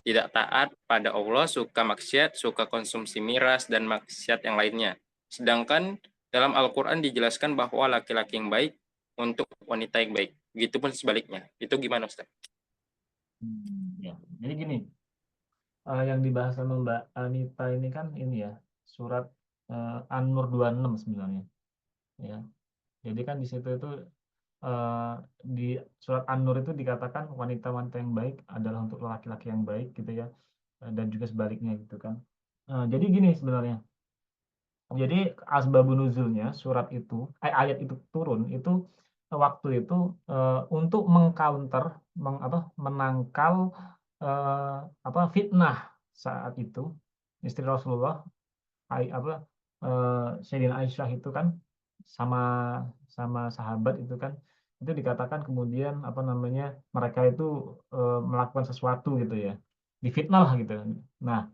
tidak taat pada Allah, suka maksiat, suka konsumsi miras, dan maksiat yang lainnya. Sedangkan dalam Al-Quran dijelaskan bahwa laki-laki yang baik untuk wanita yang baik. Begitupun sebaliknya. Itu gimana, Ustaz? Ya. Jadi gini, yang dibahas sama Mbak Anita ini kan ini ya, surat An-Nur 26 sebenarnya. Ya. Jadi kan di situ itu eh, di surat An-Nur itu dikatakan wanita-wanita yang baik adalah untuk laki-laki yang baik gitu ya. Dan juga sebaliknya gitu kan. Jadi gini sebenarnya. Jadi asbabun nuzulnya surat itu, ayat itu turun itu waktu itu untuk mengcounter, menangkal eh, fitnah saat itu istri Rasulullah, apa Sayyidina Aisyah itu kan sama sama sahabat itu kan, itu dikatakan kemudian apa namanya mereka itu melakukan sesuatu gitu ya, difitnah lah gitu. Nah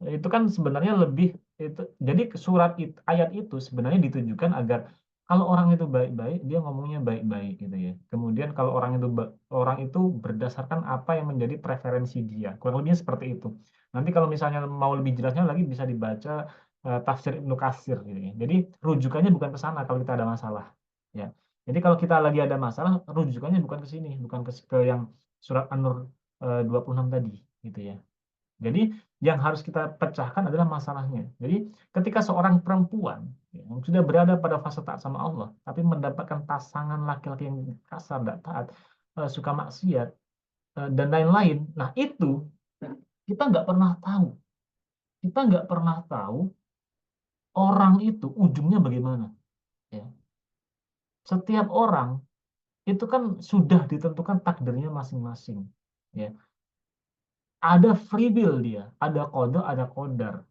itu kan sebenarnya lebih itu, jadi surat itu, ayat itu sebenarnya ditujukan agar kalau orang itu baik-baik dia ngomongnya baik-baik gitu ya, kemudian kalau orang itu berdasarkan apa yang menjadi preferensi dia, kurang lebihnya seperti itu. Nanti kalau misalnya mau lebih jelasnya lagi bisa dibaca tafsir Ibnu Katsir gitu ya. Jadi rujukannya bukan ke sana kalau kita ada masalah ya. Jadi kalau kita lagi ada masalah rujukannya bukan ke sini, bukan ke yang surat An-Nur 26 tadi gitu ya. Jadi yang harus kita pecahkan adalah masalahnya. Jadi ketika seorang perempuan yang sudah berada pada fase taat sama Allah, tapi mendapatkan pasangan laki-laki yang kasar, tidak taat, suka maksiat, dan lain-lain, nah itu kita nggak pernah tahu. Kita nggak pernah tahu orang itu ujungnya bagaimana. Ya. Setiap orang itu kan sudah ditentukan takdirnya masing-masing. Ya. Ada free will dia, ada qada, ada qadar.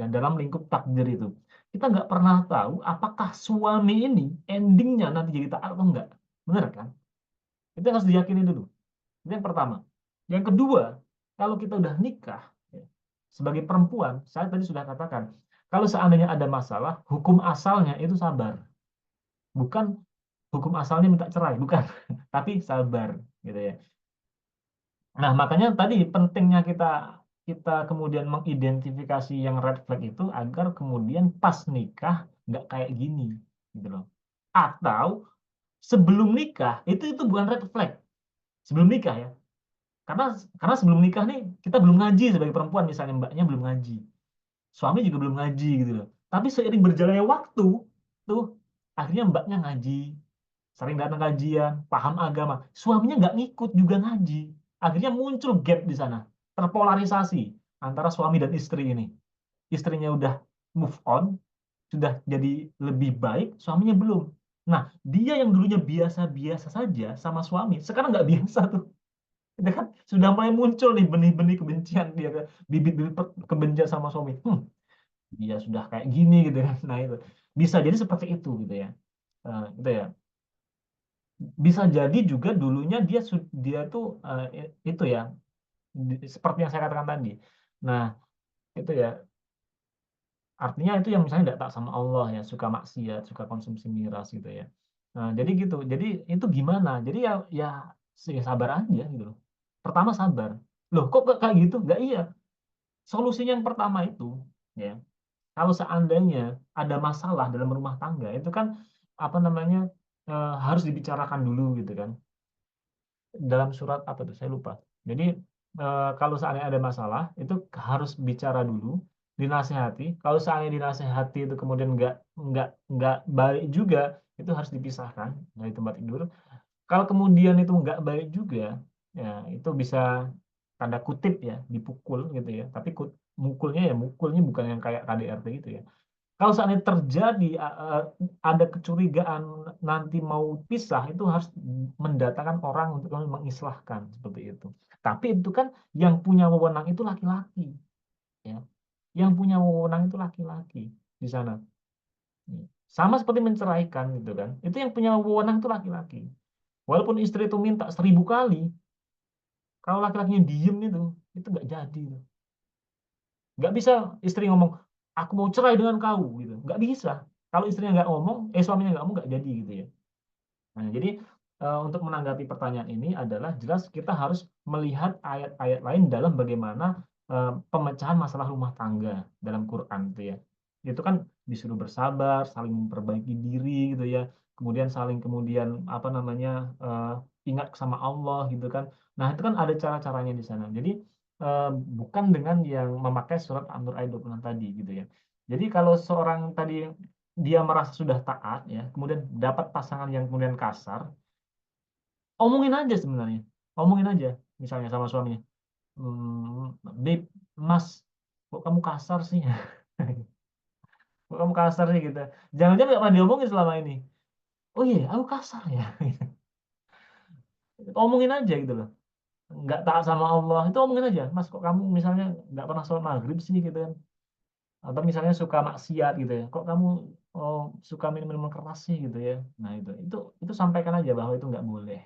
ya, dalam lingkup takdir itu. Kita nggak pernah tahu apakah suami ini endingnya nanti jadi taat atau enggak. Benar kan? Itu yang harus diyakini dulu. Itu yang pertama. Yang kedua, kalau kita udah nikah, ya, sebagai perempuan, saya tadi sudah katakan, kalau seandainya ada masalah, hukum asalnya itu sabar. Bukan hukum asalnya minta cerai, bukan. Tapi sabar, gitu ya. Nah, makanya tadi pentingnya kita kita kemudian mengidentifikasi yang red flag itu agar kemudian pas nikah nggak kayak gini, gitu loh. Atau sebelum nikah itu bukan red flag. Sebelum nikah ya. Karena sebelum nikah nih kita belum ngaji sebagai perempuan, misalnya mbaknya belum ngaji. Suami juga belum ngaji gitu loh. Tapi seiring berjalannya waktu tuh akhirnya mbaknya ngaji, sering datang kajian, paham agama. Suaminya nggak ngikut juga ngaji. Akhirnya muncul gap di sana, terpolarisasi antara suami dan istri ini. Istrinya udah move on, sudah jadi lebih baik, suaminya belum. Nah, dia yang dulunya biasa-biasa saja sama suami, sekarang nggak biasa tuh. Itu kan sudah mulai muncul nih benih-benih kebencian dia, bibit-bibit kebencian sama suami. Dia sudah kayak gini gitu kan. Nah, itu bisa jadi seperti itu gitu ya. Gitu ya. Bisa jadi juga dulunya dia tuh itu ya, seperti yang saya katakan tadi. Nah, itu ya, artinya itu yang misalnya tidak taat sama Allah ya, suka maksiat, suka konsumsi miras gitu ya. Nah, jadi gitu. Jadi itu gimana? Jadi ya sabar aja gitu loh. Pertama sabar. Loh, kok kayak gitu? Nggak, iya. Solusinya yang pertama itu ya, kalau seandainya ada masalah dalam rumah tangga itu kan apa namanya, harus dibicarakan dulu gitu kan. Dalam surat apa tuh saya lupa. Jadi kalau seandainya ada masalah itu harus bicara dulu, dinasehati. Kalau seandainya dinasehati itu kemudian nggak baik juga, itu harus dipisahkan dari tempat tidur. Kalau kemudian itu nggak baik juga, ya itu bisa tanda kutip ya dipukul gitu ya. Tapi mukulnya bukan yang kayak KDRT gitu ya. Kalau seandainya terjadi ada kecurigaan nanti mau pisah, itu harus mendatangkan orang untuk mengislahkan seperti itu. Tapi itu kan yang punya wewenang itu laki-laki, ya. Yang punya wewenang itu laki-laki di sana. Sama seperti menceraikan gitu kan. Itu yang punya wewenang itu laki-laki. Walaupun istri itu minta 1000 kali, kalau laki-lakinya diem itu nggak jadi. Nggak bisa istri ngomong, aku mau cerai dengan kau gitu. Nggak bisa. Kalau istrinya nggak ngomong, suaminya nggak ngomong, nggak jadi gitu ya. Nah, jadi untuk menanggapi pertanyaan ini adalah jelas kita harus melihat ayat-ayat lain dalam bagaimana pemecahan masalah rumah tangga dalam Quran gitu ya. Itu kan disuruh bersabar, saling memperbaiki diri gitu ya. Kemudian kemudian apa namanya, ingat sama Allah gitu kan. Nah, itu kan ada cara-caranya di sana. Jadi bukan dengan yang memakai surat An-Nur ayat 26 tadi gitu ya. Jadi kalau seorang tadi dia merasa sudah taat ya, kemudian dapat pasangan yang kemudian kasar, omongin aja sebenarnya. Omongin aja misalnya sama suaminya. Babe, Mas, kok kamu kasar sih? Kok kamu kasar sih gitu. Jangan-jangan nggak pernah diomongin selama ini. Oh iya, aku kasar ya. Omongin aja gitu loh. Nggak taat sama Allah, itu omongin aja. Mas, kok kamu misalnya nggak pernah sholat maghrib sih gitu kan. Atau misalnya suka maksiat gitu ya. Kok kamu suka minum-minum keras sih gitu ya. Nah, itu sampaikan aja bahwa itu nggak boleh.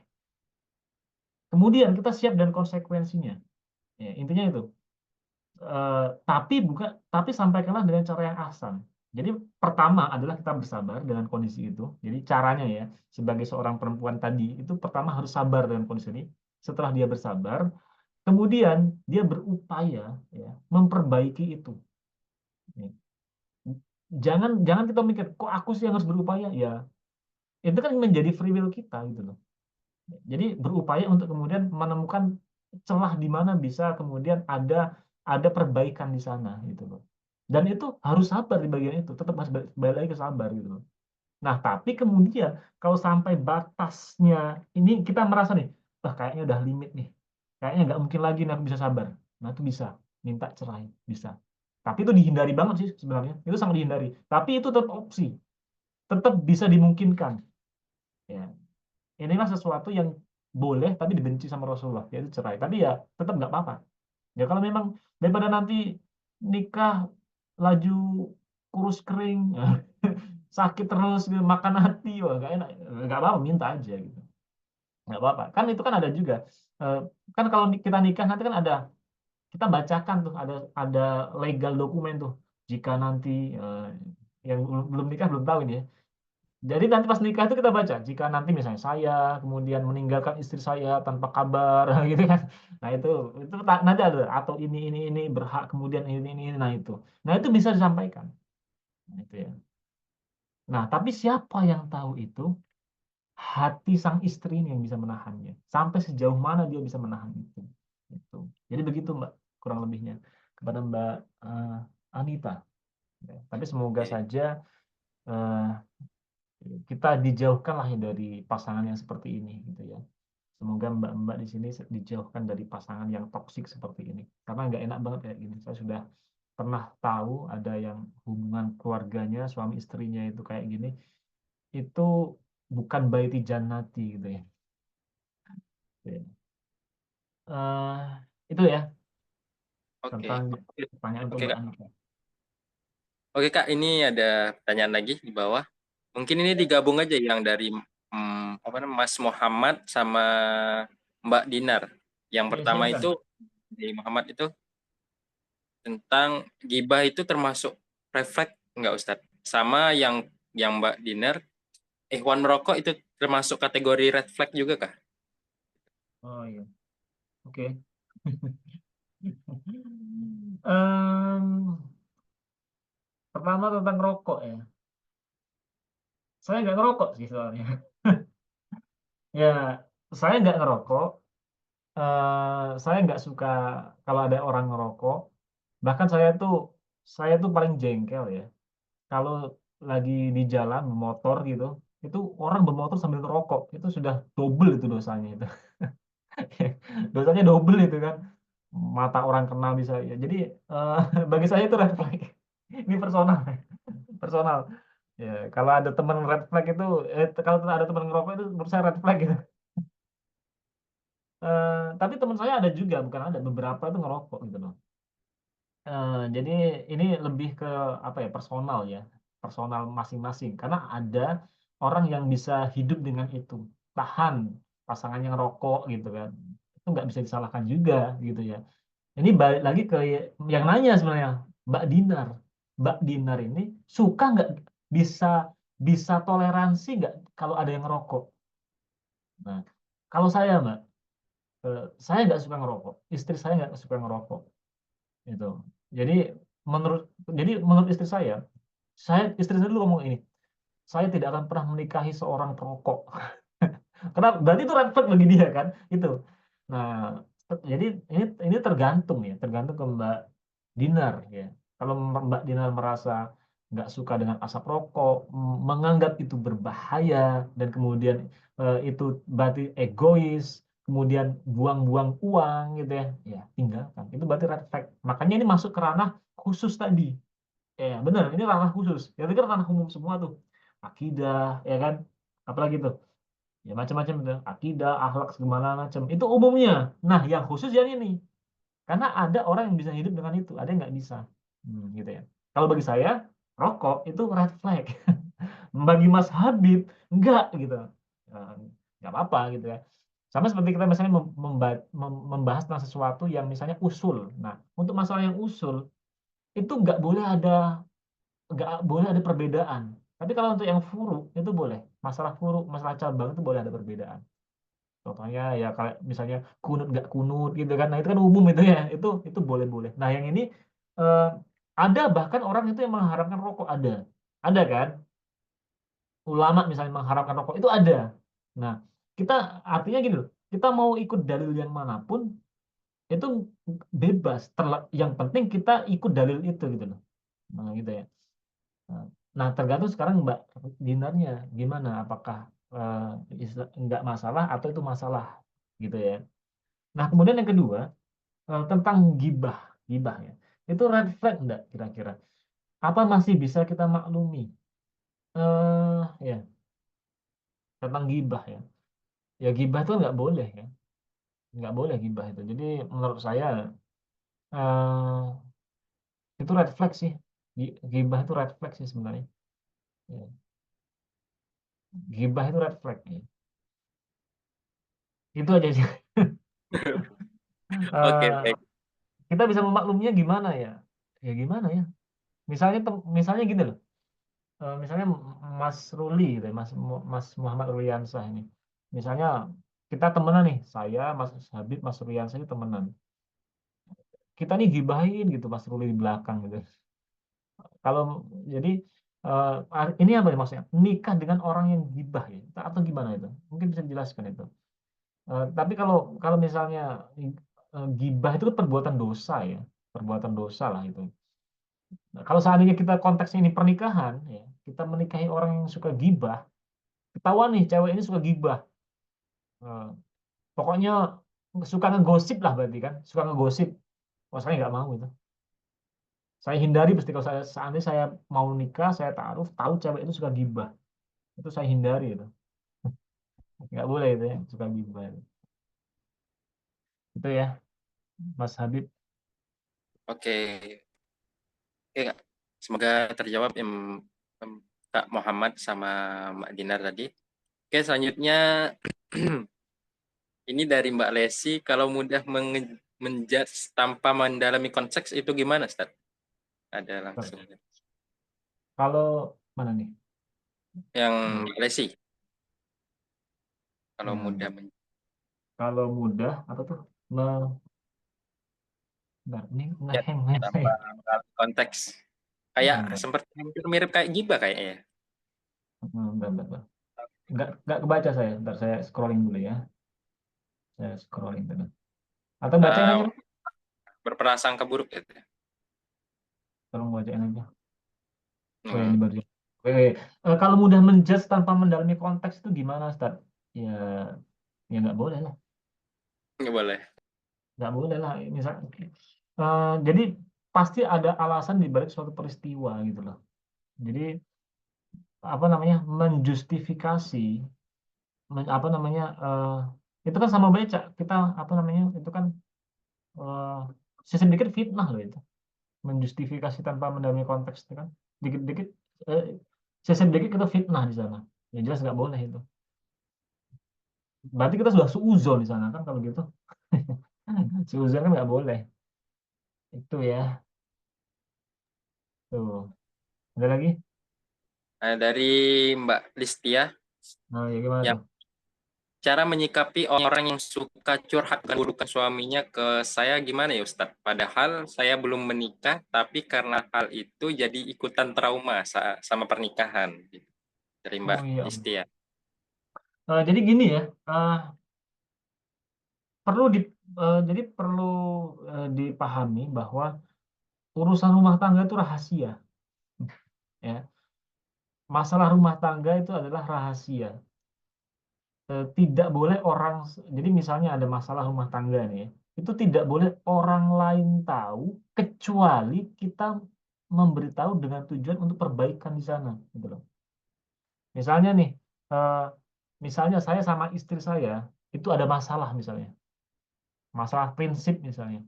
Kemudian kita siap dan konsekuensinya. Ya, intinya itu. Tapi sampaikanlah dengan cara yang ahsan. Jadi pertama adalah kita bersabar dengan kondisi itu. Jadi caranya ya, sebagai seorang perempuan tadi itu pertama harus sabar dengan kondisi ini. Setelah dia bersabar, kemudian dia berupaya ya memperbaiki itu. Jangan kita mikir kok aku sih yang harus berupaya ya. Itu kan menjadi free will kita gitu loh. Jadi berupaya untuk kemudian menemukan celah di mana bisa kemudian ada perbaikan di sana gitu loh. Dan itu harus sabar di bagian itu, tetap harus balik lagi ke sabar gitu loh. Nah, tapi kemudian kalau sampai batasnya ini kita merasa nih, kayaknya udah limit nih. Kayaknya nggak mungkin lagi nih aku bisa sabar. Nah, itu bisa minta cerai, bisa. Tapi itu dihindari banget sih sebenarnya. Itu sangat dihindari. Tapi itu tetap opsi. Tetap bisa dimungkinkan. Ya, inilah sesuatu yang boleh tapi dibenci sama Rasulullah, yaitu cerai. Tapi ya tetap nggak apa-apa. Ya kalau memang daripada nanti nikah laju kurus kering, sakit terus, gitu, makan hati, wah nggak enak, nggak apa-apa, minta aja gitu, nggak apa-apa. Kan itu kan ada juga, kan kalau kita nikah nanti kan ada, kita bacakan tuh, ada legal dokumen tuh, jika nanti yang belum nikah belum tahu ini ya. Jadi nanti pas nikah itu kita baca, jika nanti misalnya saya kemudian meninggalkan istri saya tanpa kabar, gitu kan. Nah itu nanti ada, atau ini berhak kemudian ini, nah itu bisa disampaikan. Nah, itu ya. Nah, tapi siapa yang tahu itu? Hati sang istri ini yang bisa menahannya. Sampai sejauh mana dia bisa menahan itu. Itu. Jadi begitu Mbak, kurang lebihnya kepada Mbak Anita. Ya, tapi semoga Oke. saja eh, kita dijauhkan lah ya dari pasangan yang seperti ini gitu ya. Semoga mbak-mbak di sini dijauhkan dari pasangan yang toksik seperti ini. Karena nggak enak banget kayak gini. Saya sudah pernah tahu ada yang hubungan keluarganya, suami istrinya itu kayak gini. Itu bukan baiti jannati gitu ya. Eh, itu ya Oke. tentang pertanyaan untuk Oke, Mbak Kak. Anita. Oke, Kak, ini ada pertanyaan lagi di bawah. Mungkin ini digabung aja yang dari apa namanya, Mas Muhammad sama Mbak Dinar. Yang pertama Silakan. itu dari Muhammad itu tentang gibah itu termasuk refleks enggak, Ustadz? Sama yang Mbak Dinar, Ikhwan merokok itu termasuk kategori red flag juga kah? Oh iya, oke. Em, pertama tentang rokok ya. Saya nggak ngerokok sih soalnya. Ya, saya nggak ngerokok. Saya nggak suka kalau ada orang ngerokok. Bahkan saya tuh paling jengkel ya. Kalau lagi di jalan motor gitu, itu orang bermotor sambil ngerokok, itu sudah double itu dosanya itu. Dosanya double itu kan. Mata orang kena bisa ya. Jadi eh, bagi saya itu red flag. Ini personal, personal. Ya, kalau ada teman red flag itu, kalau ada teman ngerokok itu menurut saya red flag gitu. Tapi teman saya ada juga, bukan ada, beberapa itu ngerokok gitu loh. Jadi ini lebih ke apa ya, personal ya, personal masing-masing. Karena ada orang yang bisa hidup dengan itu, tahan pasangannya ngerokok gitu kan, itu nggak bisa disalahkan juga gitu ya. Ini balik lagi ke yang nanya sebenarnya, Mbak Dinar. Mbak Dinar ini suka nggak, bisa bisa toleransi nggak kalau ada yang ngerokok? Nah, kalau saya Mbak, saya nggak suka ngerokok, istri saya nggak suka ngerokok, gitu. Jadi menurut menurut istri saya dulu ngomong ini, saya tidak akan pernah menikahi seorang perokok. Karena berarti itu red flag bagi dia kan, itu. Nah, jadi ini tergantung ya, tergantung ke Mbak Dinar ya. Kalau Mbak Dinar merasa nggak suka dengan asap rokok, menganggap itu berbahaya, dan kemudian itu berarti egois, kemudian buang-buang uang gitu ya, ya tinggalkan. Itu berarti red flag. Makanya ini masuk ke ranah khusus tadi. Ya benar, ini ranah khusus. Ya itu kan ranah umum semua tuh. Akidah, ya kan? Apalagi tuh? Ya macam-macam itu, akidah, akhlak segala macam itu umumnya. Nah yang khusus yang ini, karena ada orang yang bisa hidup dengan itu, ada yang nggak bisa. Gitu ya. Kalau bagi saya rokok itu red flag. Bagi Mas Habib enggak gitu. Eh, nggak apa-apa gitu ya. Sama seperti kita misalnya membahas tentang sesuatu yang misalnya usul. Nah untuk masalah yang usul itu nggak boleh ada perbedaan. Tapi kalau untuk yang furu itu boleh. Masalah furu, masalah cabang itu boleh ada perbedaan. Contohnya ya kayak misalnya kunut nggak kunut gitu kan. Nah itu kan umum itu ya. Itu boleh-boleh. Nah yang ini eh, ada bahkan orang itu yang mengharamkan rokok, ada. Ada kan? Ulama misalnya mengharamkan rokok itu ada. Nah, kita artinya gini loh. Kita mau ikut dalil yang manapun itu bebas. Yang penting kita ikut dalil itu gitu loh. Nah, gitu ya. Nah, tergantung sekarang Mbak Dinarnya gimana, apakah nggak masalah atau itu masalah gitu ya. Nah, kemudian yang kedua tentang gibah, gibah ya. Itu red flag enggak kira-kira? Apa masih bisa kita maklumi? Ya, tentang gibah ya. Ya gibah itu nggak boleh ya, nggak boleh gibah itu. Jadi menurut saya itu red flag sih. Ghibah itu red flag sih sebenarnya. Ya. Ghibah itu red flag ya. Itu aja sih. Oke, Eh, baik. kita bisa memakluminya gimana ya? Ya gimana ya? Misalnya gini loh. Misalnya Mas Ruli gitu ya, Mas Muhammad Ruliansah ini. Misalnya kita temenan nih, saya, Mas Habib, Mas Ruliansah ini temenan. Kita nih gibahin gitu Mas Ruli di belakang gitu. Kalau jadi ini apa ya maksudnya? Nikah dengan orang yang gibah ya, atau gimana itu? Mungkin bisa dijelaskan itu. Tapi kalau kalau misalnya gibah itu kan perbuatan dosa ya, perbuatan dosa lah itu. Nah, kalau seandainya kita konteksnya ini pernikahan, ya, kita menikahi orang yang suka gibah, ketahuan nih cewek ini suka gibah. Eh, Pokoknya suka ngegosip lah berarti kan, suka ngegosip. Oh saya nggak mau itu. Saya hindari pasti kalau seandainya saya mau nikah, saya tahu cewek itu suka gibah, itu saya hindari itu. Nggak boleh itu ya, suka gibah. Itu ya, Mas Habib. Oke, oke Kak. Semoga terjawab Kak Muhammad sama Mbak Dinar tadi. Oke, selanjutnya ini dari Mbak Lesi, kalau mudah menjudge tanpa mendalami konteks itu gimana, Ustaz? Ada langsung. Kalau mana nih? Yang Mbak Lesi, kalau Hmm, mudah Kalau mudah apa tuh? Bentar, ini menjudge ngeheng tanpa ngeheng. mendalami konteks. Kayak Bentar, seperti hampir mirip kayak gibah kayaknya ya. bentar. Nggak kebaca saya. Bentar saya scrolling dulu ya. Saya scrolling dulu. Atau bacain Eh, aja, Pak. berprasangka buruk gitu. Tolong bacain aja. Oh ya, Hmm, ini baru. Kalau mudah menjudge tanpa mendalami konteks itu gimana, Ustaz? Ya, ya nggak boleh lah. nggak boleh. Nggak boleh lah. Jadi pasti ada alasan di balik suatu peristiwa gitu loh. Jadi apa namanya menjustifikasi, apa namanya itu kan sama beca. Kita apa namanya itu kan eh, sistem dikit fitnah loh itu. Menjustifikasi tanpa mendalami konteks itu kan dikit-dikit eh, sistem dikit kita fitnah di sana. Ya jelas nggak boleh itu. Berarti kita sudah suuzon di sana kan kalau gitu. Suuzon kan nggak boleh. Itu ya. Tuh. Ada lagi? Dari Mbak Listia, Nah, ya gimana yang tuh? cara menyikapi orang yang suka curhat keburukan suaminya ke saya gimana ya Ustadz? Padahal saya belum menikah, tapi karena hal itu jadi ikutan trauma sama pernikahan. Dari Mbak Oh iya. Listia. Jadi gini ya, perlu di, jadi perlu dipahami bahwa urusan rumah tangga itu rahasia, ya. Masalah rumah tangga itu adalah rahasia. Tidak boleh jadi misalnya ada masalah rumah tangga nih, ya, itu tidak boleh orang lain tahu kecuali kita memberitahu dengan tujuan untuk perbaikan di sana, gitu loh. Misalnya nih, eh, misalnya saya sama istri saya itu ada masalah misalnya, masalah prinsip misalnya.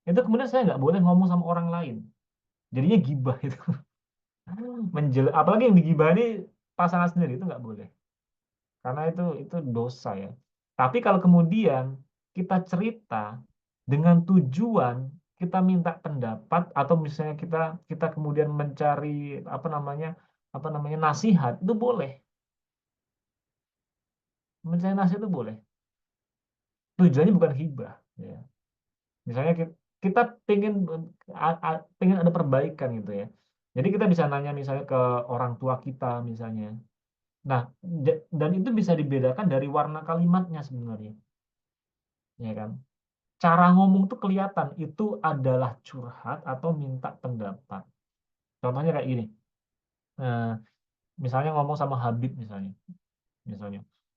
Itu kemudian saya nggak boleh ngomong sama orang lain. Jadinya gibah itu. Apalagi yang digibah ini pasangan sendiri itu nggak boleh. Karena itu dosa ya. Tapi kalau kemudian kita cerita dengan tujuan kita minta pendapat atau misalnya kita kita kemudian mencari apa namanya nasihat itu boleh. Mencari nasihat itu boleh. Tujuannya bukan hibah. Ya. Misalnya kita pengen ada perbaikan gitu ya. Jadi kita bisa nanya misalnya ke orang tua kita misalnya. Nah, dan itu bisa dibedakan dari warna kalimatnya sebenarnya, ya kan? Cara ngomong tuh kelihatan itu adalah curhat atau minta pendapat. Contohnya kayak gini. eh, Misalnya ngomong sama Habib misalnya.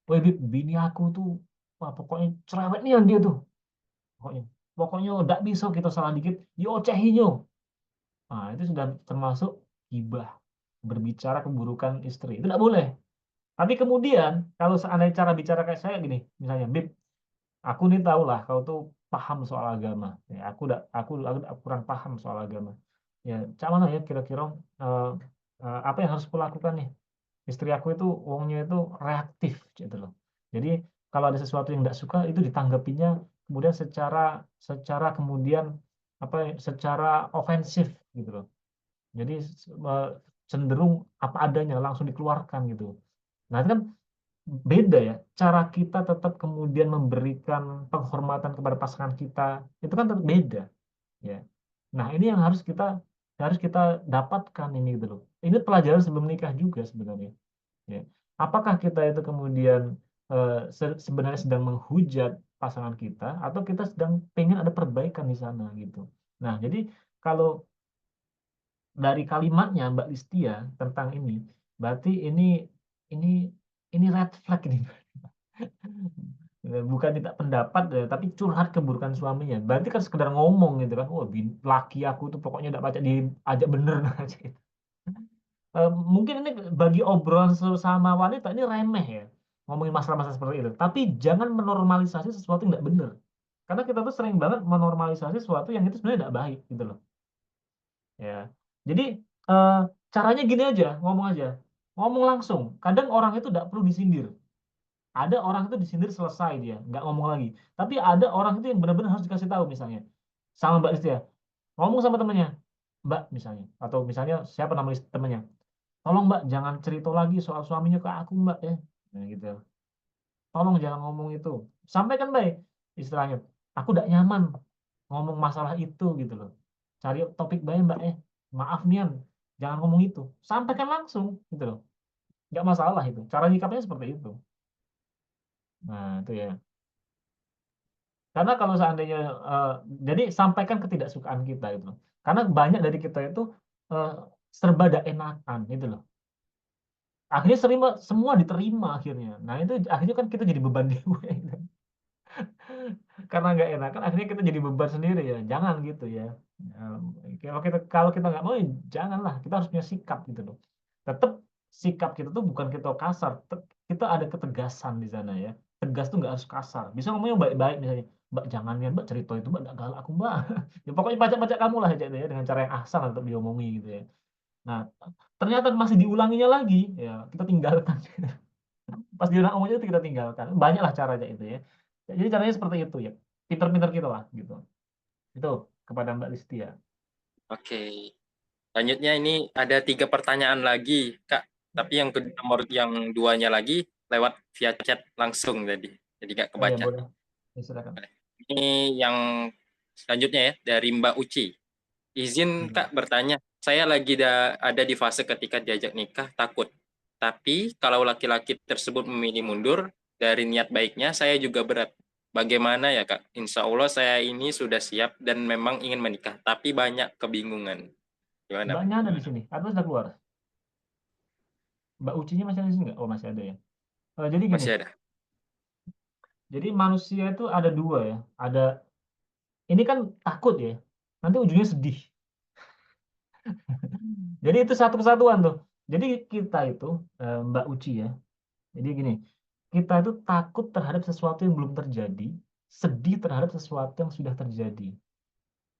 Woi Habib, bini aku tuh, wah pokoknya cerewet nih yang dia tuh, pokoknya. Pokoknya nggak bisa kita salah dikit, diocehinnya. Nah, itu sudah termasuk gibah, berbicara keburukan istri. Itu tidak boleh. Tapi kemudian, kalau seandainya cara bicara kayak saya gini, misalnya, Bib, aku nih tahu lah, kau tuh paham soal agama. Ya, aku kurang paham soal agama. Ya, cak mana ya kira-kira apa yang harus kulakukan nih? Istri aku itu wongnya itu reaktif gitu loh. Jadi kalau ada sesuatu yang tidak suka itu ditanggapinya kemudian secara kemudian apa ya, secara ofensif gitu loh. Jadi cenderung apa adanya langsung dikeluarkan gitu. Nah, itu kan beda ya. Cara kita tetap kemudian memberikan penghormatan kepada pasangan kita itu kan tetap beda ya. Nah, ini yang harus kita dapatkan ini gitu loh. Ini pelajaran sebelum nikah juga sebenarnya. Ya. Apakah kita itu kemudian sebenarnya sedang menghujat pasangan kita atau kita sedang pengen ada perbaikan di sana gitu. Nah, jadi kalau dari kalimatnya Mbak Listia tentang ini, berarti ini ini red flag ini. Bukan tidak pendapat tapi curhat keburukan suaminya. Berarti kan sekedar ngomong gitu kan. Oh, laki aku tuh pokoknya tidak baca diajak bener aja. Mungkin ini bagi obrolan sesama wanita ini remeh ya, ngomongin masalah-masalah seperti itu. Tapi jangan menormalisasi sesuatu yang tidak benar. Karena kita tuh sering banget menormalisasi sesuatu yang itu sebenarnya tidak baik gitu loh. Ya. Jadi eh, caranya gini aja, ngomong aja. Ngomong langsung. Kadang orang itu tidak perlu disindir. Ada orang itu disindir selesai dia, nggak ngomong lagi. Tapi ada orang itu yang benar-benar harus dikasih tahu misalnya. Sama Mbak Listia, ngomong sama temennya, Mbak misalnya. Atau misalnya siapa nama temennya. Tolong Mbak jangan cerita lagi soal suaminya ke aku Mbak ya. Nah, gitu. Tolong jangan ngomong itu. Sampaikan baik istilahnya. Aku tidak nyaman ngomong masalah itu gitu loh. Cari topik baik Mbak ya. Maaf Nian, jangan ngomong itu. Sampaikan langsung gitu loh. Nggak masalah itu. Cara nyikapnya seperti itu. Nah itu ya. Karena kalau seandainya jadi sampaikan ketidaksukaan kita gitu loh. Karena banyak dari kita itu eh, serba ada enakan gitu loh. Akhirnya semua diterima akhirnya. Nah itu akhirnya kan kita jadi beban dewa. Gitu. Karena nggak enak kan akhirnya kita jadi beban sendiri ya. Jangan gitu ya. Kalau kita nggak mau ya janganlah. Kita harus punya sikap gitu loh. Tetap sikap kita tuh bukan kita kasar. Kita ada ketegasan di sana ya. Tegas tuh nggak harus kasar. Bisa ngomongnya baik-baik misalnya. Mbak jangan ya Mbak cerita itu Mbak nggak galak aku Mbak. Ya pokoknya baca-baca kamu lah aja deh ya dengan cara yang asal untuk diomongi gitu ya. Nah, ternyata masih diulanginya lagi, ya kita tinggalkan. Pas diulang omongnya itu kita tinggalkan. Banyaklah caranya itu ya. Jadi caranya seperti itu ya. Pinter-pinter kita lah gitu. Itu kepada Mbak Listia. Oke. Selanjutnya ini ada 3 pertanyaan lagi, Kak. Tapi yang nomor yang 2-nya lagi lewat via chat langsung tadi. Jadi nggak Oh ya kebaca. boleh. Ya, silakan. Ini yang selanjutnya ya dari Mbak Uci. Izin Kak bertanya, saya lagi ada di fase ketika diajak nikah takut. Tapi kalau laki-laki tersebut memilih mundur dari niat baiknya, saya juga berat. Bagaimana ya Kak? Insya Allah saya ini sudah siap dan memang ingin menikah, tapi banyak kebingungan. Gimana? Mbaknya ada di sini. Atau sudah keluar? Mbak Ucinya masih ada di sini nggak? Oh masih ada ya. Jadi gini. Masih ada. Jadi manusia itu ada dua ya. Ini kan takut ya. Nanti ujungnya sedih. Jadi itu satu kesatuan tuh. Jadi kita itu Mbak Uci ya. Jadi gini, kita itu takut terhadap sesuatu yang belum terjadi, sedih terhadap sesuatu yang sudah terjadi.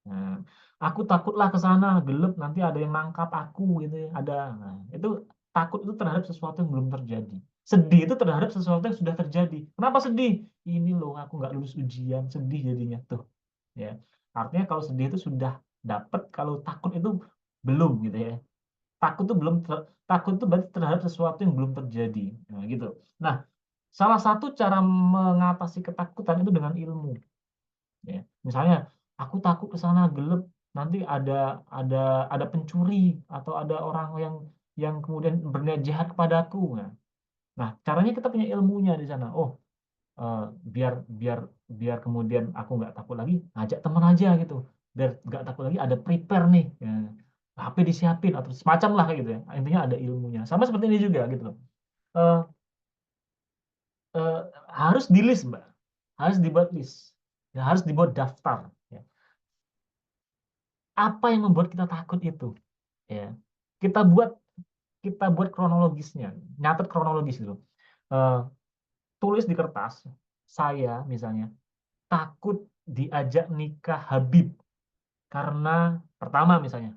Nah, aku takutlah ke sana, gelap nanti ada yang nangkap aku gitu ya, ada. Nah, itu takut itu terhadap sesuatu yang belum terjadi. Sedih itu terhadap sesuatu yang sudah terjadi. Kenapa sedih? Ini loh aku nggak lulus ujian, sedih jadinya tuh. Ya, artinya kalau sedih itu sudah dapat, kalau takut itu belum gitu ya. Takut itu berarti terhadap sesuatu yang belum terjadi. Nah, gitu. Nah, salah satu cara mengatasi ketakutan itu dengan ilmu. Ya. Misalnya, aku takut ke sana gelap, nanti ada ada pencuri atau ada orang yang kemudian berniat jahat kepadaku. Nah, caranya kita punya ilmunya di sana. Oh, eh, biar biar biar kemudian aku nggak takut lagi, ngajak teman aja gitu. Biar nggak takut lagi, ada prepare nih. Ya. HP disiapin atau semacam lah kayak gitu ya. Intinya ada ilmunya. Sama seperti ini juga gitu loh. Eh, eh, harus di list, Mbak. Harus dibuat list. Ya, harus dibuat daftar. Ya. Apa yang membuat kita takut itu? Ya. Kita buat kita buat kronologisnya, nyatet kronologis gitu. Eh, tulis di kertas. Saya misalnya takut diajak nikah Habib karena pertama misalnya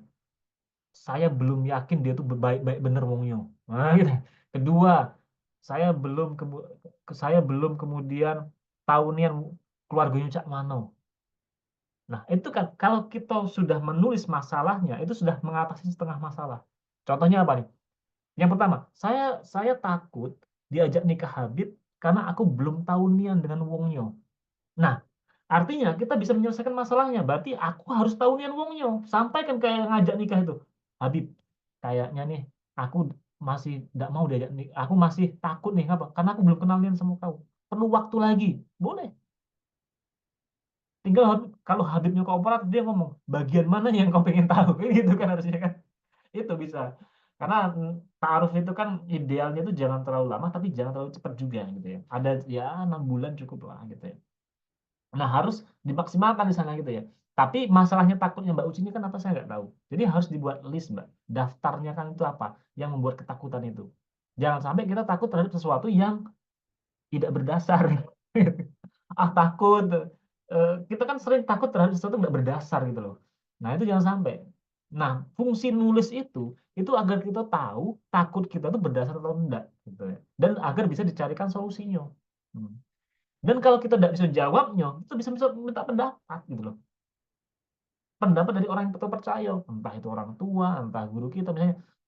saya belum yakin dia tuh baik-baik bener wongnya. Nah, gitu. Kedua, saya belum kemudian tahu nian keluarganya cak mano. Nah, itu kan kalau kita sudah menulis masalahnya, itu sudah mengatasi setengah masalah. Contohnya apa nih? Yang pertama, saya takut diajak nikah Habib karena aku belum tahu nian dengan wongnya. Nah, artinya kita bisa menyelesaikan masalahnya. Berarti aku harus tahu nian wongnya. Sampaikan kayak ngajak nikah itu. Habib, kayaknya nih aku masih tidak mau diajak nikah. Aku masih takut nih, apa? Karena aku belum kenal nian sama kau. Perlu waktu lagi. Boleh. Tinggal kalau Habibnya kooperatif, dia ngomong, bagian mana yang kau pengen tahu? Gitu kan harusnya kan. Itu bisa. Karena ta'aruf itu kan idealnya itu jangan terlalu lama, tapi jangan terlalu cepat juga gitu ya. Ada ya 6 bulan cukup lah gitu ya. Nah, harus dimaksimalkan di sana gitu ya. Tapi masalahnya takutnya Mbak Uci ini kan apa saya nggak tahu. Jadi harus dibuat list, Mbak. Daftarnya kan itu apa yang membuat ketakutan itu. Jangan sampai kita takut terhadap sesuatu yang tidak berdasar. Ah, takut. Kita kan sering takut terhadap sesuatu nggak berdasar gitu loh. Nah, itu jangan sampai. Nah, fungsi nulis itu agar kita tahu takut kita itu berdasar atau enggak gitu ya. Dan agar bisa dicarikan solusinya. Hmm. Dan kalau kita tidak bisa jawabnya, kita bisa minta pendapat gitu loh. Pendapat dari orang yang kita percaya, entah itu orang tua, entah guru kita,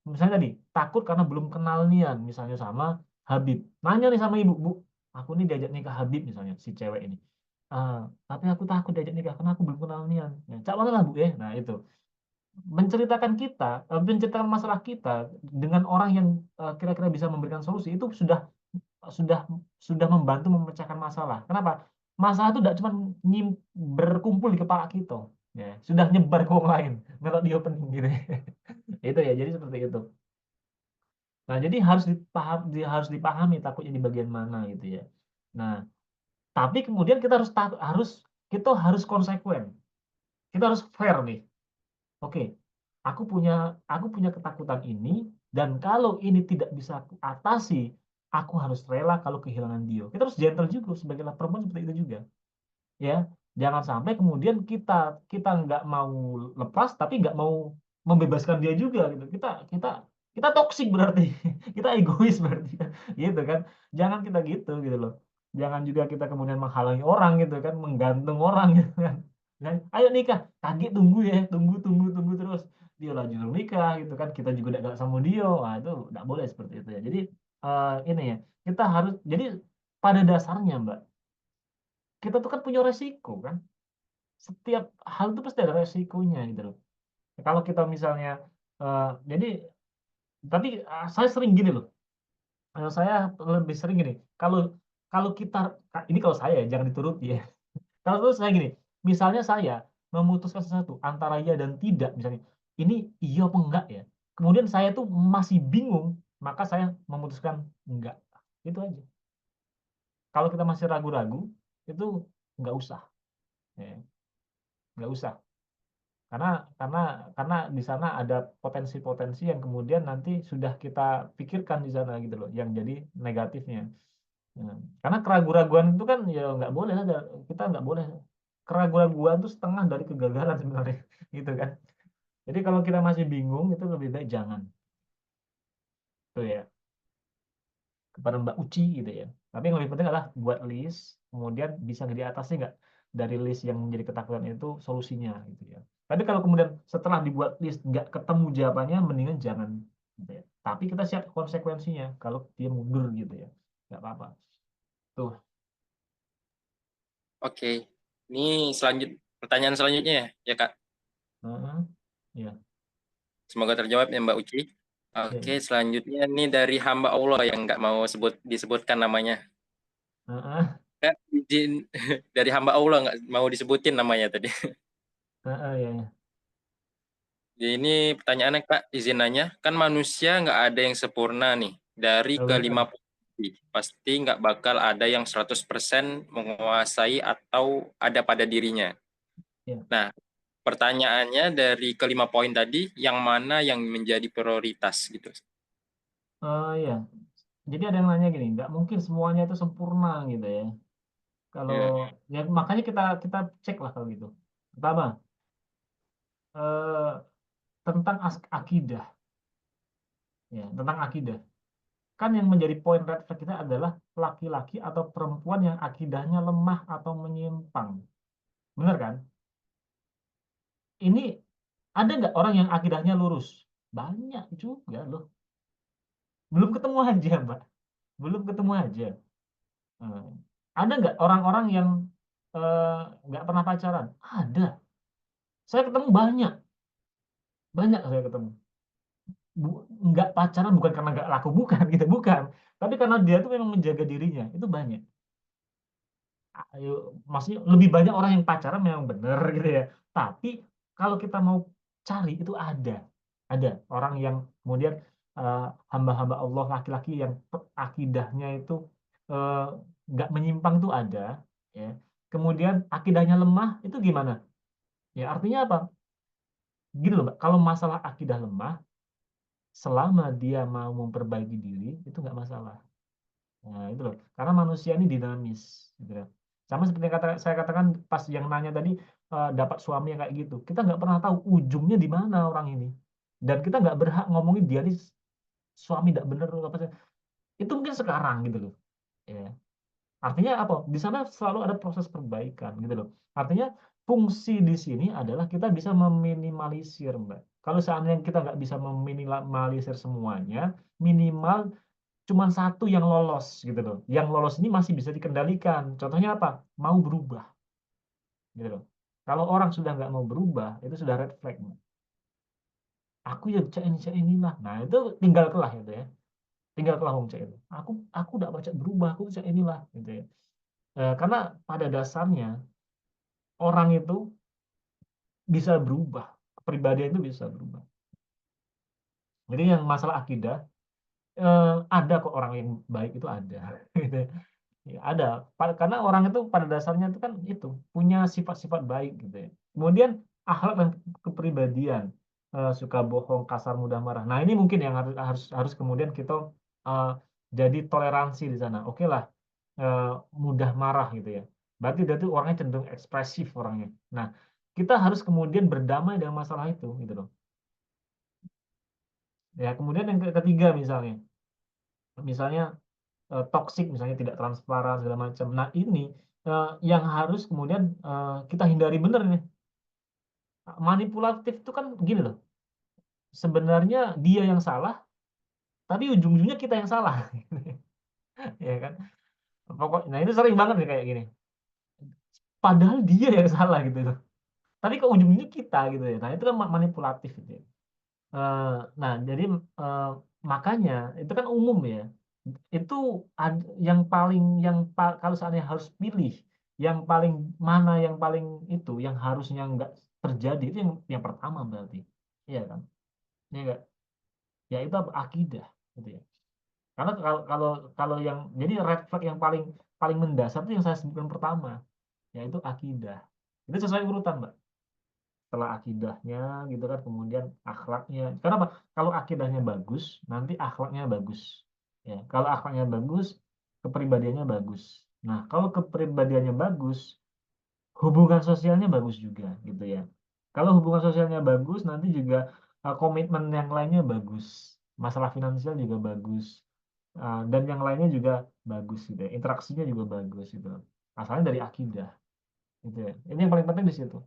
misalnya tadi takut karena belum kenal nian, misalnya sama Habib. Nanya nih sama ibu, Bu, aku nih diajak nikah Habib misalnya si cewek ini. Ah, tapi aku takut diajak nikah karena aku belum kenal nian. Ya, cak mana lah Bu ya. Nah, itu menceritakan masalah kita dengan orang yang kira-kira bisa memberikan solusi itu sudah sudah membantu memecahkan masalah. Kenapa? Masalah itu tidak cuma berkumpul di kepala kita, ya, sudah nyebar ke orang lain, melok di opening gitu. Itu ya, jadi seperti itu. Nah, jadi harus dipahami takutnya di bagian mana gitu ya. Nah, tapi kemudian kita harus konsekuen. Kita harus fair nih. Oke, aku punya ketakutan ini, dan kalau ini tidak bisa aku atasi, aku harus rela kalau kehilangan dia. Kita harus gentle juga sebagai perempuan, seperti itu juga, ya. Jangan sampai kemudian kita kita nggak mau lepas, tapi nggak mau membebaskan dia juga gitu. Kita kita kita toksik berarti, kita egois berarti, gitu kan. Jangan kita gitu loh. Jangan juga kita kemudian menghalangi orang gitu kan, menggantung orang gitu kan. Dan ayo nikah, kaget tunggu ya, tunggu terus. Dia lanjut nikah gitu kan, kita juga tidak sama dia. Wah, itu tidak boleh seperti itu ya. Jadi ini ya, kita harus, jadi pada dasarnya Mbak, kita tuh kan punya resiko kan. Setiap hal itu pasti ada resikonya gitu loh. Kalau kita misalnya jadi, tapi saya sering gini loh. Saya lebih sering gini. Kalau kalau kita ini, kalau saya jangan dituruti ya. Kalau terus saya gini, misalnya saya memutuskan sesuatu antara ya dan tidak, misalnya ini iya apa enggak ya. Kemudian saya tuh masih bingung, maka saya memutuskan enggak. Itu aja. Kalau kita masih ragu-ragu, itu enggak usah. Ya, enggak usah. Karena karena karena di sana ada potensi-potensi yang kemudian nanti sudah kita pikirkan di sana gitu loh, yang jadi negatifnya. Nah, karena keraguan-raguan itu kan ya nggak boleh, kita nggak boleh. Keraguan-raguan itu setengah dari kegagalan sebenarnya, gitu kan. Jadi kalau kita masih bingung, itu lebih baik jangan. Tuh ya, kepada Mbak Uci gitu ya. Tapi yang lebih penting adalah buat list, kemudian bisa diatasi nggak dari list yang menjadi ketakutan itu solusinya gitu ya. Tapi kalau kemudian setelah dibuat list nggak ketemu jawabannya, mendingan jangan gitu ya. Tapi kita siap konsekuensinya kalau dia mundur gitu ya, nggak apa-apa. Tuh. Oke, ini pertanyaan selanjutnya ya Kak. Ya. Semoga terjawab ya Mbak Uci. Oke, selanjutnya ini dari hamba Allah yang nggak mau disebutkan namanya. Kak, izin dari hamba Allah nggak mau disebutin namanya tadi. Ya. Ini pertanyaannya Kak, izin nanya, kan manusia nggak ada yang sempurna nih. Dari kelima pasti nggak bakal ada yang 100% menguasai atau ada pada dirinya. Ya. Nah, pertanyaannya dari kelima poin tadi, yang mana yang menjadi prioritas gitu? Ya, jadi ada yang nanya gini, nggak mungkin semuanya itu sempurna gitu ya. Kalau ya makanya kita cek lah kalau gitu. Pertama, tentang akidah, ya, tentang akidah. Kan yang menjadi poin red flag kita adalah laki-laki atau perempuan yang akidahnya lemah atau menyimpang. Benar kan? Ini ada nggak orang yang akidahnya lurus? Banyak juga loh. Belum ketemu aja, Mbak. Belum ketemu aja. Ada nggak orang-orang yang nggak pernah pacaran? Ada. Saya ketemu banyak. Banyak saya ketemu. Nggak pacaran bukan karena nggak laku, bukan gitu, bukan. Tapi karena dia tuh memang menjaga dirinya. Itu banyak. Ayo, maksudnya lebih banyak orang yang pacaran memang benar gitu ya. Tapi kalau kita mau cari itu ada orang yang kemudian hamba-hamba Allah laki-laki yang akidahnya itu eh, nggak menyimpang tuh ada, ya. Kemudian akidahnya lemah itu gimana? Ya artinya apa? Gini loh, Mbak. Kalau masalah akidah lemah, selama dia mau memperbaiki diri itu nggak masalah. Nah, itu loh. Karena manusia ini dinamis, gitu ya. Sama seperti yang saya katakan pas yang nanya tadi, dapat suami yang kayak gitu. Kita nggak pernah tahu ujungnya di mana orang ini. Dan kita nggak berhak ngomongin dia nih suami tidak bener apa sih. Itu mungkin sekarang gitu loh. Ya. Artinya apa? Di sana selalu ada proses perbaikan gitu loh. Artinya fungsi di sini adalah kita bisa meminimalisir, Mbak. Kalau seandainya kita nggak bisa meminimalisir semuanya, minimal cuman satu yang lolos gitu loh. Yang lolos ini masih bisa dikendalikan. Contohnya apa? Mau berubah gitu loh. Kalau orang sudah nggak mau berubah, itu sudah red flag. Aku ya cek inilah. Nah, itu tinggal kelah itu ya. Tinggal kelah wong cek itu. Aku udah baca berubah, aku cek inilah gitu ya. Karena pada dasarnya orang itu bisa berubah. Kepribadian itu bisa berubah. Jadi yang masalah akidah, ada kok orang yang baik itu ada. Gitu. Ya, ada. Karena orang itu pada dasarnya itu kan itu punya sifat-sifat baik gitu ya. Kemudian akhlak dan kepribadian, suka bohong, kasar, mudah marah. Nah, ini mungkin yang harus kemudian kita eh, jadi toleransi di sana. Oke lah, eh, mudah marah gitu ya. Berarti dia tuh orangnya cenderung ekspresif orangnya. Nah, kita harus kemudian berdamai dengan masalah itu gitu loh. Ya, kemudian yang ketiga misalnya toksik, misalnya tidak transparan segala macam. Nah, ini yang harus kemudian kita hindari bener nih. Manipulatif itu kan gini loh. Sebenarnya dia yang salah, tapi ujung-ujungnya kita yang salah. Ya kan? Nah itu sering banget nih kayak gini. Padahal dia yang salah gitu loh. Tapi kok ujung-ujungnya kita gitu ya. Nah, itu kan manipulatif gitu ya. Nah, jadi makanya itu kan umum ya. Itu kalau seandainya harus pilih yang paling mana yang paling itu yang harusnya nggak terjadi itu yang pertama berarti, iya kan? Iya nggak? Ya itu apa? Akidah, gitu ya. Karena kalau kalau yang jadi red flag yang paling paling mendasar itu yang saya sebutkan pertama, yaitu akidah. Itu sesuai urutan, Mbak. Setelah akidahnya gitu kan kemudian akhlaknya. Karena apa? Kalau akidahnya bagus nanti akhlaknya bagus, ya. Kalau akhlaknya bagus kepribadiannya bagus. Nah, kalau kepribadiannya bagus hubungan sosialnya bagus juga gitu ya. Kalau hubungan sosialnya bagus nanti juga komitmen yang lainnya bagus, masalah finansial juga bagus. Dan yang lainnya juga bagus gitu ya. Interaksinya juga bagus gitu, asalnya dari akidah gitu ya. Ini yang paling penting di situ.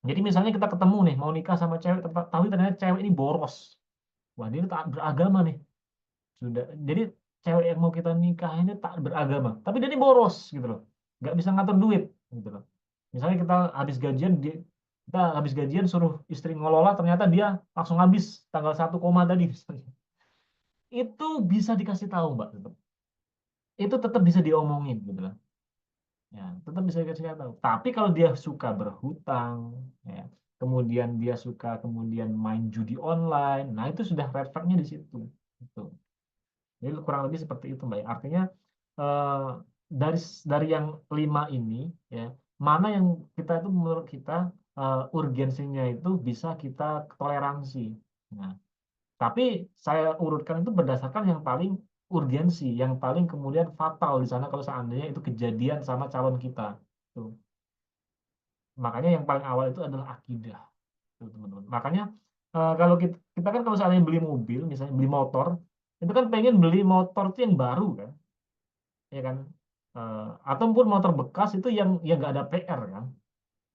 Jadi misalnya kita ketemu nih, mau nikah sama cewek, tapi ternyata cewek ini boros. Wah, dia tak beragama nih. Sudah. Jadi cewek yang mau kita nikah ini tak beragama. Tapi dia ini boros gitu loh. Nggak bisa ngatur duit gitu loh. Misalnya kita habis gajian suruh istri ngelola, ternyata dia langsung habis tanggal 1 koma tadi misalnya. Itu bisa dikasih tahu, Mbak, tetap. Itu tetap bisa diomongin gitu loh. Ya, tetap bisa dikasih tahu. Tapi kalau dia suka berhutang, ya, kemudian dia suka kemudian main judi online, nah itu sudah red flag-nya di situ. Gitu. Jadi kurang lebih seperti itu, Mbak. Artinya eh, dari dari yang 5 ini, ya, mana yang kita itu menurut kita urgensinya itu bisa kita toleransi. Nah, tapi saya urutkan itu berdasarkan yang paling urgensi, yang paling kemudian fatal di sana kalau seandainya itu kejadian sama calon kita. Tuh. Makanya yang paling awal itu adalah akidah, tuh, teman-teman. Makanya kalau kita kan kalau seandainya beli mobil, misalnya beli motor, itu kan pengen beli motor itu yang baru kan, ya kan? Ataupun motor bekas itu yang nggak ada PR kan,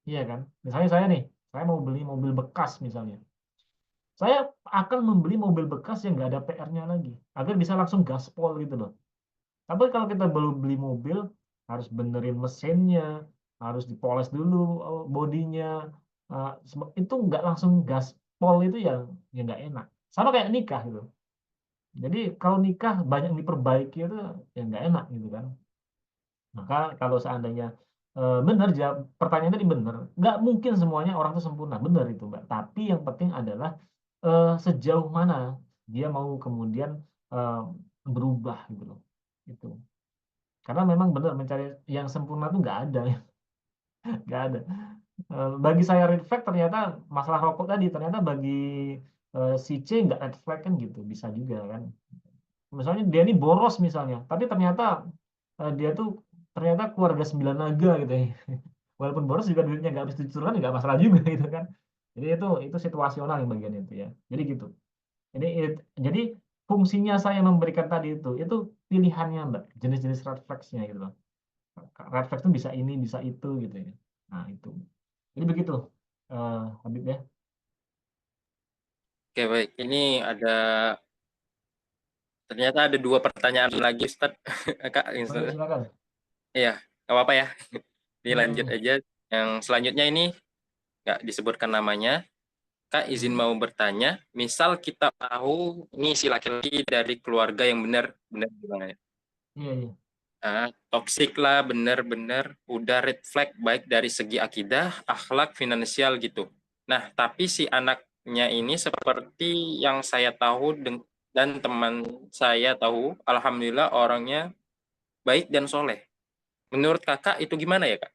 iya kan? Misalnya saya nih, saya mau beli mobil bekas misalnya, saya akan membeli mobil bekas yang nggak ada PR-nya lagi, agar bisa langsung gaspol gitu loh. Tapi kalau kita baru beli mobil, harus benerin mesinnya, harus dipoles dulu bodinya, itu nggak langsung gaspol itu yang nggak enak. Sama kayak nikah gitu. Jadi kalau nikah banyak yang diperbaiki itu ya nggak enak gitu kan. Maka kalau seandainya benar, pertanyaan tadi benar, nggak mungkin semuanya orang itu sempurna, benar itu Mbak. Tapi yang penting adalah sejauh mana dia mau kemudian eh, berubah gitu loh. Itu. Karena memang benar mencari yang sempurna itu nggak ada, nggak ada. Bagi saya red flag ternyata masalah rokok tadi, ternyata bagi si C nggak red flag kan gitu, bisa juga kan. Misalnya dia ini boros misalnya, tapi ternyata dia tuh ternyata keluarga 9 naga gitu ya. Walaupun boros juga duitnya nggak habis dicucurkan nggak masalah juga gitu kan. Jadi itu situasional yang bagian itu ya. Jadi gitu. Jadi fungsinya saya memberikan tadi itu pilihannya Mbak, jenis-jenis red flags-nya gitu loh. Red flag itu bisa ini, bisa itu gitu ya. Nah, itu. Jadi begitu, Habib ya. Oke, baik. Ini ternyata ada 2 pertanyaan lagi, Ustadz. Kak, Boleh, silakan. iya, nggak apa-apa ya. Dilanjut Hmm. aja. Yang selanjutnya ini nggak disebutkan namanya. Kak, izin mau bertanya, misal kita tahu ini si laki-laki dari keluarga yang benar-benar gimana ya? Iya, iya. Toksik lah, benar-benar udah red flag baik dari segi akidah, akhlak, finansial gitu. Nah, tapi si anaknya ini seperti yang saya tahu dan teman saya tahu, alhamdulillah orangnya baik dan soleh. Menurut kakak itu gimana ya, Kak?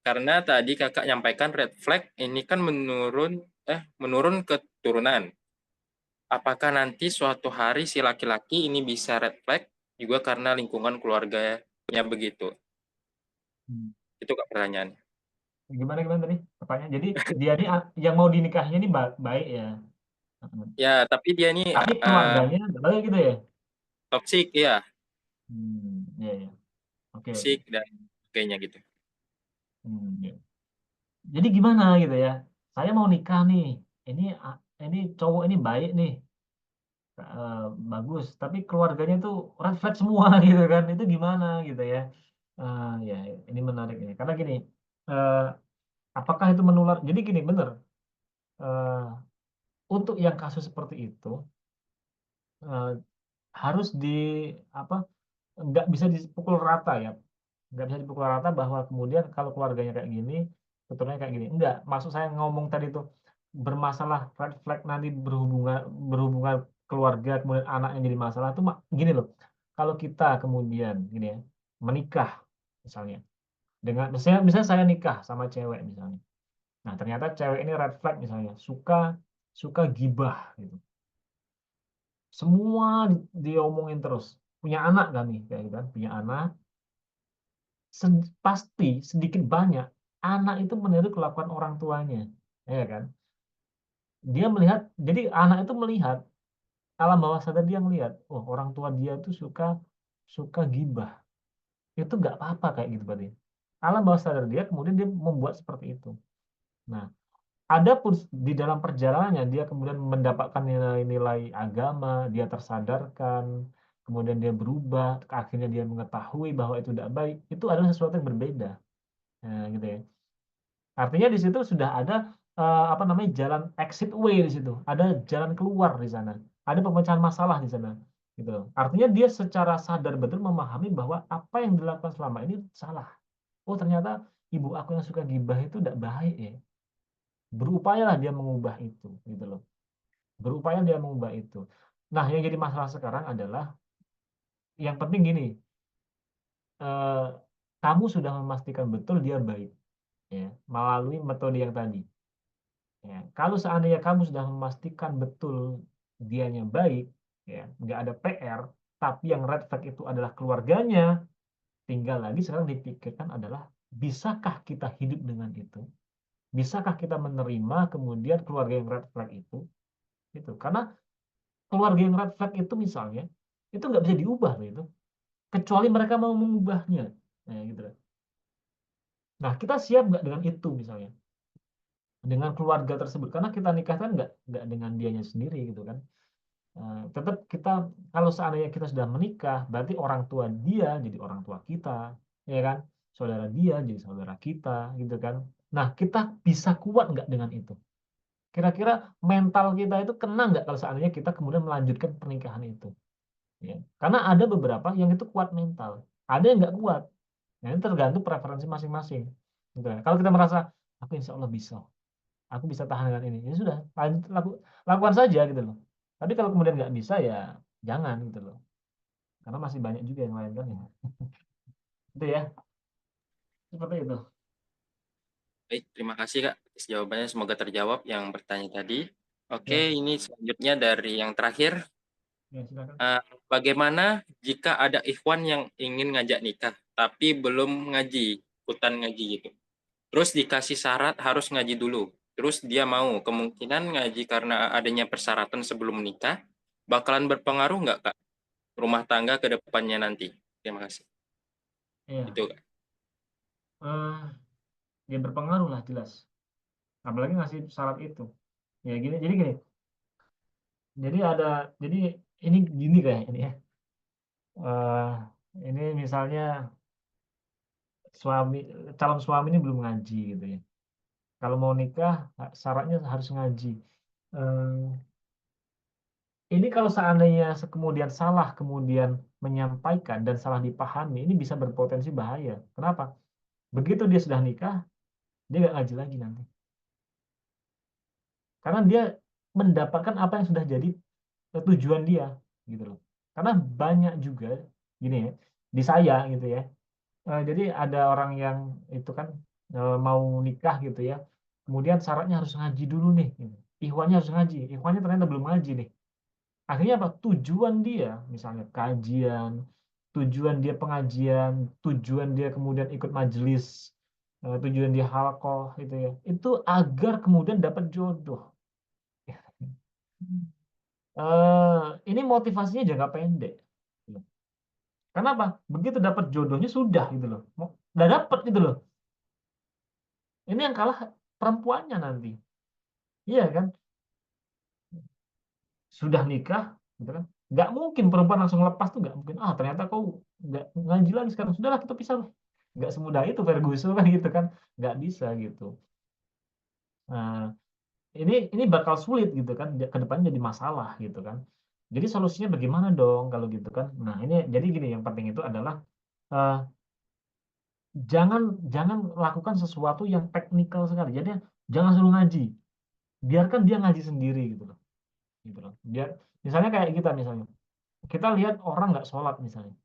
Karena tadi kakak nyampaikan red flag ini kan menurun ke turunan. Apakah nanti suatu hari si laki-laki ini bisa red flag juga karena lingkungan keluarganya begitu? Hmm. Itu Kak pertanyaannya. Gimana gimana tadi pertanyaan? Jadi dia ini yang mau dinikahinya ini baik ya. Ya, tapi dia ini Tapi keluarganya nggak baik gitu ya. toksik ya, Iya, iya. Oke, oke. toksik dan kayaknya gitu. Iya. Jadi gimana gitu ya? Saya mau nikah nih. Ini ini cowok ini baik nih, bagus. Tapi keluarganya tuh red flag semua gitu kan? Itu gimana gitu ya? Ya, ini menarik ini. Karena gini, eh, apakah itu menular? Jadi gini, bener. eh, untuk yang kasus seperti itu eh, harus apa? Nggak bisa dipukul rata ya. Nggak bisa dipukul rata bahwa kemudian kalau keluarganya kayak gini, keturunannya kayak gini. Enggak. Maksud saya ngomong tadi itu bermasalah red flag nanti berhubungan berhubungan keluarga kemudian anaknya jadi masalah itu gini loh. Kalau kita kemudian gini ya menikah misalnya misalnya saya nikah sama cewek misalnya. Nah, ternyata cewek ini red flag misalnya, suka suka gibah gitu. Semua diomongin terus. Punya anak kan nih, kayak gitu kan, punya anak. Pasti sedikit banyak anak itu meniru kelakuan orang tuanya, ya kan? Dia melihat, jadi anak itu melihat alam bawah sadar dia melihat, oh orang tua dia tuh suka suka gibah. Itu nggak apa-apa kayak gitu berarti. Alam bawah sadar dia kemudian dia membuat seperti itu. Nah, adapun di dalam perjalanannya dia kemudian mendapatkan nilai-nilai agama, dia tersadarkan, kemudian dia berubah, akhirnya dia mengetahui bahwa itu tidak baik, itu adalah sesuatu yang berbeda. Nah, gitu ya. Artinya di situ sudah ada apa namanya jalan exit way di situ, ada jalan keluar di sana, ada pemecahan masalah di sana, gitu loh. Artinya dia secara sadar betul memahami bahwa apa yang dilakukan selama ini salah. Oh ternyata ibu aku yang suka gibah itu tidak baik ya. Berupayalah dia mengubah itu, gitu loh. Berupaya dia mengubah itu. Nah, yang jadi masalah sekarang adalah yang penting gini, eh, kamu sudah memastikan betul dia baik, ya, melalui metode yang tadi. Ya, kalau seandainya kamu sudah memastikan betul dianya baik, ya, nggak ada PR, tapi yang red flag itu adalah keluarganya, tinggal lagi sekarang dipikirkan adalah bisakah kita hidup dengan itu? Bisakah kita menerima kemudian keluarga yang red flag itu? Itu karena keluarga yang red flag itu misalnya itu nggak bisa diubah loh itu, kecuali mereka mau mengubahnya. Nah, gitu loh. Nah, kita siap nggak dengan itu misalnya, dengan keluarga tersebut? Karena kita nikah kan nggak dengan dianya sendiri gitu kan. Tetap kita, kalau seandainya kita sudah menikah, berarti orang tua dia jadi orang tua kita, ya kan? Saudara dia jadi saudara kita, gitu kan? Nah, kita bisa kuat nggak dengan itu? Kira-kira mental kita itu kena nggak kalau seandainya kita kemudian melanjutkan pernikahan itu? Ya. Karena ada beberapa yang itu kuat mental, ada yang nggak kuat. Nah, ini tergantung preferensi masing-masing. Gitu kan. Kalau kita merasa, aku insya Allah bisa, aku bisa tahan dengan ini, ya sudah, lakukan saja gitu loh. Tapi kalau kemudian nggak bisa ya jangan gitu loh, karena masih banyak juga yang lain kan ya. Itu ya, seperti itu. Baik, terima kasih Kak atas jawabannya. Semoga terjawab yang bertanya tadi. Oke, Ya, ini selanjutnya dari yang terakhir. ya silakan. Bagaimana jika ada ikhwan yang ingin ngajak nikah, tapi belum ngaji, ikutan ngaji gitu. Terus dikasih syarat harus ngaji dulu. Terus dia mau, kemungkinan ngaji karena adanya persyaratan sebelum nikah, bakalan berpengaruh nggak Kak? Rumah tangga ke depannya nanti. Terima kasih. Iya, Itu Kak. ya berpengaruh lah jelas. Apalagi ngasih syarat itu. Ya gini, jadi gini. Jadi ini gini kayak ini ya. Eh, ini misalnya suami, calon suami ini belum ngaji gitu ya. Kalau mau nikah syaratnya harus ngaji. Eh, ini kalau seandainya kemudian salah kemudian menyampaikan dan salah dipahami, ini bisa berpotensi bahaya. Kenapa? Begitu dia sudah nikah, dia nggak ngaji lagi nanti. Karena dia mendapatkan apa yang sudah jadi tujuan dia, gitu loh. Karena banyak juga gini ya, di saya gitu ya. Jadi ada orang yang itu kan mau nikah gitu ya. Kemudian syaratnya harus ngaji dulu nih. Gitu. Ikhwannya harus ngaji. Ikhwannya ternyata belum ngaji nih. Akhirnya apa? Tujuan dia, misalnya kajian, tujuan dia pengajian, tujuan dia kemudian ikut majelis, tujuan dia halaqah itu ya. Itu agar kemudian dapat jodoh. Ini motivasinya jangka pendek. Kenapa? Begitu dapat jodohnya sudah gitu loh. Udah dapat gitu loh. Ini yang kalah perempuannya nanti. Iya kan? Sudah nikah, gitu kan? Nggak mungkin perempuan langsung lepas tuh nggak mungkin. Ah ternyata kau nggak ngaji lagi sekarang. Sudahlah kita pisah lah. Nggak semudah itu Ferguson kan gitu kan? Nggak bisa gitu. Nah, ini bakal sulit gitu kan? Ke depannya jadi masalah gitu kan? Jadi solusinya bagaimana dong kalau gitu kan? Nah ini jadi gini, yang penting itu adalah eh, jangan jangan lakukan sesuatu yang teknikal sekali. Jadi jangan suruh ngaji, biarkan dia ngaji sendiri gitu loh. Gitu loh. Biar misalnya kayak kita lihat orang nggak sholat misalnya,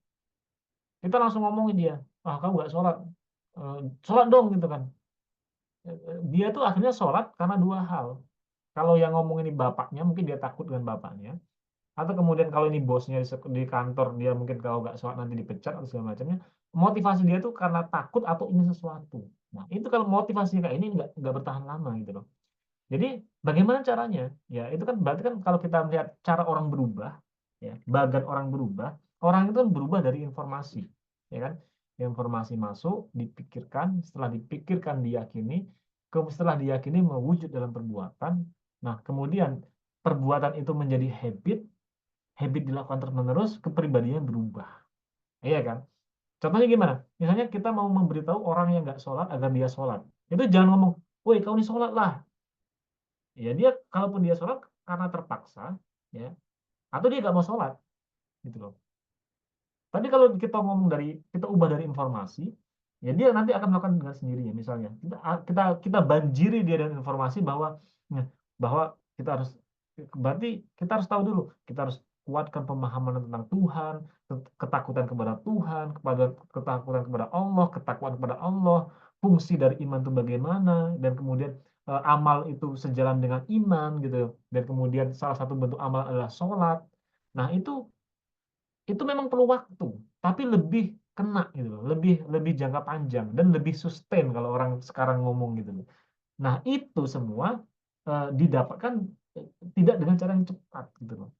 kita langsung ngomongin dia, ah kamu nggak sholat. Sholat dong gitu kan. Dia tuh akhirnya sholat karena dua hal. Kalau yang ngomong ini bapaknya, mungkin dia takut dengan bapaknya, atau kemudian kalau ini bosnya di kantor, dia mungkin kalau nggak sholat nanti dipecat atau segala macamnya. Motivasi dia tuh karena takut atau ingin sesuatu. Nah itu kalau motivasinya kayak ini nggak bertahan lama gitu loh. Jadi bagaimana caranya? Ya itu kan berarti kan kalau kita melihat cara orang berubah, ya bagan orang berubah, orang itu kan berubah dari informasi, ya kan? Informasi masuk, dipikirkan, setelah dipikirkan diyakini, setelah diyakini mewujud dalam perbuatan. Nah kemudian perbuatan itu menjadi habit, habit dilakukan terus-menerus, kepribadiannya berubah, iya kan? Contohnya gimana? Misalnya kita mau memberitahu orang yang nggak sholat agar dia sholat, itu jangan ngomong, woi kau ini sholat lah. Ya dia kalaupun dia sholat karena terpaksa, ya, atau dia nggak mau sholat, gitu loh. Tapi kalau kita ubah dari informasi, ya dia nanti akan melakukan dengan sendirinya. Misalnya kita banjiri dia dengan informasi ya, bahwa kita harus berarti kita harus tahu dulu, kita harus kuatkan pemahaman tentang Tuhan, ketakutan kepada Tuhan, ketakutan kepada Allah, ketakwaan kepada Allah, fungsi dari iman itu bagaimana, dan kemudian amal itu sejalan dengan iman gitu, dan kemudian salah satu bentuk amal adalah sholat. Nah itu memang perlu waktu, tapi lebih kena gitu loh, lebih lebih jangka panjang dan lebih sustain kalau orang sekarang ngomong gitu loh. Nah, itu semua didapatkan tidak dengan cara yang cepat gitu loh.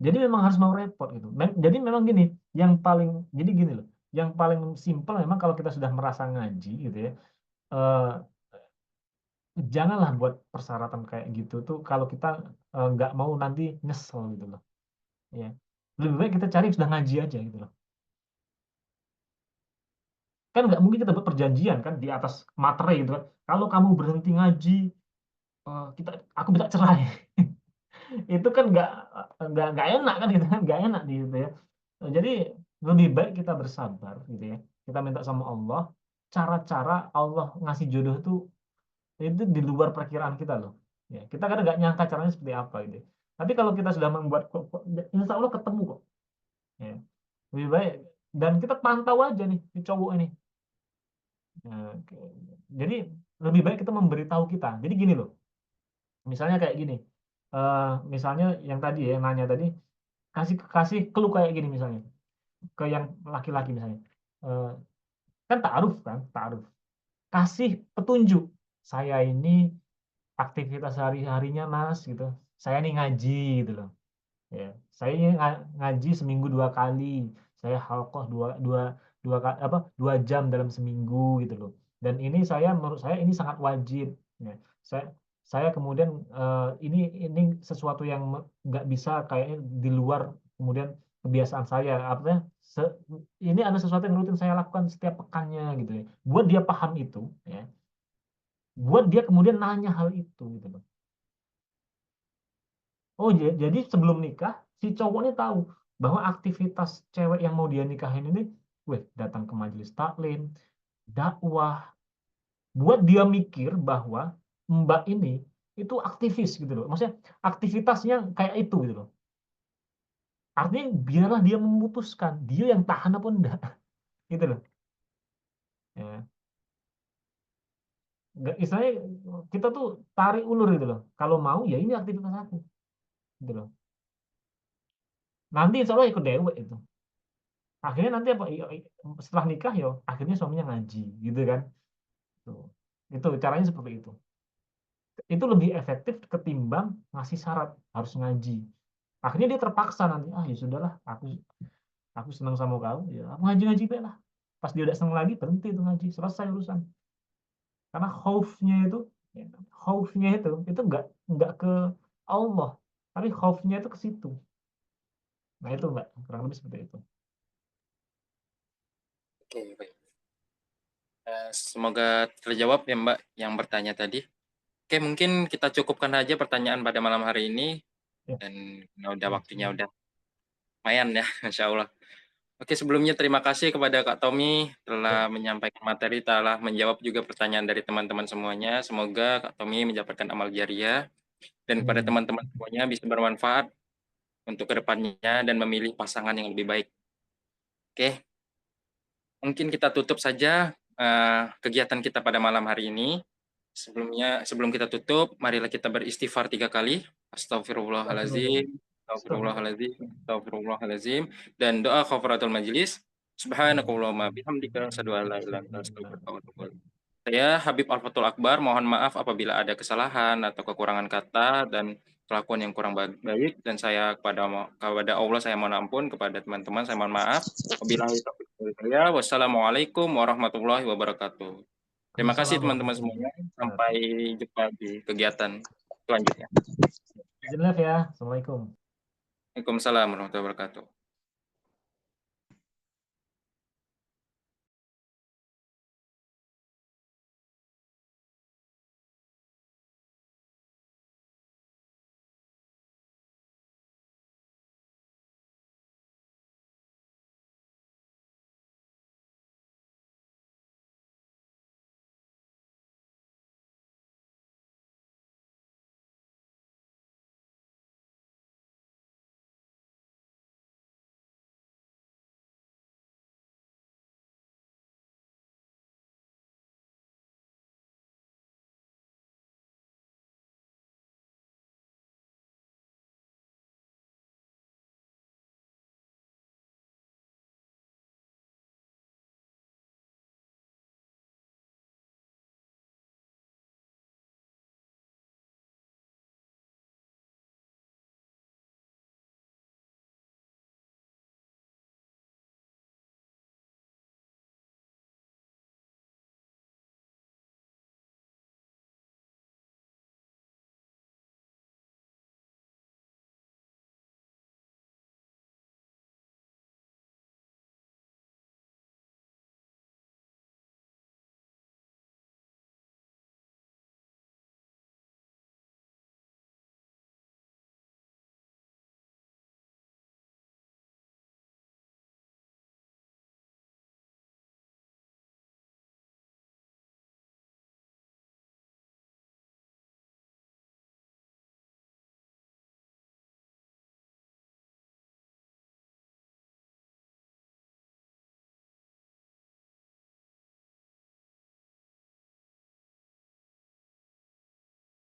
Jadi memang harus mau repot gitu. Jadi memang gini, jadi gini loh, yang paling simpel memang kalau kita sudah merasa ngaji gitu ya, eh, janganlah buat persyaratan kayak gitu tuh kalau kita nggak mau nanti nyesel gitu loh. Ya. Lebih baik kita cari yang sudah ngaji aja gitu loh. Kan nggak mungkin kita buat perjanjian kan di atas materai gitu kan. Kalau kamu berhenti ngaji, aku minta cerai. Itu kan nggak enak kan gitu kan, nggak enak gitu ya. Jadi lebih baik kita bersabar gitu ya. Kita minta sama Allah, cara-cara Allah ngasih jodoh tuh itu di luar perkiraan kita loh. Ya, kita kadang nggak nyangka caranya seperti apa gitu. Tapi kalau kita sudah membuat insya Allah ketemu kok. Ya. Lebih baik dan kita pantau aja nih di cowok ini. Nah, jadi lebih baik kita memberitahu kita. Jadi gini loh, misalnya kayak gini, misalnya yang tadi ya, yang nanya tadi, kasih kasih clue kayak gini misalnya, ke yang laki-laki misalnya, Eh, kan ta'aruf, kasih petunjuk, saya ini aktivitas sehari-harinya mas gitu, saya ini ngaji gitu loh. Ya, saya ini ngaji seminggu 2 kali, saya halqah dua jam dalam seminggu gitu loh. Dan ini menurut saya ini sangat wajib. Ya, saya saya kemudian ini sesuatu yang nggak bisa kayaknya di luar kemudian kebiasaan saya. Artinya ini ada sesuatu yang rutin saya lakukan setiap pekannya gitu ya. Buat dia paham itu, ya. Buat dia kemudian nanya hal itu gitu loh. Oh, jadi sebelum nikah, si cowoknya tahu bahwa aktivitas cewek yang mau dia nikahin ini, datang ke majelis taklim, dakwah, buat dia mikir bahwa Mbak ini itu aktivis gitu loh. Maksudnya aktivitasnya kayak itu gitu loh. Artinya biarlah dia memutuskan, dia yang tahan apa enggak, gitu loh. Ya. Istilahnya kita tuh tarik ulur gitu loh. Kalau mau ya ini aktivitas aku, gitu loh. Nanti insya Allah ikut dewek itu. Akhirnya nanti apa? Setelah nikah ya akhirnya suaminya ngaji gitu kan. Tuh. Itu caranya seperti itu. Itu lebih efektif ketimbang ngasih syarat harus ngaji. Akhirnya dia terpaksa nanti, ya sudahlah, aku senang sama kamu, ya aku ngaji-ngaji deh lah. Pas dia udah senang lagi berhenti itu ngaji, selesai urusan. Karena ya, khaufnya itu nggak ke Allah, tapi khaufnya itu ke situ. Nah itu Mbak, kurang lebih seperti itu. Oke, baik. Semoga terjawab ya Mbak yang bertanya tadi. Oke, mungkin kita cukupkan aja pertanyaan pada malam hari ini. Ya. Dan udah waktunya udah lumayan ya, Insya Allah. Oke, sebelumnya terima kasih kepada Kak Tommy telah menyampaikan materi, telah menjawab juga pertanyaan dari teman-teman semuanya. Semoga Kak Tommy mendapatkan amal jariah dan kepada teman-teman semuanya bisa bermanfaat untuk kedepannya dan memilih pasangan yang lebih baik. Oke, mungkin kita tutup saja kegiatan kita pada malam hari ini. Sebelum kita tutup, marilah kita beristighfar 3 kali. Astagfirullahaladzim, astagfirullahaladzim, astagfirullahaladzim, dan doa khafaratul majlis. Subhanakallahumma bihamdika asyhadu an la ilaha illa anta astaghfiruka wa atubu ilaik. Saya Habib Al-Fathul Akbar, mohon maaf apabila ada kesalahan atau kekurangan kata dan kelakuan yang kurang baik, dan saya kepada Allah saya mohon ampun, kepada teman-teman saya mohon maaf. Wabillahi taufiq wal hidayah. Wassalamualaikum warahmatullahi wabarakatuh. Terima kasih teman-teman semuanya. Sampai jumpa di kegiatan selanjutnya. Izin live ya. Assalamualaikum. Waalaikumsalam warahmatullahi wabarakatuh.